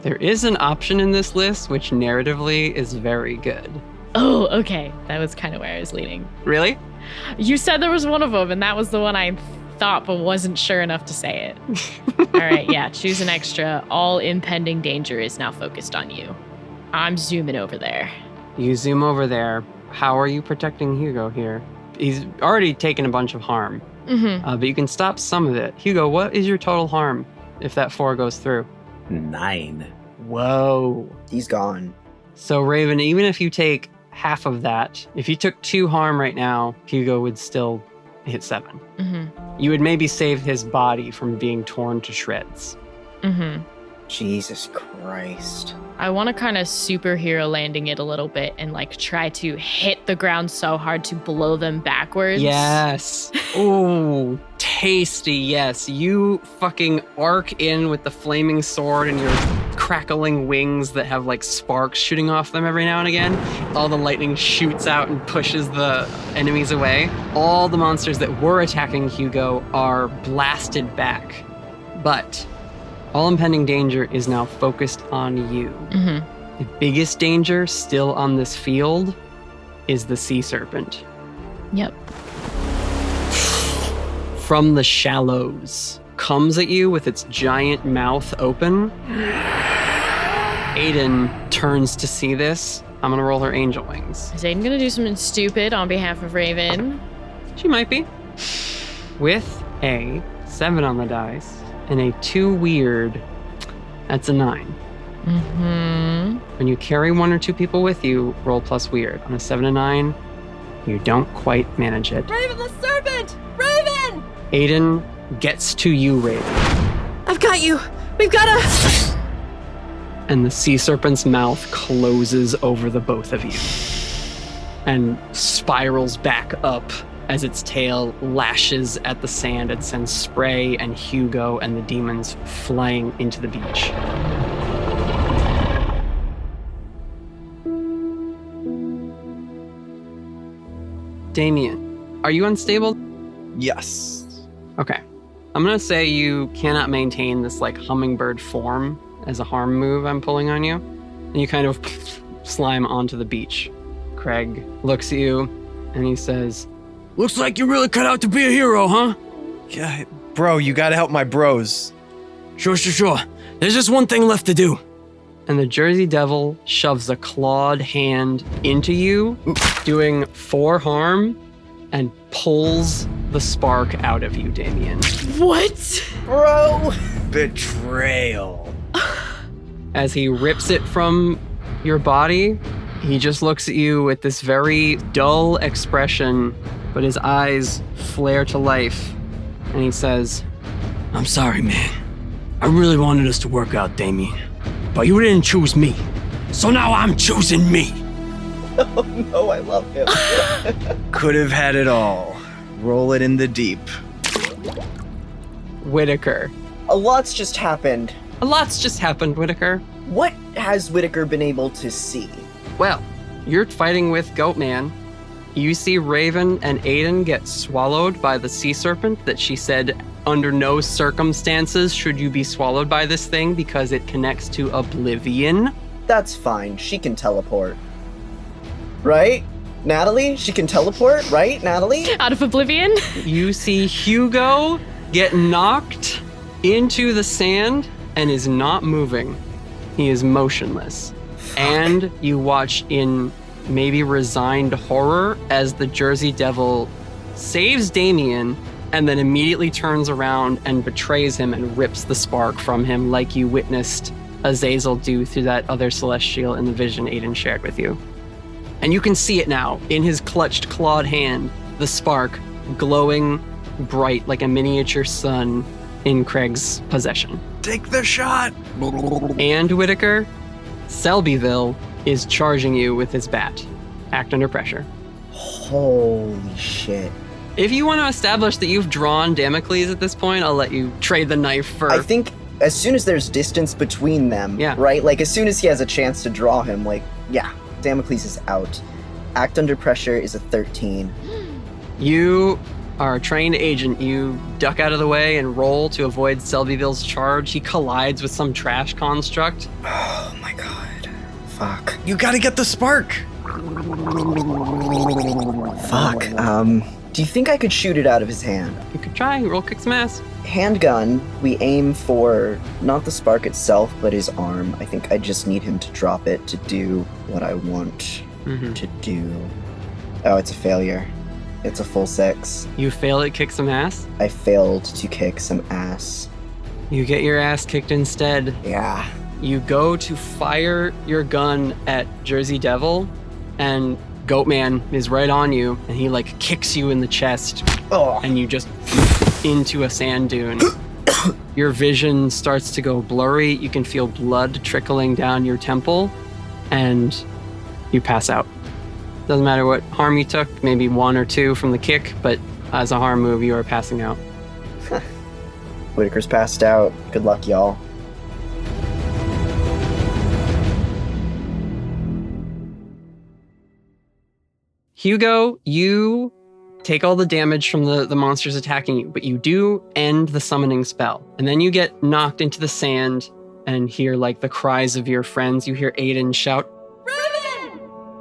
There is an option in this list which narratively is very good. Oh, okay. That was kind of where I was leaning. Really? You said there was one of them, and that was the one I thought but wasn't sure enough to say it. All right, yeah, choose an extra. All impending danger is now focused on you. I'm zooming over there. You zoom over there. How are you protecting Hugo here? He's already taken a bunch of harm, but you can stop some of it. Hugo, what is your total harm if that 4 goes through? 9. Whoa. He's gone. So Raven, even if you take half of that, if you took 2 harm right now, Hugo would still hit 7. Mm-hmm. You would maybe save his body from being torn to shreds. Mm-hmm. Jesus Christ. I want to kind of superhero landing it a little bit and like try to hit the ground so hard to blow them backwards. Yes. Ooh, tasty. Yes. You fucking arc in with the flaming sword and your crackling wings that have like sparks shooting off them every now and again. All the lightning shoots out and pushes the enemies away. All the monsters that were attacking Hugo are blasted back. But all impending danger is now focused on you. Mm-hmm. The biggest danger still on this field is the sea serpent. Yep. From the shallows, comes at you with its giant mouth open. Aidan turns to see this. I'm gonna roll her angel wings. Is Aidan gonna do something stupid on behalf of Raven? She might be. With a 7 on the dice and a 2 weird, that's a 9. Mm-hmm. When you carry 1 or 2 people with you, roll plus weird. On a 7 and 9, you don't quite manage it. Raven the serpent! Raven! Aidan gets to you, Raven. I've got you! We've got a... And the sea serpent's mouth closes over the both of you and spirals back up as its tail lashes at the sand and sends Spray and Hugo and the demons flying into the beach. Damien, are you unstable? Yes. Okay. I'm gonna say you cannot maintain this like hummingbird form as a harm move I'm pulling on you. And you kind of slime onto the beach. Craig looks at you and he says, Looks like you're really cut out to be a hero, huh? Yeah, bro, you gotta help my bros. Sure. There's just one thing left to do. and the Jersey Devil shoves a clawed hand into you, doing 4 harm, and pulls the spark out of you, Damien. What? Bro! Betrayal. As he rips it from your body, he just looks at you with this very dull expression, but his eyes flare to life, and he says, I'm sorry, man. I really wanted us to work out, Damien. But you didn't choose me. So now I'm choosing me. Oh no, I love him. Could have had it all. Roll it in the deep. Whittaker. A lot's just happened. A lot's just happened, Whittaker. What has Whittaker been able to see? Well, you're fighting with Goatman. You see Raven and Aidan get swallowed by the sea serpent that she said under no circumstances should you be swallowed by this thing because it connects to oblivion. That's fine. She can teleport. Right? Natalie? She can teleport, right, Natalie? Out of oblivion? You see Hugo get knocked into the sand and is not moving. He is motionless. Fuck. And you watch in maybe resigned horror as the Jersey Devil saves Damien and then immediately turns around and betrays him and rips the spark from him like you witnessed Azazel do through that other celestial in the vision Aidan shared with you. And you can see it now in his clutched clawed hand, the spark glowing bright like a miniature sun in Craig's possession. Take the shot! And Whittaker, Selbyville is charging you with his bat. Act under pressure. Holy shit. If you want to establish that you've drawn Damocles at this point, I'll let you trade the knife for... I think as soon as there's distance between them, Yeah. right? Like, as soon as he has a chance to draw him, like, yeah, Damocles is out. Act under pressure is a 13. You are a trained agent. You duck out of the way and roll to avoid Selbyville's charge. He collides with some trash construct. Oh my god. Fuck. You gotta get the spark! Fuck. Do you think I could shoot it out of his hand? You could try. Roll kick some ass. Handgun, we aim for not the spark itself, but his arm. I think I just need him to drop it to do what I want to do. Oh, it's a failure. It's a full 6. You fail at kick some ass. I failed to kick some ass. You get your ass kicked instead. Yeah. You go to fire your gun at Jersey Devil, and Goatman is right on you, and he like kicks you in the chest, Oh. and you just into a sand dune. your vision starts to go blurry. You can feel blood trickling down your temple, and you pass out. Doesn't matter what harm you took, maybe 1 or 2 from the kick, but as a harm move, you are passing out. Whittaker's passed out. Good luck, y'all. Hugo, you take all the damage from the monsters attacking you, but you do end the summoning spell. And then you get knocked into the sand and hear like the cries of your friends. You hear Aidan shout, "Raven!"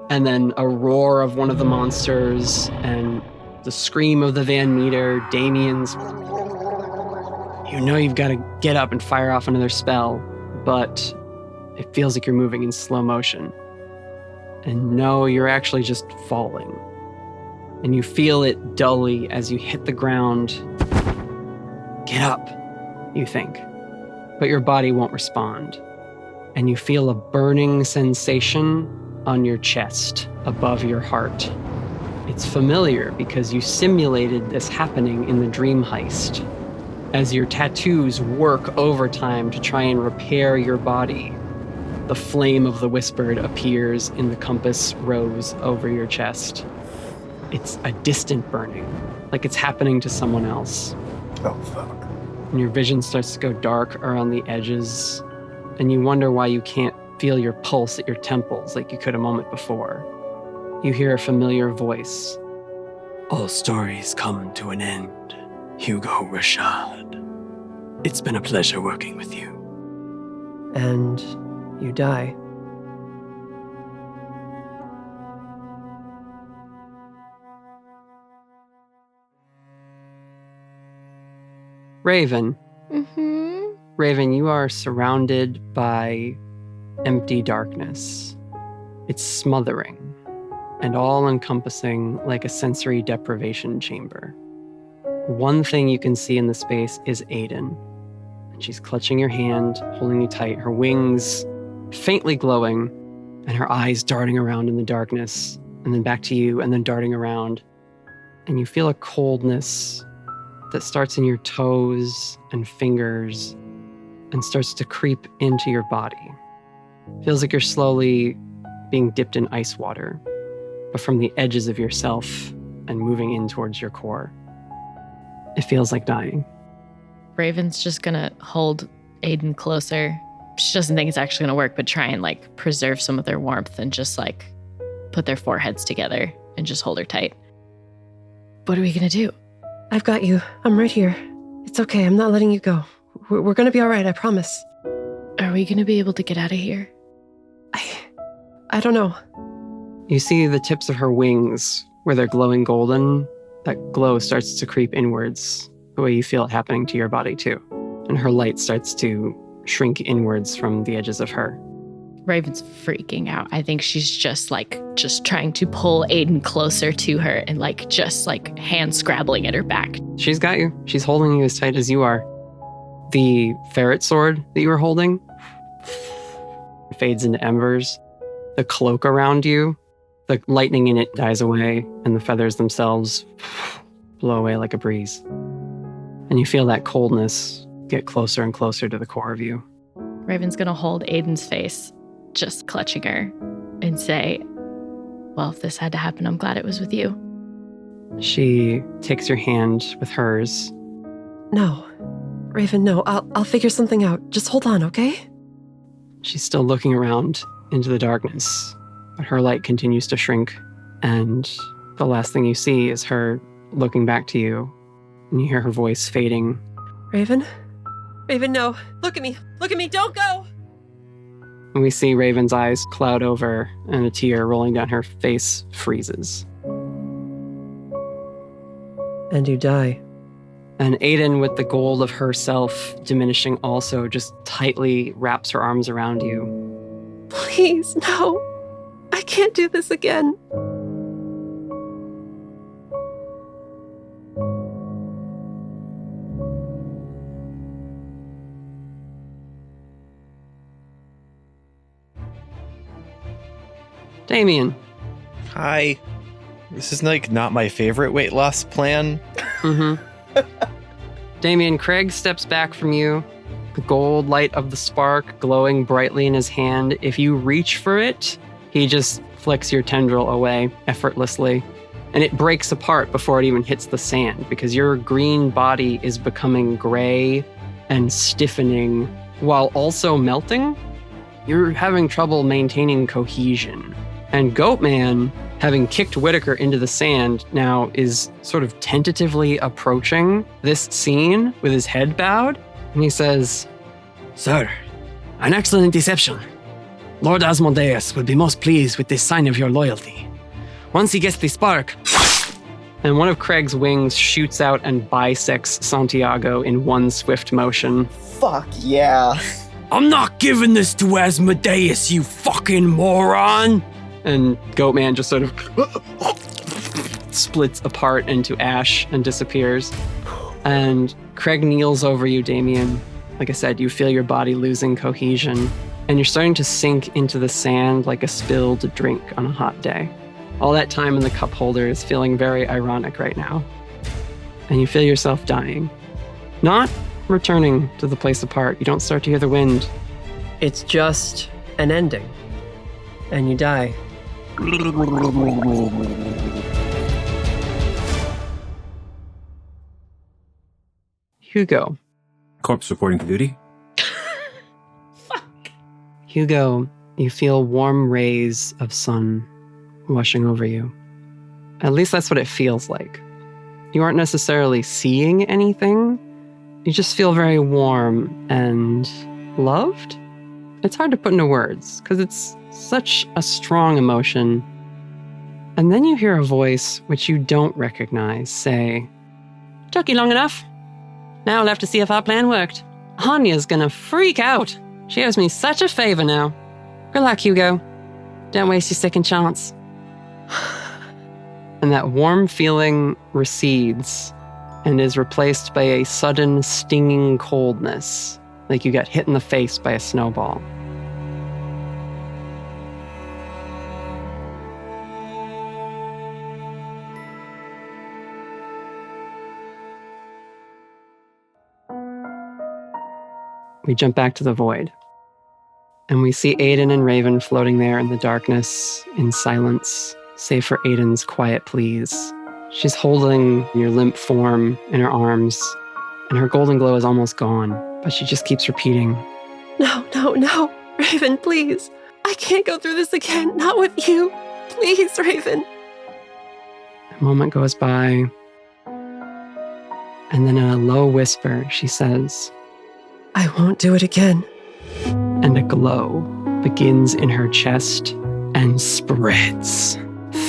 And then a roar of one of the monsters and the scream of the Van Meter, Damien's. You know you've got to get up and fire off another spell, but it feels like you're moving in slow motion. And no, you're actually just falling. And you feel it dully as you hit the ground. Get up, you think. But your body won't respond. And you feel a burning sensation on your chest above your heart. It's familiar because you simulated this happening in the dream heist. As your tattoos work overtime to try and repair your body, the flame of the Whispered appears in the compass rose over your chest. It's a distant burning, like it's happening to someone else. Oh, fuck. And your vision starts to go dark around the edges, and you wonder why you can't feel your pulse at your temples like you could a moment before. You hear a familiar voice. All stories come to an end, Hugo Rashad. It's been a pleasure working with you. And you die. Raven. Mm-hmm. Raven, you are surrounded by empty darkness. It's smothering and all-encompassing like a sensory deprivation chamber. One thing you can see in the space is Aidan. And she's clutching your hand, holding you tight, her wings faintly glowing, and her eyes darting around in the darkness, and then back to you, and then darting around. And you feel a coldness that starts in your toes and fingers and starts to creep into your body. Feels like you're slowly being dipped in ice water, but from the edges of yourself and moving in towards your core. It feels like dying. Raven's just gonna hold Aidan closer. She doesn't think it's actually gonna work, but try and like preserve some of their warmth and just like put their foreheads together and just hold her tight. What are we gonna do? I've got you. I'm right here. It's okay. I'm not letting you go. We're gonna be all right. I promise. Are we gonna be able to get out of here? I don't know. You see the tips of her wings where they're glowing golden. That glow starts to creep inwards, the way you feel it happening to your body too. And her light starts to shrink inwards from the edges of her. Raven's freaking out. I think she's just trying to pull Aidan closer to her and just hand scrabbling at her back. She's got you. She's holding you as tight as you are. The ferret sword that you were holding fades into embers. The cloak around you, the lightning in it dies away, and the feathers themselves blow away like a breeze. And you feel that coldness get closer and closer to the core of you. Raven's gonna hold Aidan's face, just clutching her, and say, well, if this had to happen, I'm glad it was with you. She takes your hand with hers. No. Raven, no. I'll figure something out. Just hold on, okay? She's still looking around into the darkness, but her light continues to shrink, and the last thing you see is her looking back to you, and you hear her voice fading. Raven? Raven, no. Look at me. Look at me. Don't go. And we see Raven's eyes cloud over, and a tear rolling down her face freezes. And you die. And Aidan, with the gold of herself diminishing also, just tightly wraps her arms around you. Please, no. I can't do this again. Damien. Hi. This is not my favorite weight loss plan. Mm-hmm. Damien, Craig steps back from you, the gold light of the spark glowing brightly in his hand. If you reach for it, he just flicks your tendril away effortlessly, and it breaks apart before it even hits the sand because your green body is becoming gray and stiffening while also melting. You're having trouble maintaining cohesion. And Goatman, having kicked Whittaker into the sand, now is sort of tentatively approaching this scene with his head bowed. And he says, Sir, an excellent deception. Lord Asmodeus will be most pleased with this sign of your loyalty. Once he gets the spark... And one of Craig's wings shoots out and bisects Santiago in one swift motion. Fuck yeah. I'm not giving this to Asmodeus, you fucking moron! And Goatman just sort of splits apart into ash and disappears. And Craig kneels over you, Damien. Like I said, you feel your body losing cohesion. And you're starting to sink into the sand like a spilled drink on a hot day. All that time in the cup holder is feeling very ironic right now. And you feel yourself dying. Not returning to the place apart. You don't start to hear the wind. It's just an ending. And you die. Hugo. Corpse reporting for duty. Hugo, you feel warm rays of sun washing over you. At least that's what it feels like. You aren't necessarily seeing anything. You just feel very warm and loved. It's hard to put into words because it's such a strong emotion. And then you hear a voice which you don't recognize say, "Took you long enough. Now I'll have to see if our plan worked. Anya's gonna freak out. She owes me such a favor now. Good luck, Hugo. Don't waste your second chance." And that warm feeling recedes and is replaced by a sudden stinging coldness, like you got hit in the face by a snowball. We jump back to the void, and we see Aidan and Raven floating there in the darkness, in silence, save for Aidan's quiet pleas. She's holding your limp form in her arms, and her golden glow is almost gone, but she just keeps repeating, No, no, no. Raven, please. I can't go through this again. Not with you. Please, Raven. A moment goes by, and then in a low whisper, she says, I won't do it again. And a glow begins in her chest and spreads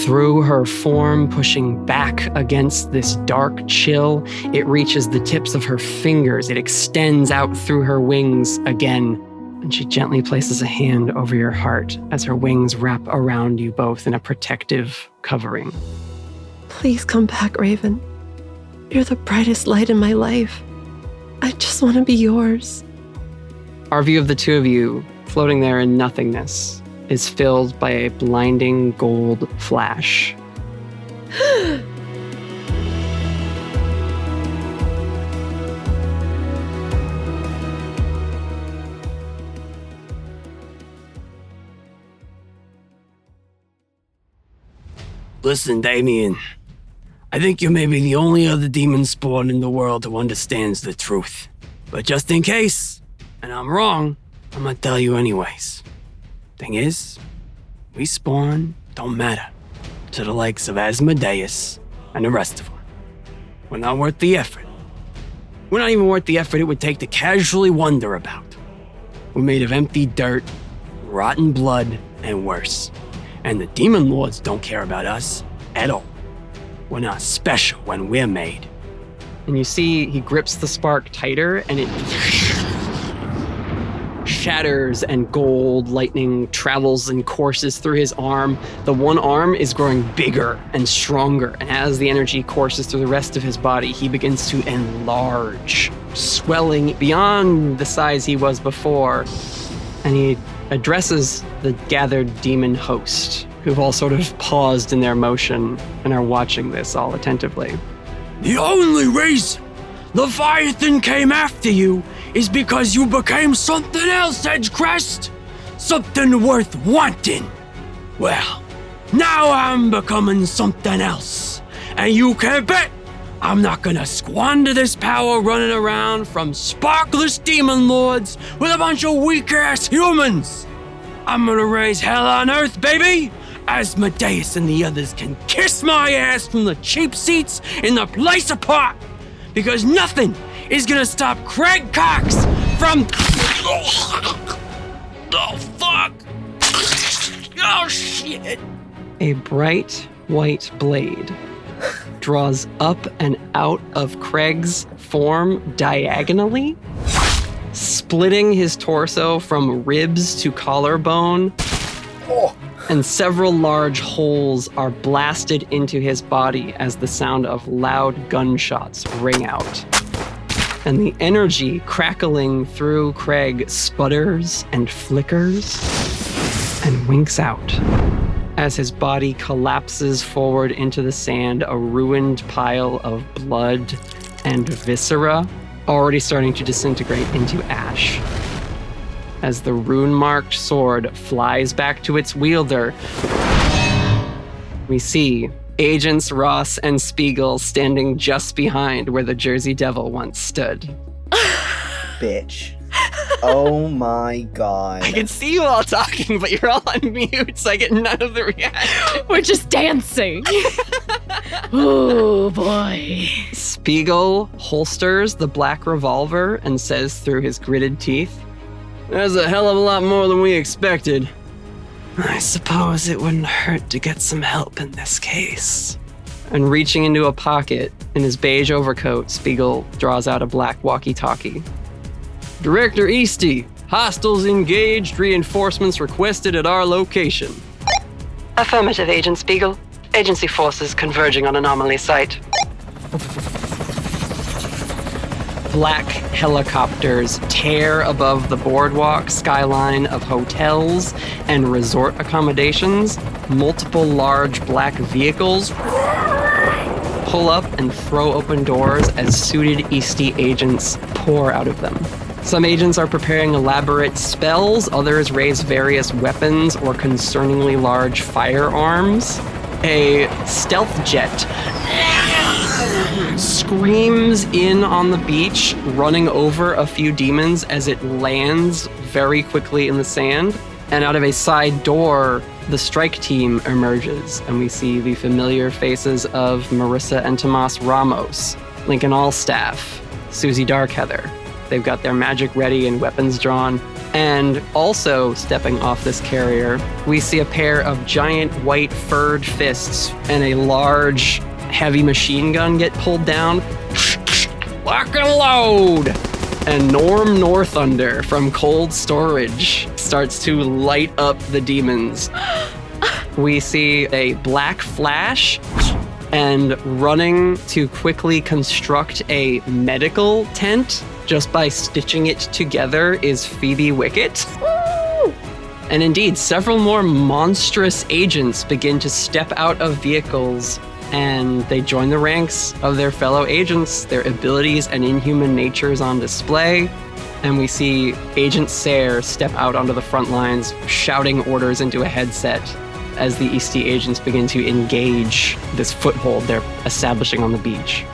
through her form, pushing back against this dark chill. It reaches the tips of her fingers. It extends out through her wings again. And she gently places a hand over your heart as her wings wrap around you both in a protective covering. Please come back, Raven. You're the brightest light in my life. I just want to be yours. Our view of the two of you floating there in nothingness is filled by a blinding gold flash. Listen, Damien. I think you may be the only other demon spawn in the world who understands the truth. But just in case, and I'm wrong, I'm gonna tell you anyways. Thing is, we spawn don't matter to the likes of Asmodeus and the rest of them. We're not worth the effort. We're not even worth the effort it would take to casually wonder about. We're made of empty dirt, rotten blood, and worse. And the demon lords don't care about us at all. We're not special when we're made. And you see he grips the spark tighter and it shatters and gold lightning travels and courses through his arm. The one arm is growing bigger and stronger. And as the energy courses through the rest of his body, he begins to enlarge, swelling beyond the size he was before. And he addresses the gathered demon host, who've all sort of paused in their motion and are watching this all attentively. The only reason Leviathan came after you is because you became something else, Edgecrest. Something worth wanting. Well, now I'm becoming something else. And you can bet I'm not gonna squander this power running around from sparkless demon lords with a bunch of weak-ass humans. I'm gonna raise hell on earth, baby! Asmodeus and the others can kiss my ass from the cheap seats in the place apart, because nothing is gonna stop Craig Cox from... Oh, fuck! Oh, shit! A bright white blade draws up and out of Craig's form diagonally, splitting his torso from ribs to collarbone, and several large holes are blasted into his body as the sound of loud gunshots ring out. And the energy crackling through Craig sputters and flickers and winks out as his body collapses forward into the sand, a ruined pile of blood and viscera, already starting to disintegrate into ash. As the rune-marked sword flies back to its wielder, we see Agents Ross and Spiegel standing just behind where the Jersey Devil once stood. Bitch. Oh my god. I can see you all talking, but you're all on mute, so I get none of the reaction. We're just dancing. Oh boy. Spiegel holsters the black revolver and says through his gritted teeth, "There's a hell of a lot more than we expected. I suppose it wouldn't hurt to get some help in this case." And reaching into a pocket in his beige overcoat, Spiegel draws out a black walkie-talkie. "Director Easty, hostiles engaged, reinforcements requested at our location." "Affirmative, Agent Spiegel. Agency forces converging on anomaly site." Black helicopters tear above the boardwalk skyline of hotels and resort accommodations. Multiple large black vehicles pull up and throw open doors as suited Easty agents pour out of them. Some agents are preparing elaborate spells, others raise various weapons or concerningly large firearms. A stealth jet screams in on the beach, running over a few demons as it lands very quickly in the sand. And out of a side door, the strike team emerges, and we see the familiar faces of Marissa and Tomas Ramos, Lincoln Allstaff, Susie Darkheather. They've got their magic ready and weapons drawn. And also stepping off this carrier, we see a pair of giant white furred fists and a large heavy machine gun get pulled down. Lock and load! And Norm Northunder from Cold Storage starts to light up the demons. We see a black flash, and running to quickly construct a medical tent just by stitching it together is Phoebe Wickett. And indeed, several more monstrous agents begin to step out of vehicles, and they join the ranks of their fellow agents, their abilities and inhuman natures on display. And we see Agent Sayre step out onto the front lines, shouting orders into a headset as the Easty agents begin to engage this foothold they're establishing on the beach.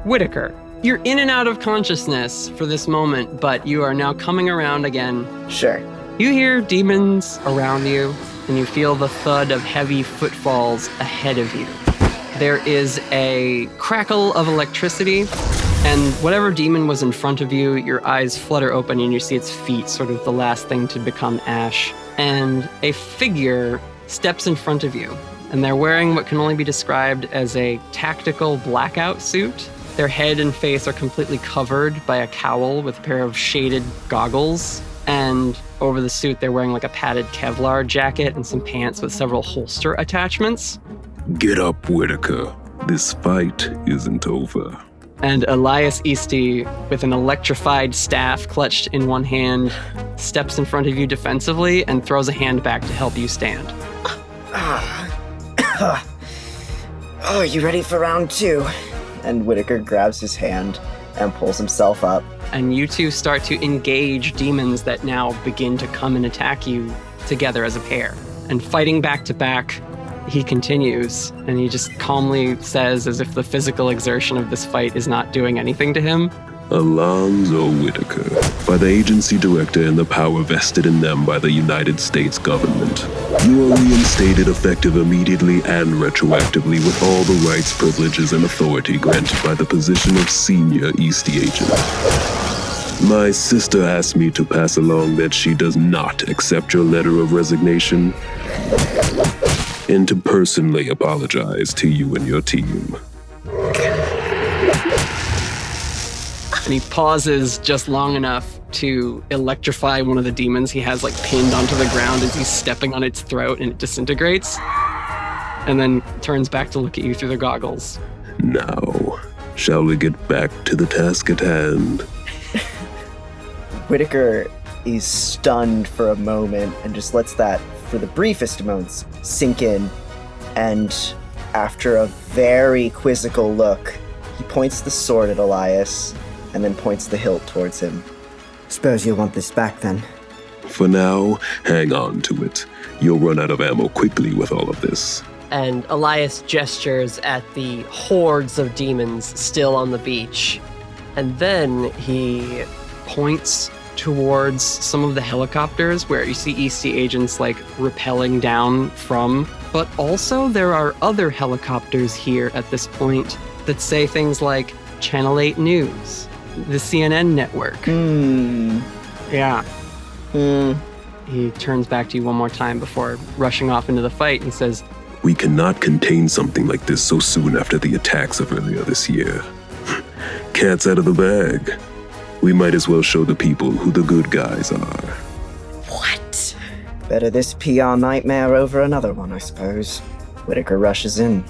Whittaker, you're in and out of consciousness for this moment, but you are now coming around again. Sure. You hear demons around you, and you feel the thud of heavy footfalls ahead of you. There is a crackle of electricity, and whatever demon was in front of you, your eyes flutter open and you see its feet, sort of the last thing to become ash. And a figure steps in front of you, and they're wearing what can only be described as a tactical blackout suit. Their head and face are completely covered by a cowl with a pair of shaded goggles. And over the suit, they're wearing like a padded Kevlar jacket and some pants with several holster attachments. Get up, Whittaker. This fight isn't over. And Elias Easty, with an electrified staff clutched in one hand, steps in front of you defensively and throws a hand back to help you stand. Oh, you ready for round 2? And Whittaker grabs his hand and pulls himself up. And you two start to engage demons that now begin to come and attack you together as a pair. And fighting back to back, he continues, and he just calmly says, as if the physical exertion of this fight is not doing anything to him, Alonzo Whittaker, by the agency director and the power vested in them by the United States government. You are reinstated effective immediately and retroactively with all the rights, privileges, and authority granted by the position of senior Eastie agent. My sister asked me to pass along that she does not accept your letter of resignation and to personally apologize to you and your team. and he pauses just long enough to electrify one of the demons he has pinned onto the ground as he's stepping on its throat, and it disintegrates. And then turns back to look at you through the goggles. Now, shall we get back to the task at hand? Whittaker is stunned for a moment and just lets that, for the briefest moments, sink in. And after a very quizzical look, he points the sword at Elias and then points the hilt towards him. Suppose you'll want this back then. For now, hang on to it. You'll run out of ammo quickly with all of this. And Elias gestures at the hordes of demons still on the beach. And then he points towards some of the helicopters where you see EC agents rappelling down from. But also there are other helicopters here at this point that say things like Channel 8 News, the CNN network. Yeah. He turns back to you one more time before rushing off into the fight. He says, We cannot contain something like this so soon after the attacks of earlier this year. Cat's out of the bag. We might as well show the people who the good guys are. What? Better this PR nightmare over another one, I suppose. Whittaker rushes in.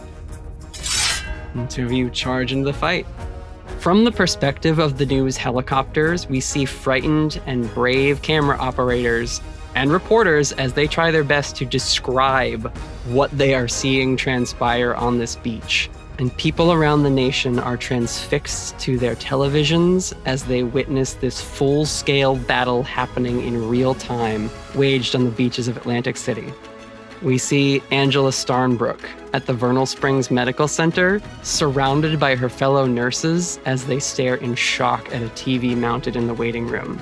And two of you charge into the fight. From the perspective of the news helicopters, we see frightened and brave camera operators and reporters as they try their best to describe what they are seeing transpire on this beach. And people around the nation are transfixed to their televisions as they witness this full-scale battle happening in real time, waged on the beaches of Atlantic City. We see Angela Starnbrook at the Vernal Springs Medical Center, surrounded by her fellow nurses as they stare in shock at a TV mounted in the waiting room.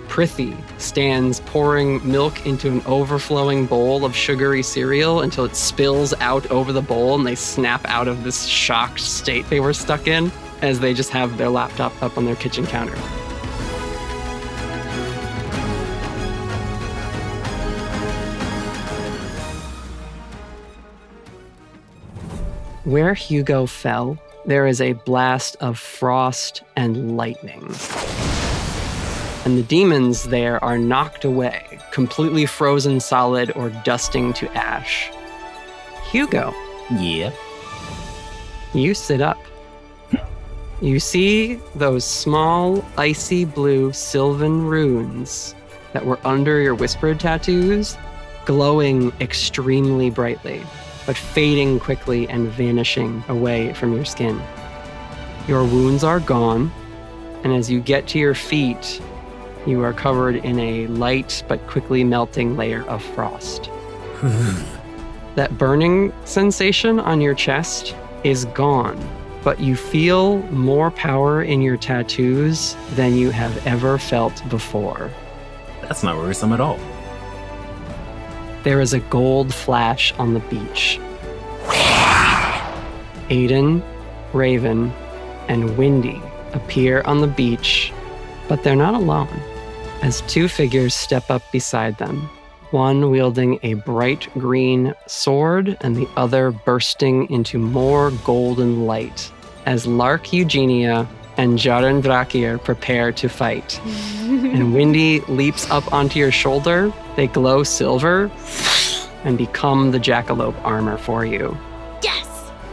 Prithi stands pouring milk into an overflowing bowl of sugary cereal until it spills out over the bowl and they snap out of this shocked state they were stuck in as they just have their laptop up on their kitchen counter. Where Hugo fell, there is a blast of frost and lightning. And the demons there are knocked away, completely frozen solid or dusting to ash. Hugo. Yeah. You sit up. You see those small, icy blue sylvan runes that were under your whispered tattoos glowing extremely brightly, but fading quickly and vanishing away from your skin. Your wounds are gone, and as you get to your feet, you are covered in a light but quickly melting layer of frost. That burning sensation on your chest is gone, but you feel more power in your tattoos than you have ever felt before. That's not worrisome at all. There is a gold flash on the beach. Aidan, Raven, and Windy appear on the beach, but they're not alone, as two figures step up beside them, one wielding a bright green sword and the other bursting into more golden light, as Lark Eugenia and Jaren Drakir prepare to fight. And Windy leaps up onto your shoulder. They glow silver and become the jackalope armor for you. Yes!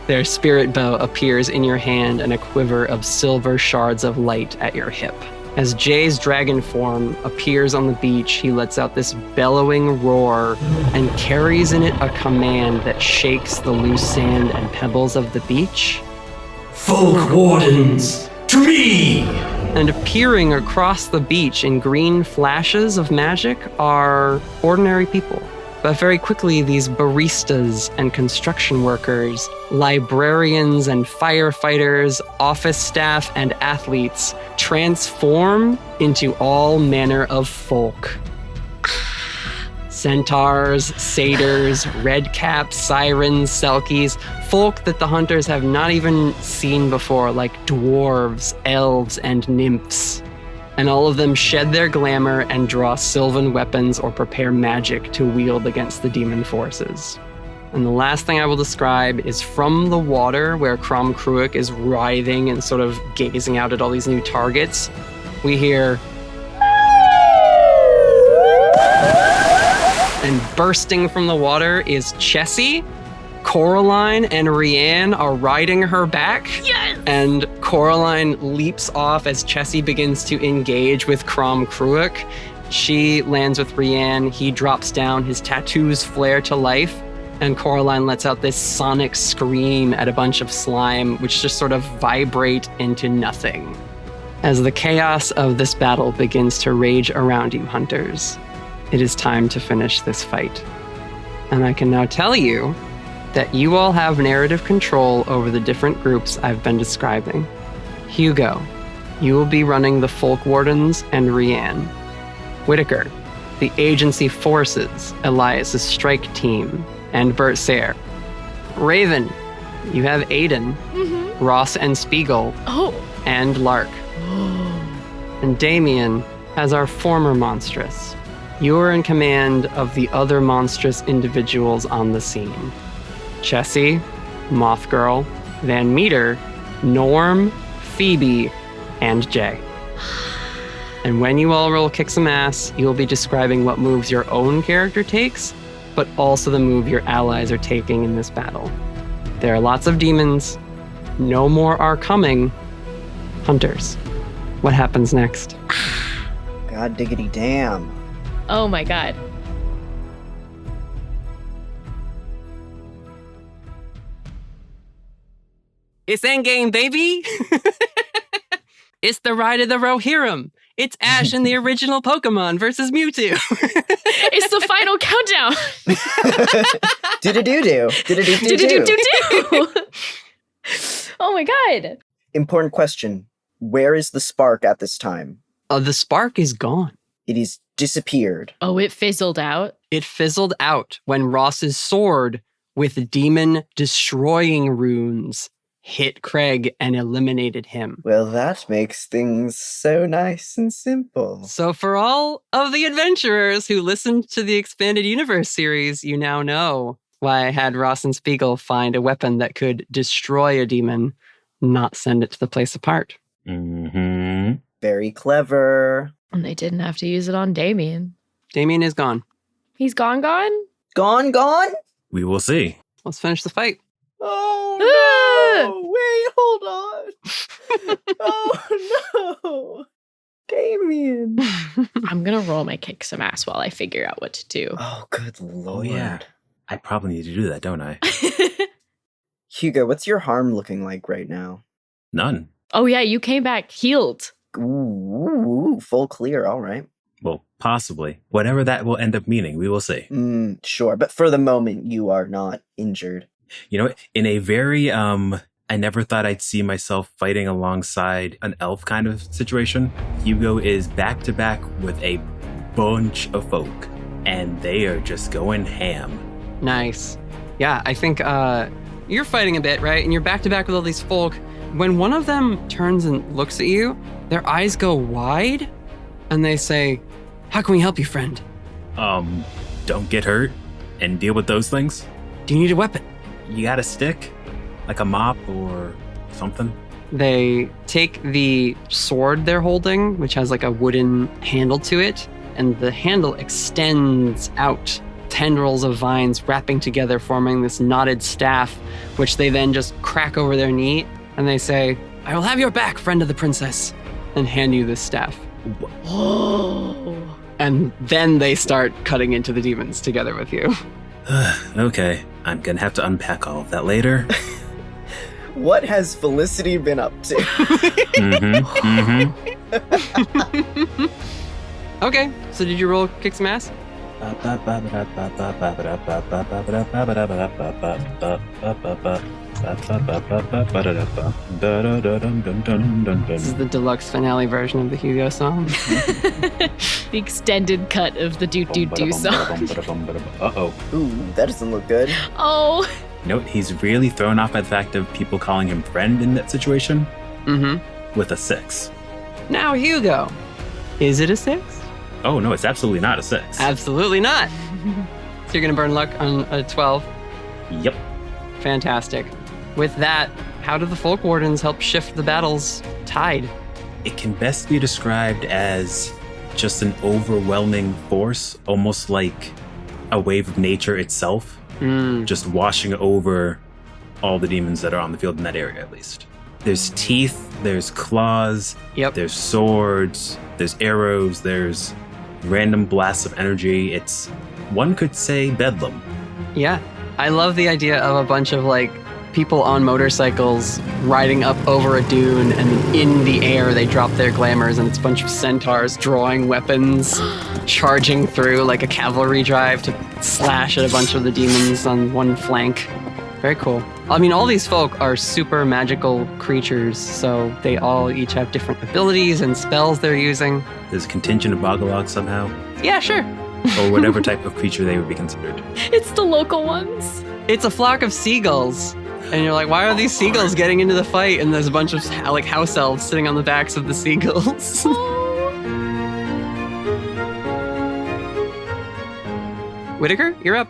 Their spirit bow appears in your hand and a quiver of silver shards of light at your hip. As Jay's dragon form appears on the beach, he lets out this bellowing roar and carries in it a command that shakes the loose sand and pebbles of the beach. Folk Wardens, to me! And appearing across the beach in green flashes of magic are ordinary people. But very quickly, these baristas and construction workers, librarians and firefighters, office staff and athletes transform into all manner of folk. Centaurs, satyrs, redcaps, sirens, selkies, folk that the hunters have not even seen before, like dwarves, elves, and nymphs. And all of them shed their glamour and draw sylvan weapons or prepare magic to wield against the demon forces. And the last thing I will describe is from the water where Crom Cruick is writhing and sort of gazing out at all these new targets, we hear... And bursting from the water is Chessie. Coraline and Rianne are riding her back. Yes! And Coraline leaps off as Chessie begins to engage with Crom Cruick. She lands with Rianne. He drops down. His tattoos flare to life. And Coraline lets out this sonic scream at a bunch of slime, which just sort of vibrate into nothing. As the chaos of this battle begins to rage around you, hunters, it is time to finish this fight. And I can now tell you that you all have narrative control over the different groups I've been describing. Hugo, you will be running the Folk Wardens and Rianne. Whittaker, the agency forces, Elias's strike team, and Bert Sayre. Raven, you have Aidan, Ross and Spiegel, and Lark. And Damien has our former monstrous. You are in command of the other monstrous individuals on the scene. Chessie, Mothgirl, Van Meter, Norm, Phoebe, and Jay. And when you all will kick some ass, you'll be describing what moves your own character takes, but also the move your allies are taking in this battle. There are lots of demons. No more are coming. Hunters, what happens next? God diggity damn. Oh my god. It's Endgame, baby! It's the Ride of the Rohirrim. It's Ash and the original Pokemon versus Mewtwo. It's the final countdown. Do-do-do-do. Do-do-do-do-do. Oh my god. Important question. Where is the spark at this time? The spark is gone. It is disappeared. Oh, it fizzled out? It fizzled out when Ross's sword with demon destroying runes hit Craig and eliminated him. Well, that makes things so nice and simple. So for all of the adventurers who listened to the Expanded Universe series, you now know why I had Ross and Spiegel find a weapon that could destroy a demon, not send it to the place apart. Mm-hmm. Very clever. And they didn't have to use it on Damien. Damien is gone. He's gone? Gone? We will see. Let's finish the fight. Oh, no! Wait, hold on. Oh, no. Damien. I'm gonna roll my kick some ass while I figure out what to do. Oh, good lord. Oh, yeah. I probably need to do that, don't I? Hugo, what's your harm looking like right now? None. Oh, yeah, you came back healed. Ooh, full clear, all right. Well, possibly. Whatever that will end up meaning, we will see. Sure, but for the moment, you are not injured. You know, in a very, I never thought I'd see myself fighting alongside an elf kind of situation. Hugo is back to back with a bunch of folk, and they are just going ham. Nice. Yeah, I think you're fighting a bit, right? And you're back to back with all these folk. When one of them turns and looks at you, their eyes go wide, and they say, "How can we help you, friend?" Don't get hurt and deal with those things. Do you need a weapon? You got a stick? Like a mop or something? They take the sword they're holding, which has like a wooden handle to it, and the handle extends out. Tendrils of vines wrapping together, forming this knotted staff, which they then just crack over their knee, and they say, "I will have your back, friend of the princess," and hand you this staff. Oh. And then they start cutting into the demons together with you. Okay, I'm gonna have to unpack all of that later. What has Felicity been up to? Okay, so did you roll kick some ass? This is the deluxe finale version of the Hugo song. The extended cut of the do do do song. Uh-oh. Ooh, that doesn't look good. Oh. Note, he's really thrown off by the fact of people calling him friend in that situation. With a 6. Now, Hugo, is it a 6? Oh, no, it's absolutely not a 6. Absolutely not. So you're going to burn luck on a 12? Yep. Fantastic. With that, how do the Folk Wardens help shift the battle's tide? It can best be described as just an overwhelming force, almost like a wave of nature itself, just washing over all the demons that are on the field in that area, at least. There's teeth, there's claws, there's swords, there's arrows, there's random blasts of energy. It's, one could say, bedlam. Yeah, I love the idea of a bunch of like people on motorcycles riding up over a dune, and in the air they drop their glamours, and it's a bunch of centaurs drawing weapons, charging through like a cavalry drive to slash at a bunch of the demons on one flank. Very cool. I mean, all these folk are super magical creatures, so they all each have different abilities and spells they're using. There's a contingent of Bogalogs somehow. Yeah, sure. Or whatever type of creature they would be considered. It's the local ones. It's a flock of seagulls. And you're like, why are these seagulls getting into the fight? And there's a bunch of like house elves sitting on the backs of the seagulls. Whittaker, you're up.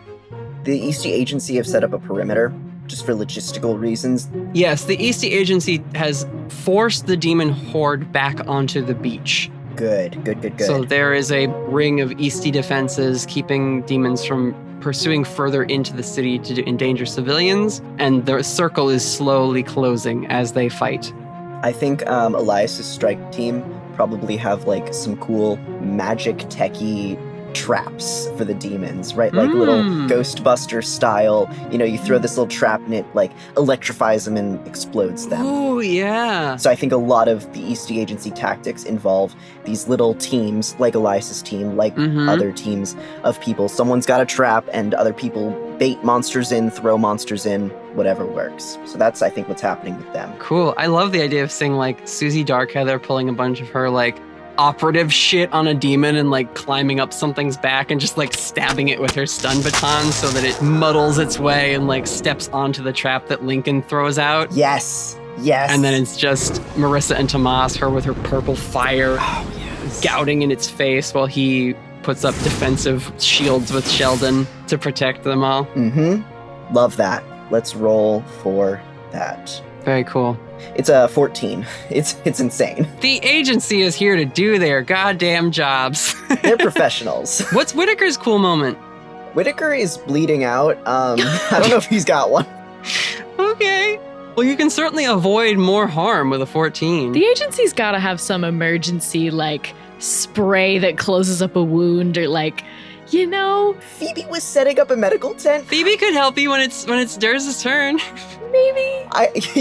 The Eastie Agency have set up a perimeter, just for logistical reasons. Yes, the Eastie Agency has forced the demon horde back onto the beach. Good. So there is a ring of Eastie defenses keeping demons from pursuing further into the city to endanger civilians, and the circle is slowly closing as they fight. I think Elias's strike team probably have like some cool magic techie traps for the demons, right? Like little Ghostbuster style, you throw this little trap and it like electrifies them and explodes them. Oh, yeah. So I think a lot of the Eastie Agency tactics involve these little teams, like Elias's team, like other teams of people. Someone's got a trap and other people bait monsters in, throw monsters in, whatever works. So that's, I think, what's happening with them. Cool. I love the idea of seeing like Susie Darkheather pulling a bunch of her like operative shit on a demon and like climbing up something's back and just like stabbing it with her stun baton so that it muddles its way and like steps onto the trap that Lincoln throws out. Yes. And then it's just Marissa and Tomas, her with her purple fire gouting in its face while he puts up defensive shields with Sheldon to protect them all. Love that. Let's roll for that. Very cool. It's a 14. It's insane. The agency is here to do their goddamn jobs. They're professionals. What's Whittaker's cool moment? Whittaker is bleeding out. I don't know if he's got one. Okay. Well, you can certainly avoid more harm with a 14. The agency's got to have some emergency, like, spray that closes up a wound or, like, Phoebe was setting up a medical tent. Phoebe could help you when it's Durz's turn. Maybe.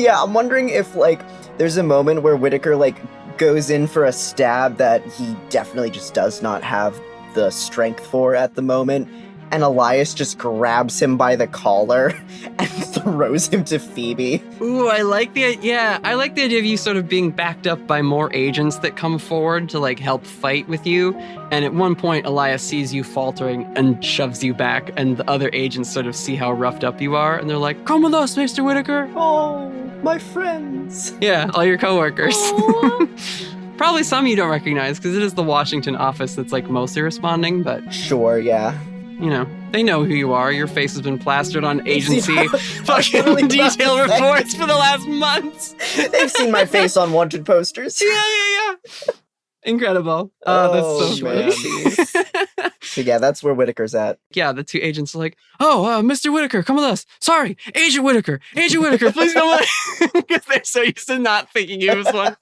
I'm wondering if, like, there's a moment where Whittaker, like, goes in for a stab that he definitely just does not have the strength for at the moment, and Elias just grabs him by the collar and throws him to Phoebe. Ooh, I like the idea of you sort of being backed up by more agents that come forward to like help fight with you. And at one point, Elias sees you faltering and shoves you back, and the other agents sort of see how roughed up you are, and they're like, "Come with us, Mr. Whittaker." Oh, my friends. Yeah, all your coworkers. Probably some you don't recognize because it is the Washington office that's like mostly responding, but sure, yeah. They know who you are. Your face has been plastered on agency fucking detail reports for the last months. They've seen my face on wanted posters. Yeah. Incredible. That's so funny. So yeah, that's where Whittaker's at. Yeah, the two agents are like, Mr. Whittaker, come with us. Sorry, Agent Whittaker, please come with us. Because they're so used to not thinking he was one.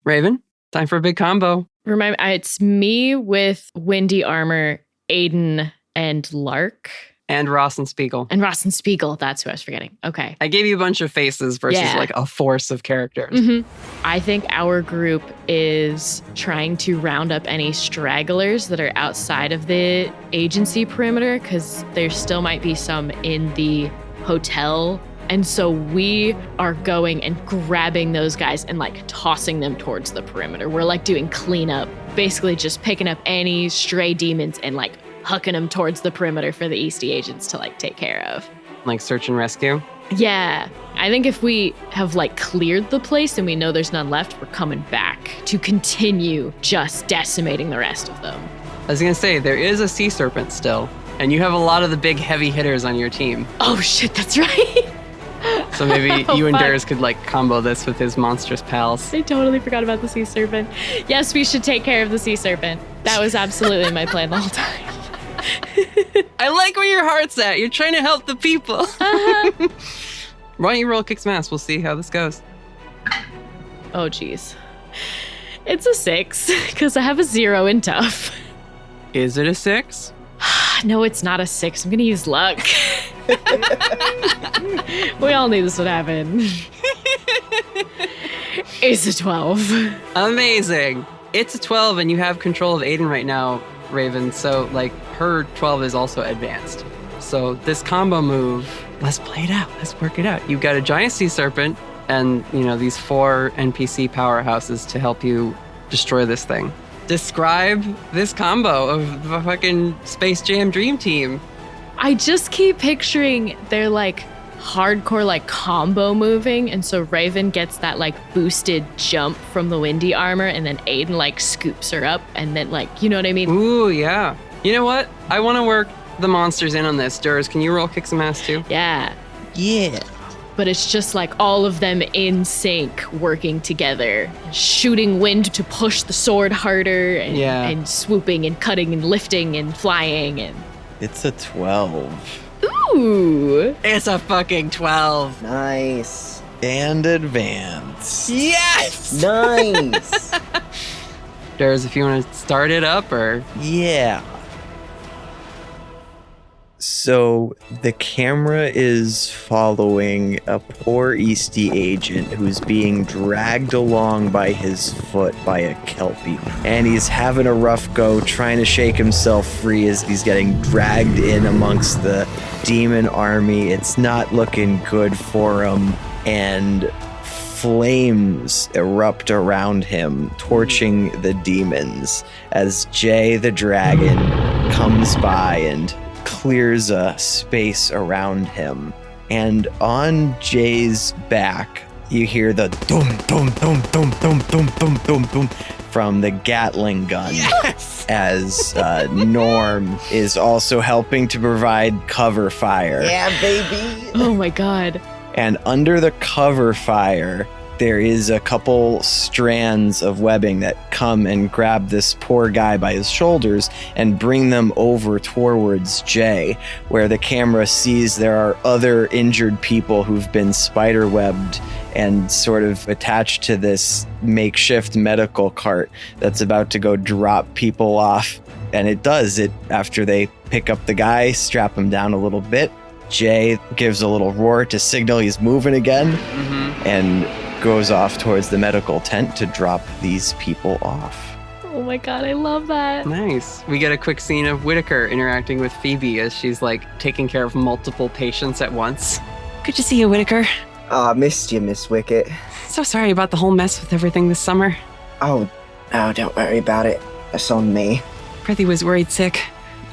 Raven, Time for a big combo. Remind me, it's me with Windy Armor, Aidan, and Lark. And Ross and Spiegel. And Ross and Spiegel. That's who I was forgetting. Okay. I gave you a bunch of faces versus like a force of characters. Mm-hmm. I think our group is trying to round up any stragglers that are outside of the agency perimeter, because there still might be some in the hotel. And so we are going and grabbing those guys and like tossing them towards the perimeter. We're like doing cleanup, basically just picking up any stray demons and like hucking them towards the perimeter for the Eastie agents to like take care of. Like search and rescue? Yeah. I think if we have like cleared the place and we know there's none left, we're coming back to continue just decimating the rest of them. I was gonna say, there is a sea serpent still, and you have a lot of the big heavy hitters on your team. Oh shit, that's right. So maybe you and Durs could like combo this with his monstrous pals. I totally forgot about the sea serpent. Yes, we should take care of the sea serpent. That was absolutely my plan the whole time. I like where your heart's at. You're trying to help the people. Uh-huh. Why don't you roll Kicks Mass? We'll see how this goes. Oh, geez. It's a 6, because I have a 0 in tough. Is it a 6? No, it's not a 6. I'm going to use luck. We all knew this would happen. It's a 12. Amazing. It's a 12, and you have control of Aidan right now, Raven. So, like, her 12 is also advanced. So this combo move, let's play it out. Let's work it out. You've got a giant sea serpent and, you know, these 4 NPC powerhouses to help you destroy this thing. Describe this combo of the fucking Space Jam Dream Team. I just keep picturing they're like hardcore like combo moving, and so Raven gets that like boosted jump from the Windy Armor, and then Aidan like scoops her up, and then like, you know what I mean? Ooh, yeah. You know what? I want to work the monsters in on this. Durs, can you roll Kicks and Mass too? Yeah. Yeah. But it's just like all of them in sync working together, shooting wind to push the sword harder, and, and swooping and cutting and lifting and flying. And it's a 12. Ooh. It's a fucking 12. Nice. And advance. Yes! Nice. Durs, if you want to start it up, or? Yeah. So the camera is following a poor Eastie agent who's being dragged along by his foot by a Kelpie. And he's having a rough go trying to shake himself free as he's getting dragged in amongst the demon army. It's not looking good for him. And flames erupt around him, torching the demons as Jay the dragon comes by and clears a space around him. And on Jay's back, you hear the dum dum dum dum dum dum dum dum dum from the Gatling gun. Yes! As Norm is also helping to provide cover fire. Yeah, baby. Oh my god. And under the cover fire, there is a couple strands of webbing that come and grab this poor guy by his shoulders and bring them over towards Jay, where the camera sees there are other injured people who've been spiderwebbed and sort of attached to this makeshift medical cart that's about to go drop people off. And it does it after they pick up the guy, strap him down a little bit. Jay gives a little roar to signal he's moving again, and goes off towards the medical tent to drop these people off. Oh my god, I love that. Nice. We get a quick scene of Whittaker interacting with Phoebe as she's like taking care of multiple patients at once. Good to see you, Whittaker. Missed you, Miss Wicket. So sorry about the whole mess with everything this summer. Oh, don't worry about it. That's on me. Pretty was worried sick.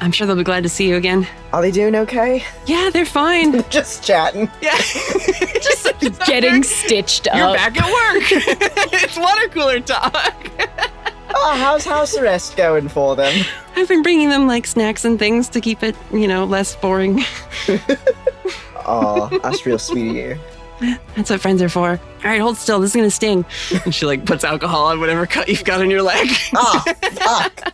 I'm sure they'll be glad to see you again. Are they doing okay? Yeah, they're fine. Just chatting. Yeah. just getting stitched up. You're back at work. It's water cooler talk. How's house arrest going for them? I've been bringing them like snacks and things to keep it, less boring. Oh, that's real sweet of you. That's what friends are for. All right, hold still. This is going to sting. And she like puts alcohol on whatever cut you've got on your leg. Oh, fuck.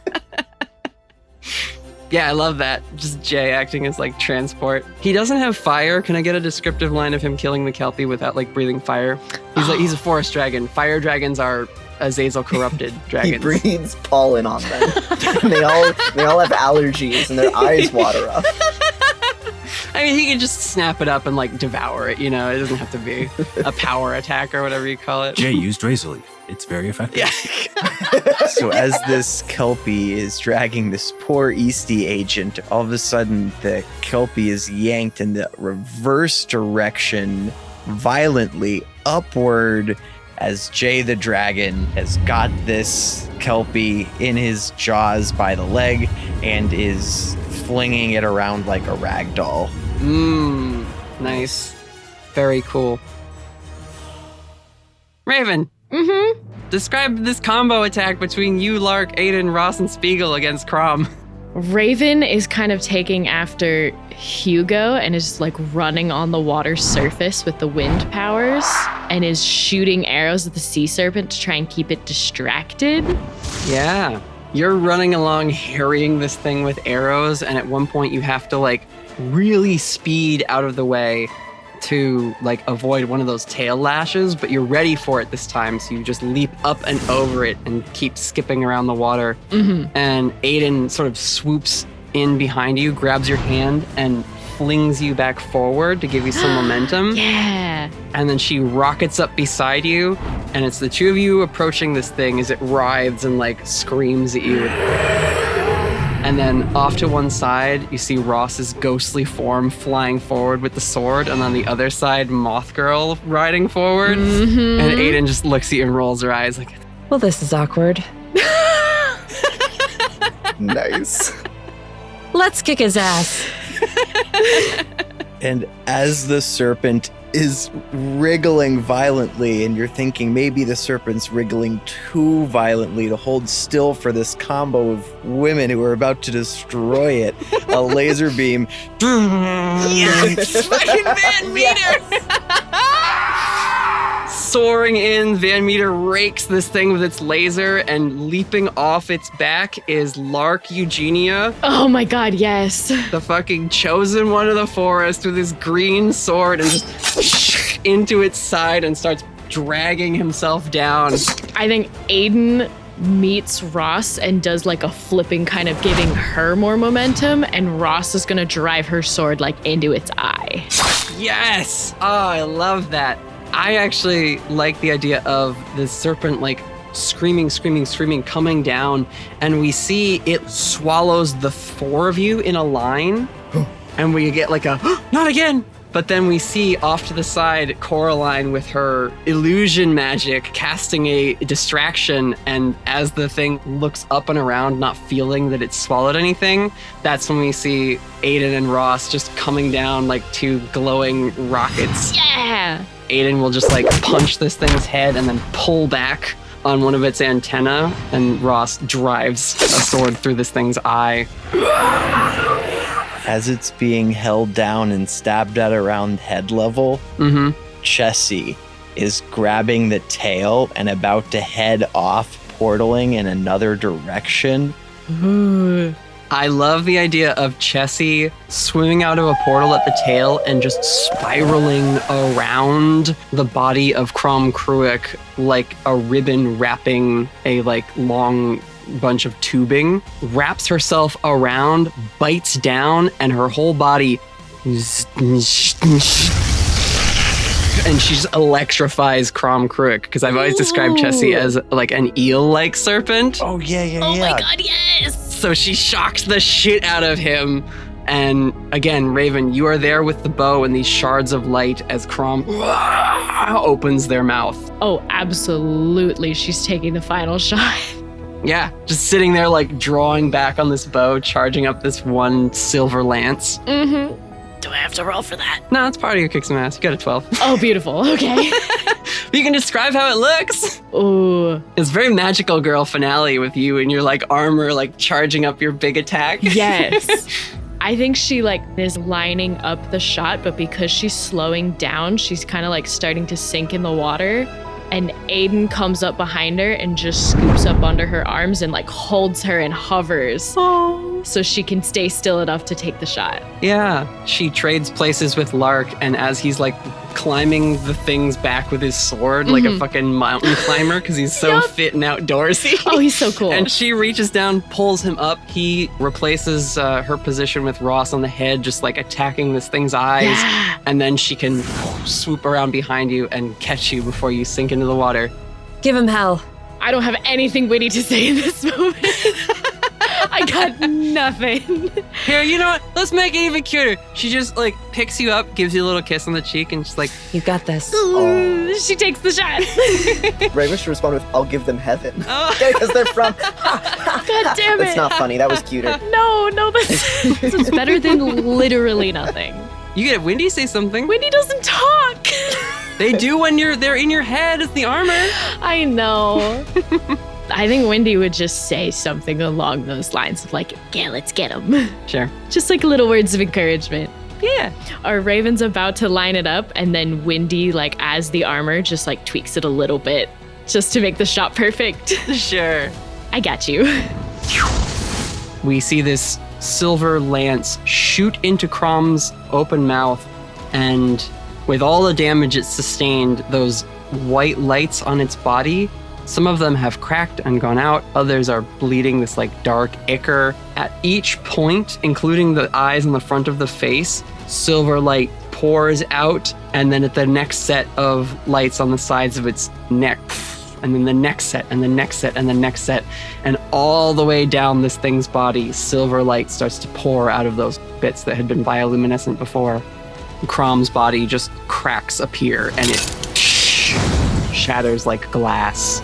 Yeah, I love that. Just Jay acting as like transport. He doesn't have fire. Can I get a descriptive line of him killing the Kelpie without like breathing fire? He's a forest dragon. Fire dragons are Azazel corrupted He dragons. breathes pollen on them. And they all have allergies and their eyes water up. I mean, he can just snap it up and like devour it, you know? It doesn't have to be a power attack or whatever you call it. Jay used Razor Leaf. It's very effective. Yeah. So as this Kelpie is dragging this poor Eastie agent, all of a sudden the Kelpie is yanked in the reverse direction, violently upward, as Jay the Dragon has got this Kelpie in his jaws by the leg and is flinging it around like a rag doll. Nice. Very cool. Raven. Mm-hmm. Describe this combo attack between you, Lark, Aidan, Ross, and Spiegel against Crom. Raven is kind of taking after Hugo and is like running on the water surface with the wind powers and is shooting arrows at the sea serpent to try and keep it distracted. Yeah. You're running along, harrying this thing with arrows, and at one point you have to like really speed out of the way to like avoid one of those tail lashes, but you're ready for it this time, so you just leap up and over it and keep skipping around the water. And Aidan sort of swoops in behind you, grabs your hand, and flings you back forward to give you some momentum. Yeah. And then she rockets up beside you, and it's the two of you approaching this thing as it writhes and like screams at you. And then off to one side, you see Ross's ghostly form flying forward with the sword, and on the other side, Moth Girl riding forward. And Aidan just looks at you and rolls her eyes like, Well, this is awkward. Nice. Let's kick his ass. And as the serpent is wriggling violently, and you're thinking maybe the serpent's wriggling too violently to hold still for this combo of women who are about to destroy it, a laser beam. yes! Fucking Van Meter! Soaring in, Van Meter rakes this thing with its laser, and leaping off its back is Lark Eugenia. Oh my god, yes. The fucking chosen one of the forest with his green sword, and just into its side and starts dragging himself down. I think Aidan meets Ross and does like a flipping, kind of giving her more momentum, and Ross is gonna drive her sword like into its eye. Yes! Oh, I love that. I actually like the idea of the serpent like screaming, coming down, and we see it swallows the four of you in a line, and we get like a, not again! But then we see off to the side Coraline with her illusion magic casting a distraction, and as the thing looks up and around, not feeling that it's swallowed anything, that's when we see Aidan and Ross just coming down like two glowing rockets. Yeah! Aidan will just like punch this thing's head and then pull back on one of its antenna, and Ross drives a sword through this thing's eye. As it's being held down and stabbed at around head level, Chessie is grabbing the tail and about to head off, portaling in another direction. I love the idea of Chessie swimming out of a portal at the tail and just spiraling around the body of Crom Cruick like a ribbon wrapping a like long bunch of tubing, wraps herself around, bites down, and her whole body and she just electrifies Crom Cruick, because I've always described Chessie as like an eel-like serpent. Oh yeah. Oh my god, yes! So she shocks the shit out of him. And again, Raven, you are there with the bow and these shards of light as Crom opens their mouth. Oh, absolutely. She's taking the final shot. Yeah, just sitting there like drawing back on this bow, charging up this one silver lance. Do I have to roll for that? No, it's part of your kick some ass. You got a 12. Oh, beautiful. Okay. You can describe how it looks. Ooh. It's very magical girl finale with you and your like armor like charging up your big attack. Yes. I think she like is lining up the shot, but because she's slowing down, she's kind of like starting to sink in the water. And Aidan comes up behind her and just scoops up under her arms and like holds her and hovers. Oh. so she can stay still enough to take the shot. Yeah, she trades places with Lark, and as he's like climbing the things back with his sword like a fucking mountain climber because he's so fit and outdoorsy. Oh, he's so cool. And she reaches down, pulls him up. He replaces her position with Ross on the head, just like attacking this thing's eyes. Yeah. And then she can swoop around behind you and catch you before you sink into the water. Give him hell. I don't have anything witty to say in this moment. I got nothing. Here, you know what? Let's make it even cuter. She just like picks you up, gives you a little kiss on the cheek, and she's like, "You got this." She takes the shot. Raven should respond with, "I'll give them heaven." Oh. Because they're from... God damn it. That's not funny. That was cuter. No, that's better than literally nothing. You get Wendy say something. Wendy doesn't talk. They do when they're in your head. It's the armor. I know. I think Wendy would just say something along those lines of like, yeah, let's get him. Sure. Just like little words of encouragement. Yeah. Our Raven's about to line it up, and then Wendy, like as the armor, just like tweaks it a little bit just to make the shot perfect. Sure. I got you. We see this silver lance shoot into Crom's open mouth, and with all the damage it sustained, those white lights on its body, some of them have cracked and gone out. Others are bleeding this like dark ichor. At each point, including the eyes in the front of the face, silver light pours out. And then at the next set of lights on the sides of its neck, and then the next set, and the next set, and the next set. And all the way down this thing's body, silver light starts to pour out of those bits that had been bioluminescent before. Crom's body just cracks appear, and it shatters like glass.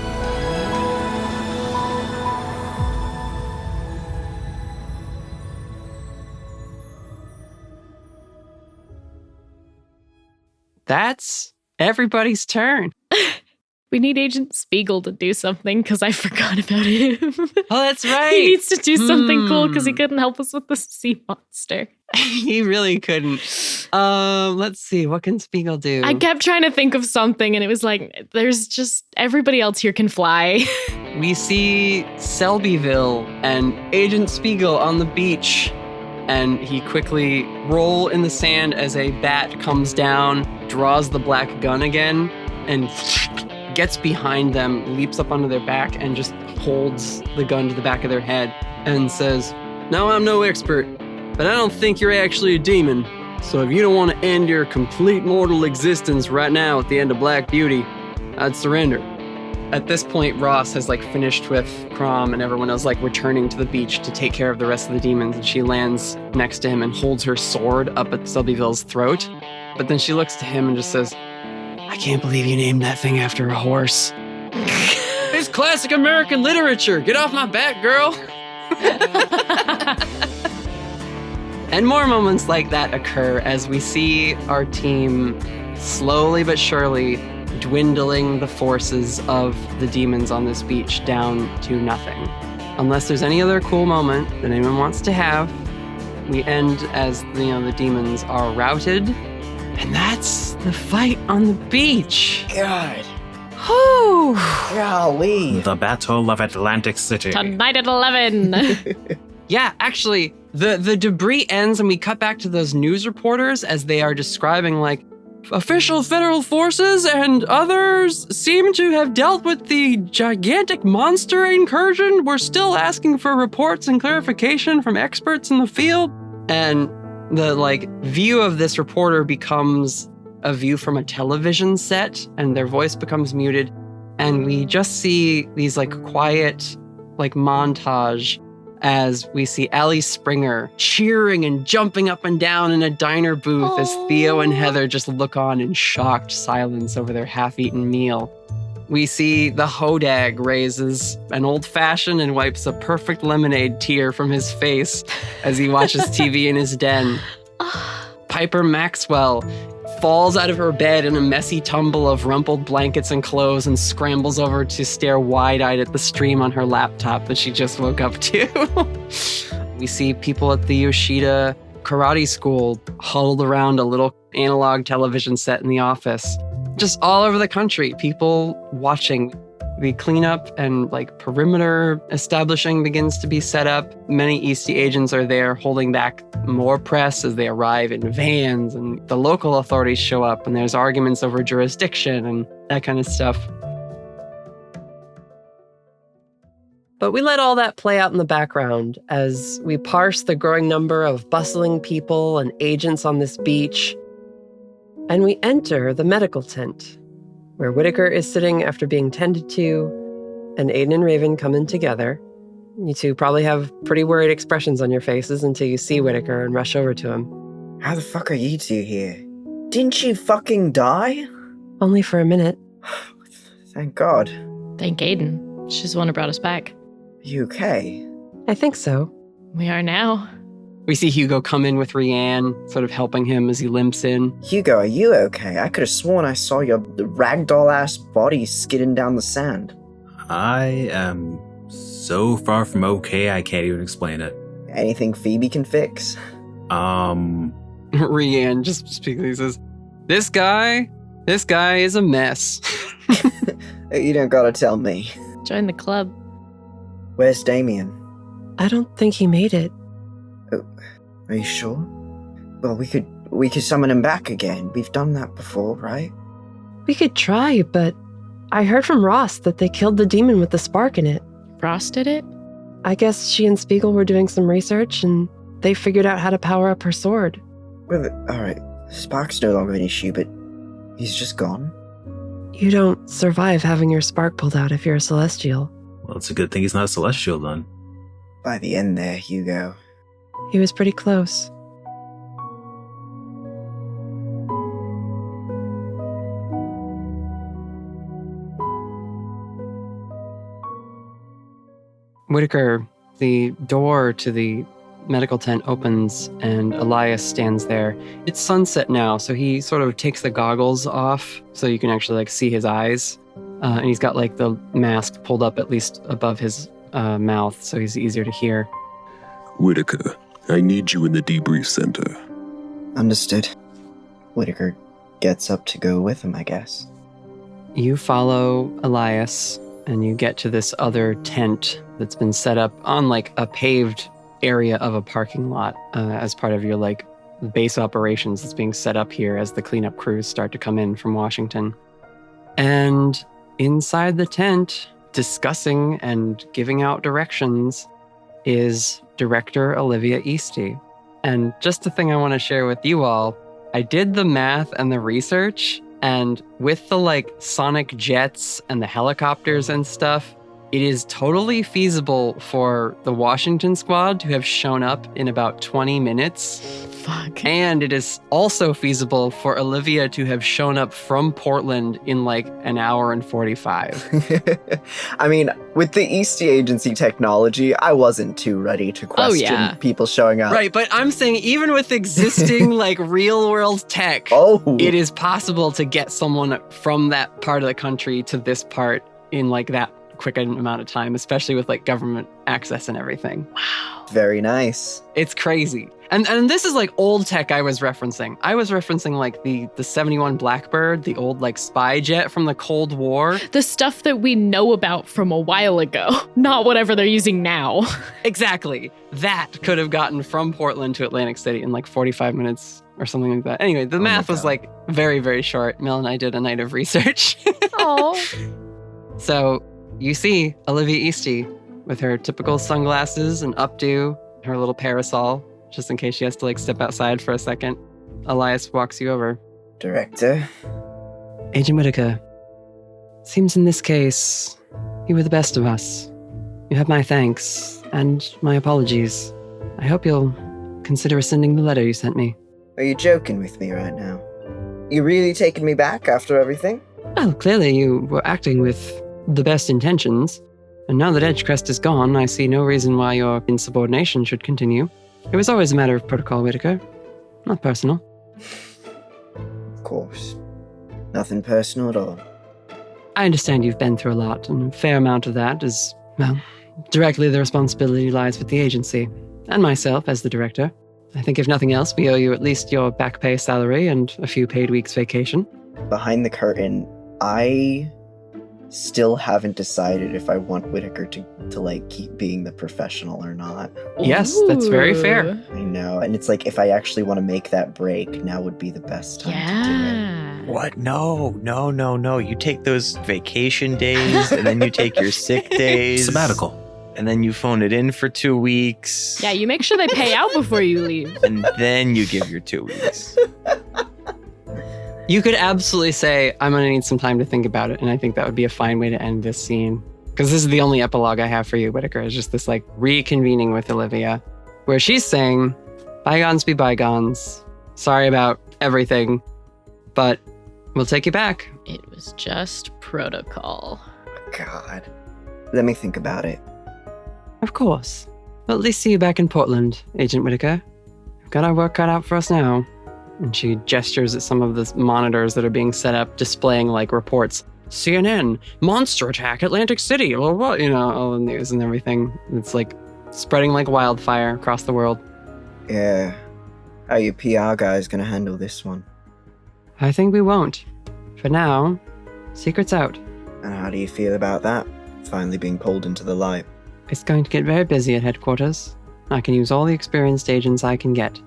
That's everybody's turn. We need Agent Spiegel to do something because I forgot about him. Oh, that's right. He needs to do something cool because he couldn't help us with the sea monster. He really couldn't. Let's see. What can Spiegel do? I kept trying to think of something, and it was like, there's just everybody else here can fly. We see Selbyville and Agent Spiegel on the beach, and he quickly roll in the sand as a bat comes down, draws the black gun again, and gets behind them, leaps up onto their back, and just holds the gun to the back of their head and says, "Now, I'm no expert, but I don't think you're actually a demon. So if you don't want to end your complete mortal existence right now at the end of Black Beauty, I'd surrender." At this point, Ross has like finished with Crom, and everyone else like returning to the beach to take care of the rest of the demons. And she lands next to him and holds her sword up at Selbyville's throat. But then she looks to him and just says, "I can't believe you named that thing after a horse." It's classic American literature. Get off my back, girl. And more moments like that occur as we see our team slowly but surely dwindling the forces of the demons on this beach down to nothing. Unless there's any other cool moment that anyone wants to have, we end as the demons are routed. And that's the fight on the beach. God. Whew. Golly. The Battle of Atlantic City. Tonight at 11. Yeah, actually, the debris ends and we cut back to those news reporters as they are describing like, official federal forces and others seem to have dealt with the gigantic monster incursion. We're still asking for reports and clarification from experts in the field. And the like view of this reporter becomes a view from a television set, and their voice becomes muted, and we just see these like quiet like montage as we see Allie Springer cheering and jumping up and down in a diner booth as Theo and Heather just look on in shocked silence over their half-eaten meal. We see the Hodag raises an old-fashioned and wipes a perfect lemonade tear from his face as he watches TV in his den. Piper Maxwell falls out of her bed in a messy tumble of rumpled blankets and clothes and scrambles over to stare wide-eyed at the stream on her laptop that she just woke up to. We see people at the Yoshida karate school huddled around a little analog television set in the office. Just all over the country, people watching. the cleanup and like perimeter establishing begins to be set up. Many Eastie agents are there holding back more press as they arrive in vans, and the local authorities show up, and there's arguments over jurisdiction and that kind of stuff. But we let all that play out in the background as we parse the growing number of bustling people and agents on this beach. And we enter the medical tent, where Whittaker is sitting after being tended to, and Aidan and Raven come in together. You two probably have pretty worried expressions on your faces until you see Whittaker and rush over to him. How the fuck are you two here? Didn't you fucking die? Only for a minute. Thank God. Thank Aidan. She's the one who brought us back. You okay? I think so. We are now. We see Hugo come in with Rianne, sort of helping him as he limps in. Hugo, are you okay? I could have sworn I saw your ragdoll-ass body skidding down the sand. I am so far from okay, I can't even explain it. Anything Phoebe can fix? Rianne just speaks, he says, This guy is a mess. You don't gotta tell me. Join the club. Where's Damien? I don't think he made it. Oh, are you sure? Well, we could summon him back again. We've done that before, right? We could try, but I heard from Ross that they killed the demon with the spark in it. Ross did it? I guess she and Spiegel were doing some research, and they figured out how to power up her sword. Well, alright, spark's no longer an issue, but he's just gone. You don't survive having your spark pulled out if you're a Celestial. Well, it's a good thing he's not a Celestial then. By the end there, Hugo. He was pretty close. Whittaker, the door to the medical tent opens and Elias stands there. It's sunset now, so he sort of takes the goggles off so you can actually like see his eyes. And he's got like the mask pulled up at least above his mouth, so he's easier to hear. Whittaker, I need you in the debrief center. Understood. Whittaker gets up to go with him, I guess. You follow Elias and you get to this other tent that's been set up on like a paved area of a parking lot as part of your like base operations that's being set up here as the cleanup crews start to come in from Washington. And inside the tent, discussing and giving out directions, is Director Olivia Eastie. And just the thing I want to share with you all, I did the math and the research, and with the like sonic jets and the helicopters and stuff, it is totally feasible for the Washington squad to have shown up in about 20 minutes. Fuck. And it is also feasible for Olivia to have shown up from Portland in like an hour and 45. I mean, with the Eastie Agency technology, I wasn't too ready to question people showing up. Right, but I'm saying even with existing like real world tech, it is possible to get someone from that part of the country to this part in like that quick amount of time, especially with like government access and everything. Wow. Very nice. It's crazy. And this is like old tech I was referencing. I was referencing like the 71 Blackbird, the old like spy jet from the Cold War. The stuff that we know about from a while ago, not whatever they're using now. Exactly. That could have gotten from Portland to Atlantic City in like 45 minutes or something like that. Anyway, the math was like very, very short. Mel and I did a night of research. Oh. So you see Olivia Eastie with her typical sunglasses and updo, her little parasol, just in case she has to like step outside for a second. Elias walks you over. Director? Agent Whittaker, seems in this case, you were the best of us. You have my thanks and my apologies. I hope you'll consider rescinding the letter you sent me. Are you joking with me right now? You really taking me back after everything? Well, clearly you were acting with the best intentions. And now that Edgecrest is gone, I see no reason why your insubordination should continue. It was always a matter of protocol, Whittaker. Not personal. Of course. Nothing personal at all. I understand you've been through a lot, and a fair amount of that is, well, directly the responsibility lies with the agency, and myself as the director. I think if nothing else, we owe you at least your back pay salary and a few paid weeks vacation. Behind the curtain, I still haven't decided if I want Whittaker to like keep being the professional or not. Yes, that's very fair. I know, and it's like if I actually want to make that break, now would be the best time to do it. What? No. You take those vacation days, and then you take your sick days. Sabbatical. And then you phone it in for 2 weeks. Yeah, you make sure they pay out before you leave. And then you give your 2 weeks. You could absolutely say, I'm going to need some time to think about it. And I think that would be a fine way to end this scene. Because this is the only epilogue I have for you, Whittaker. It's just this like reconvening with Olivia, where she's saying, bygones be bygones. Sorry about everything, but we'll take you back. It was just protocol. God. Let me think about it. Of course. Well, at least see you back in Portland, Agent Whittaker. We've got our work cut out for us now. And she gestures at some of the monitors that are being set up, displaying like reports. CNN, monster attack, Atlantic City, blah, blah, you know, all the news and everything. It's like spreading like wildfire across the world. Yeah. How you PR guys gonna handle this one? I think we won't. For now, secret's out. And how do you feel about that? Finally being pulled into the light. It's going to get very busy at headquarters. I can use all the experienced agents I can get.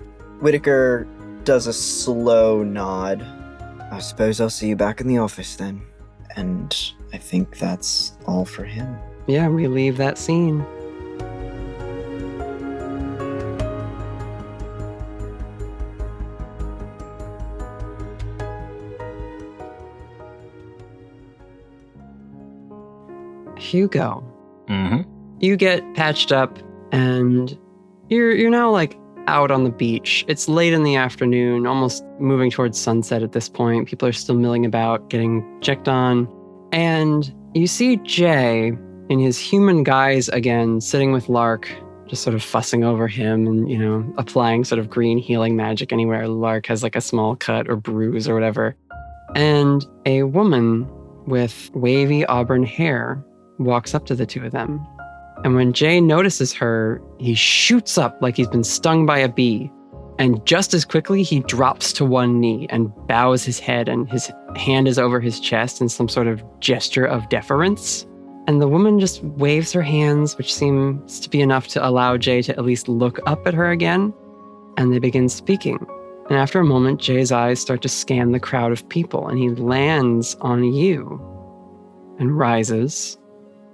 Whittaker does a slow nod. I suppose I'll see you back in the office then. And I think that's all for him. Yeah, we leave that scene. Hugo. Mm-hmm. You get patched up and you're now like out on the beach. It's late in the afternoon, almost moving towards sunset at this point. People are still milling about, getting checked on. And you see Jay in his human guise again, sitting with Lark, just sort of fussing over him and, you know, applying sort of green healing magic anywhere Lark has like a small cut or bruise or whatever. And a woman with wavy auburn hair walks up to the two of them. And when Jay notices her, he shoots up like he's been stung by a bee. And just as quickly, he drops to one knee and bows his head, and his hand is over his chest in some sort of gesture of deference. And the woman just waves her hands, which seems to be enough to allow Jay to at least look up at her again. And they begin speaking. And after a moment, Jay's eyes start to scan the crowd of people, and he lands on you and rises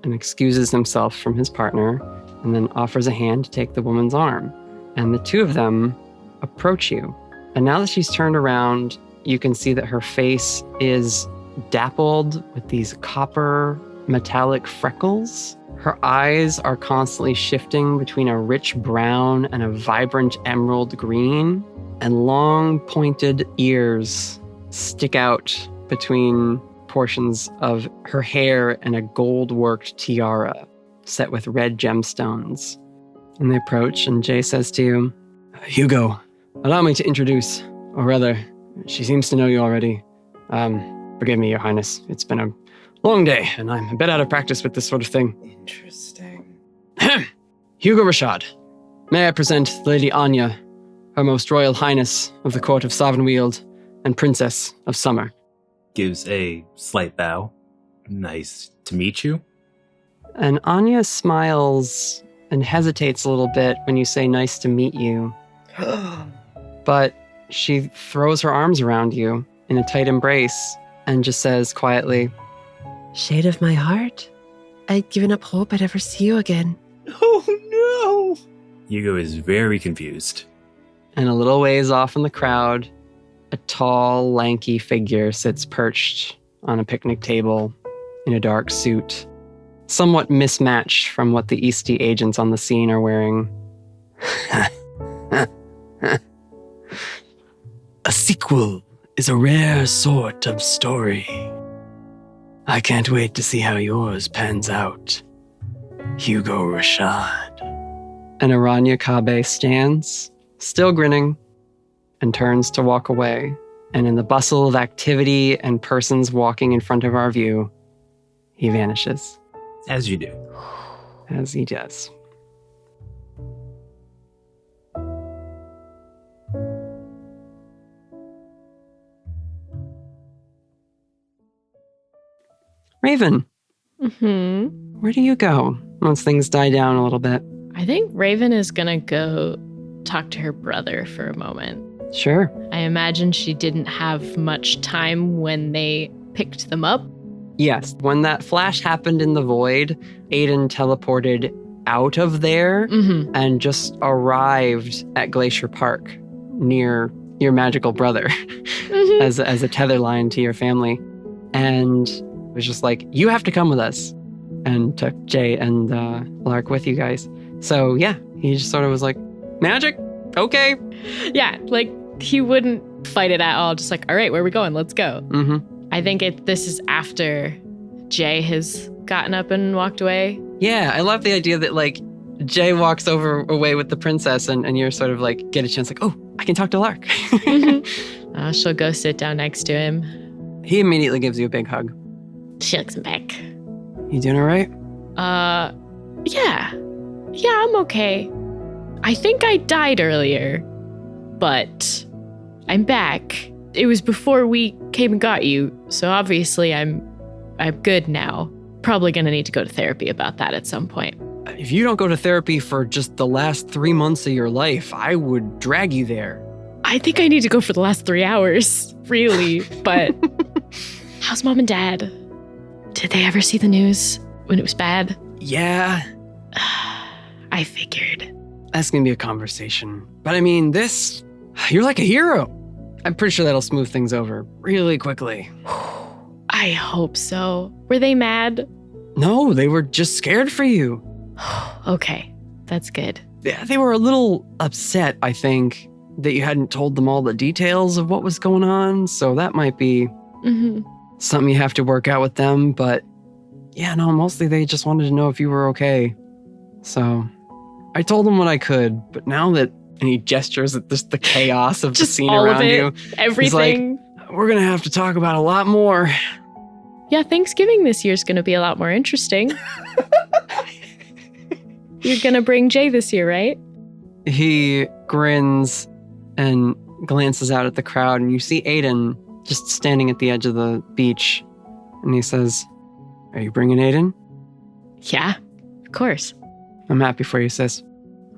and excuses himself from his partner, and then offers a hand to take the woman's arm. And the two of them approach you. And now that she's turned around, you can see that her face is dappled with these copper metallic freckles. Her eyes are constantly shifting between a rich brown and a vibrant emerald green, and long pointed ears stick out between portions of her hair and a gold-worked tiara set with red gemstones. And they approach, and Jay says to you, Hugo, allow me to introduce, or rather, she seems to know you already. Forgive me, Your Highness. It's been a long day, and I'm a bit out of practice with this sort of thing. Interesting. Hugo Rashad, may I present Lady Anya, Her Most Royal Highness of the Court of Savenweald and Princess of Summer. Gives a slight bow. Nice to meet you. And Anya smiles and hesitates a little bit when you say nice to meet you. But she throws her arms around you in a tight embrace and just says quietly, Shade of my heart, I'd given up hope I'd ever see you again. Oh no! Hugo is very confused. And a little ways off in the crowd, a tall, lanky figure sits perched on a picnic table in a dark suit, somewhat mismatched from what the Eastie agents on the scene are wearing. A sequel is a rare sort of story. I can't wait to see how yours pans out, Hugo Rashad. And Aranya Kabe stands, still grinning, and turns to walk away. And in the bustle of activity and persons walking in front of our view, he vanishes. As you do. As he does. Raven, Mm-hmm. Where do you go once things die down a little bit? I think Raven is gonna go talk to her brother for a moment. Sure. I imagine she didn't have much time when they picked them up. Yes, when that flash happened in the void, Aidan teleported out of there and just arrived at Glacier Park near your magical brother as a tether line to your family. And was just like, you have to come with us. And took Jay and Lark with you guys. So yeah, he just sort of was like, magic? Okay. Yeah, like he wouldn't fight it at all. Just like, all right, where are we going? Let's go. I think this is after Jay has gotten up and walked away. Yeah, I love the idea that like Jay walks away with the princess and you're sort of like, get a chance like, oh, I can talk to Lark. She'll go sit down next to him. He immediately gives you a big hug. She hugs him back. You doing all right? Yeah, I'm okay. I think I died earlier, but I'm back. It was before we came and got you, so obviously I'm good now. Probably gonna need to go to therapy about that at some point. If you don't go to therapy for just the last 3 months of your life, I would drag you there. I think I need to go for the last 3 hours, really, but how's Mom and Dad? Did they ever see the news when it was bad? Yeah. I figured. That's gonna be a conversation. But I mean, you're like a hero. I'm pretty sure that'll smooth things over really quickly. I hope so. Were they mad? No, they were just scared for you. Okay, that's good. Yeah, they were a little upset, I think, that you hadn't told them all the details of what was going on. So that might be something you have to work out with them. But yeah, no, mostly they just wanted to know if you were okay. So I told them what I could, but now that, and he gestures at just the chaos of the scene all around of it, you. everything. He's like, we're going to have to talk about a lot more. Yeah, Thanksgiving this year is going to be a lot more interesting. You're going to bring Jay this year, right? He grins and glances out at the crowd, and you see Aidan just standing at the edge of the beach. And he says, are you bringing Aidan? Yeah, of course. I'm happy for you, sis.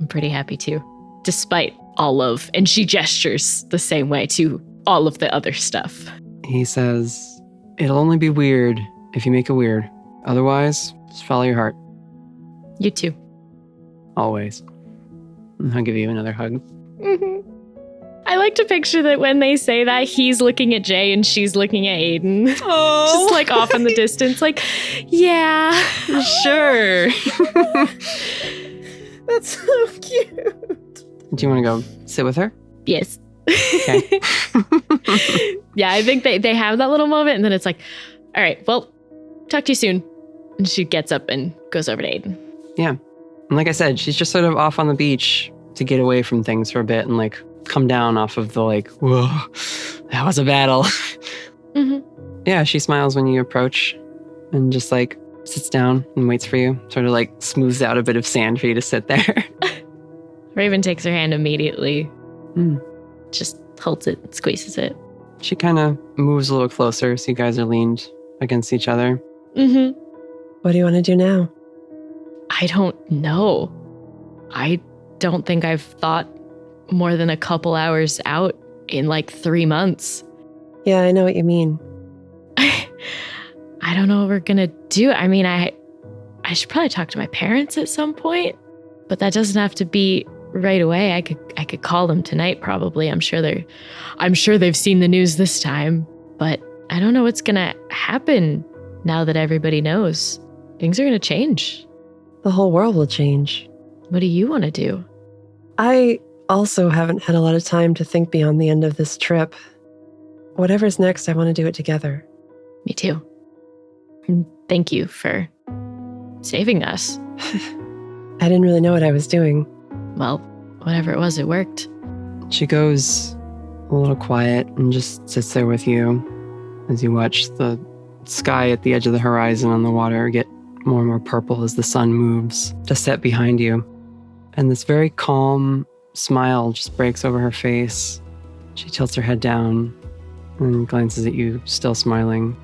I'm pretty happy too. Despite all of, and she gestures the same way to all of the other stuff. He says, it'll only be weird if you make it weird. Otherwise, just follow your heart. You too. Always. And I'll give you another hug. I like to picture that when they say that, he's looking at Jay and she's looking at Aidan. Oh. Just like off in the distance, like, yeah. Sure. That's so cute. Do you want to go sit with her? Yes. Okay. Yeah, I think they have that little moment and then it's like, all right, well, talk to you soon. And she gets up and goes over to Aidan. Yeah. And like I said, she's just sort of off on the beach to get away from things for a bit and like come down off of the like, whoa, that was a battle. Yeah, she smiles when you approach and just like sits down and waits for you, sort of like smooths out a bit of sand for you to sit there. Raven takes her hand immediately. Just holds it, squeezes it. She kind of moves a little closer so you guys are leaned against each other. What do you want to do now? I don't know. I don't think I've thought more than a couple hours out in like 3 months. Yeah, I know what you mean. I don't know what we're gonna do. I mean, I should probably talk to my parents at some point, but that doesn't have to be right away. I could call them tonight probably. I'm sure they've seen the news this time, but I don't know what's gonna happen now that everybody knows. Things are gonna change. The whole world will change. What do you want to do? I also haven't had a lot of time to think beyond the end of this trip. Whatever's next, I want to do it together. Me too. And thank you for saving us. I didn't really know what I was doing. Well, whatever it was, it worked. She goes a little quiet and just sits there with you as you watch the sky at the edge of the horizon on the water get more and more purple as the sun moves to set behind you. And this very calm smile just breaks over her face. She tilts her head down and glances at you, still smiling.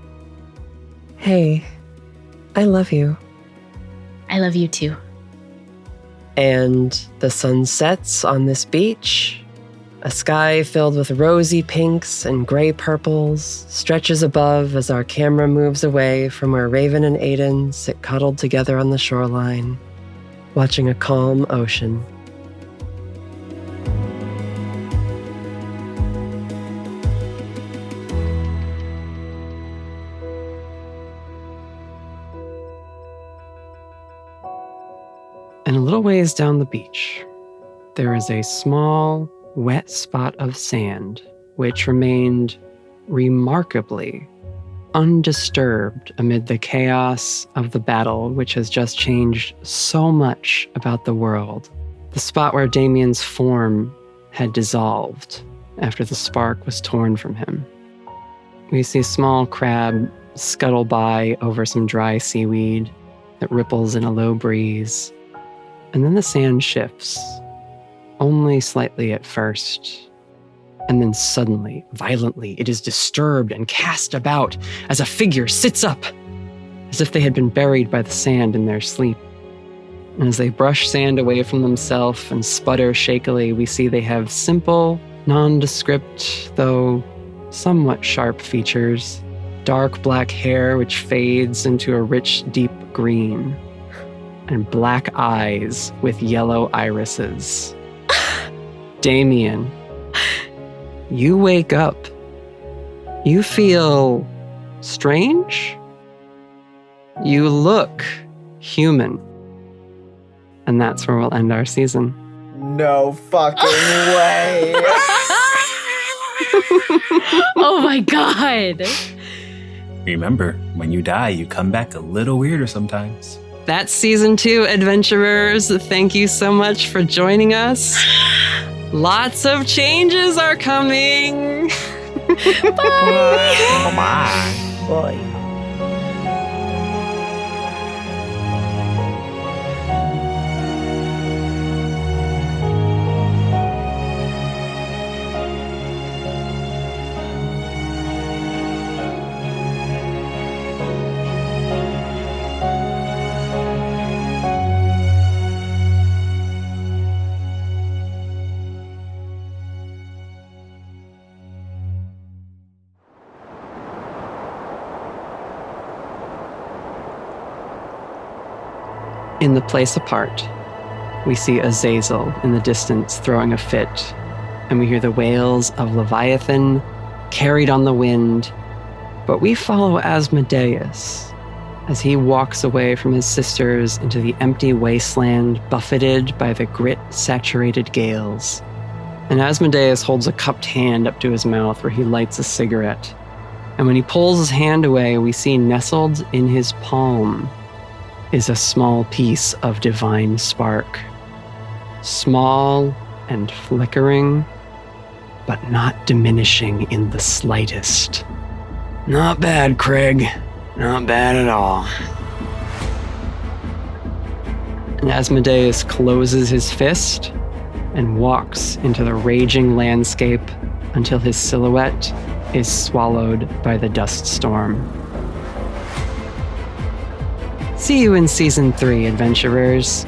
Hey, I love you. I love you too. And the sun sets on this beach. A sky filled with rosy pinks and gray purples stretches above as our camera moves away from where Raven and Aidan sit cuddled together on the shoreline, watching a calm ocean. And a little ways down the beach, there is a small, wet spot of sand, which remained remarkably undisturbed amid the chaos of the battle, which has just changed so much about the world. The spot where Damien's form had dissolved after the spark was torn from him. We see a small crab scuttle by over some dry seaweed that ripples in a low breeze. And then the sand shifts, only slightly at first. And then suddenly, violently, it is disturbed and cast about as a figure sits up, as if they had been buried by the sand in their sleep. And as they brush sand away from themselves and sputter shakily, we see they have simple, nondescript, though somewhat sharp features, dark black hair which fades into a rich, deep green, and black eyes with yellow irises. Damien, you wake up. You feel strange. You look human. And that's where we'll end our season. No fucking way. Oh my god. Remember, when you die, you come back a little weirder sometimes. That's season 2, adventurers. Thank you so much for joining us. Lots of changes are coming. Bye. Bye. Bye. In the place apart, we see Azazel in the distance throwing a fit, and we hear the wails of Leviathan carried on the wind. But we follow Asmodeus as he walks away from his sisters into the empty wasteland buffeted by the grit-saturated gales. And Asmodeus holds a cupped hand up to his mouth where he lights a cigarette. And when he pulls his hand away, we see nestled in his palm is a small piece of divine spark. Small and flickering, but not diminishing in the slightest. Not bad, Craig. Not bad at all. And Asmodeus closes his fist and walks into the raging landscape until his silhouette is swallowed by the dust storm. See you in season 3, adventurers.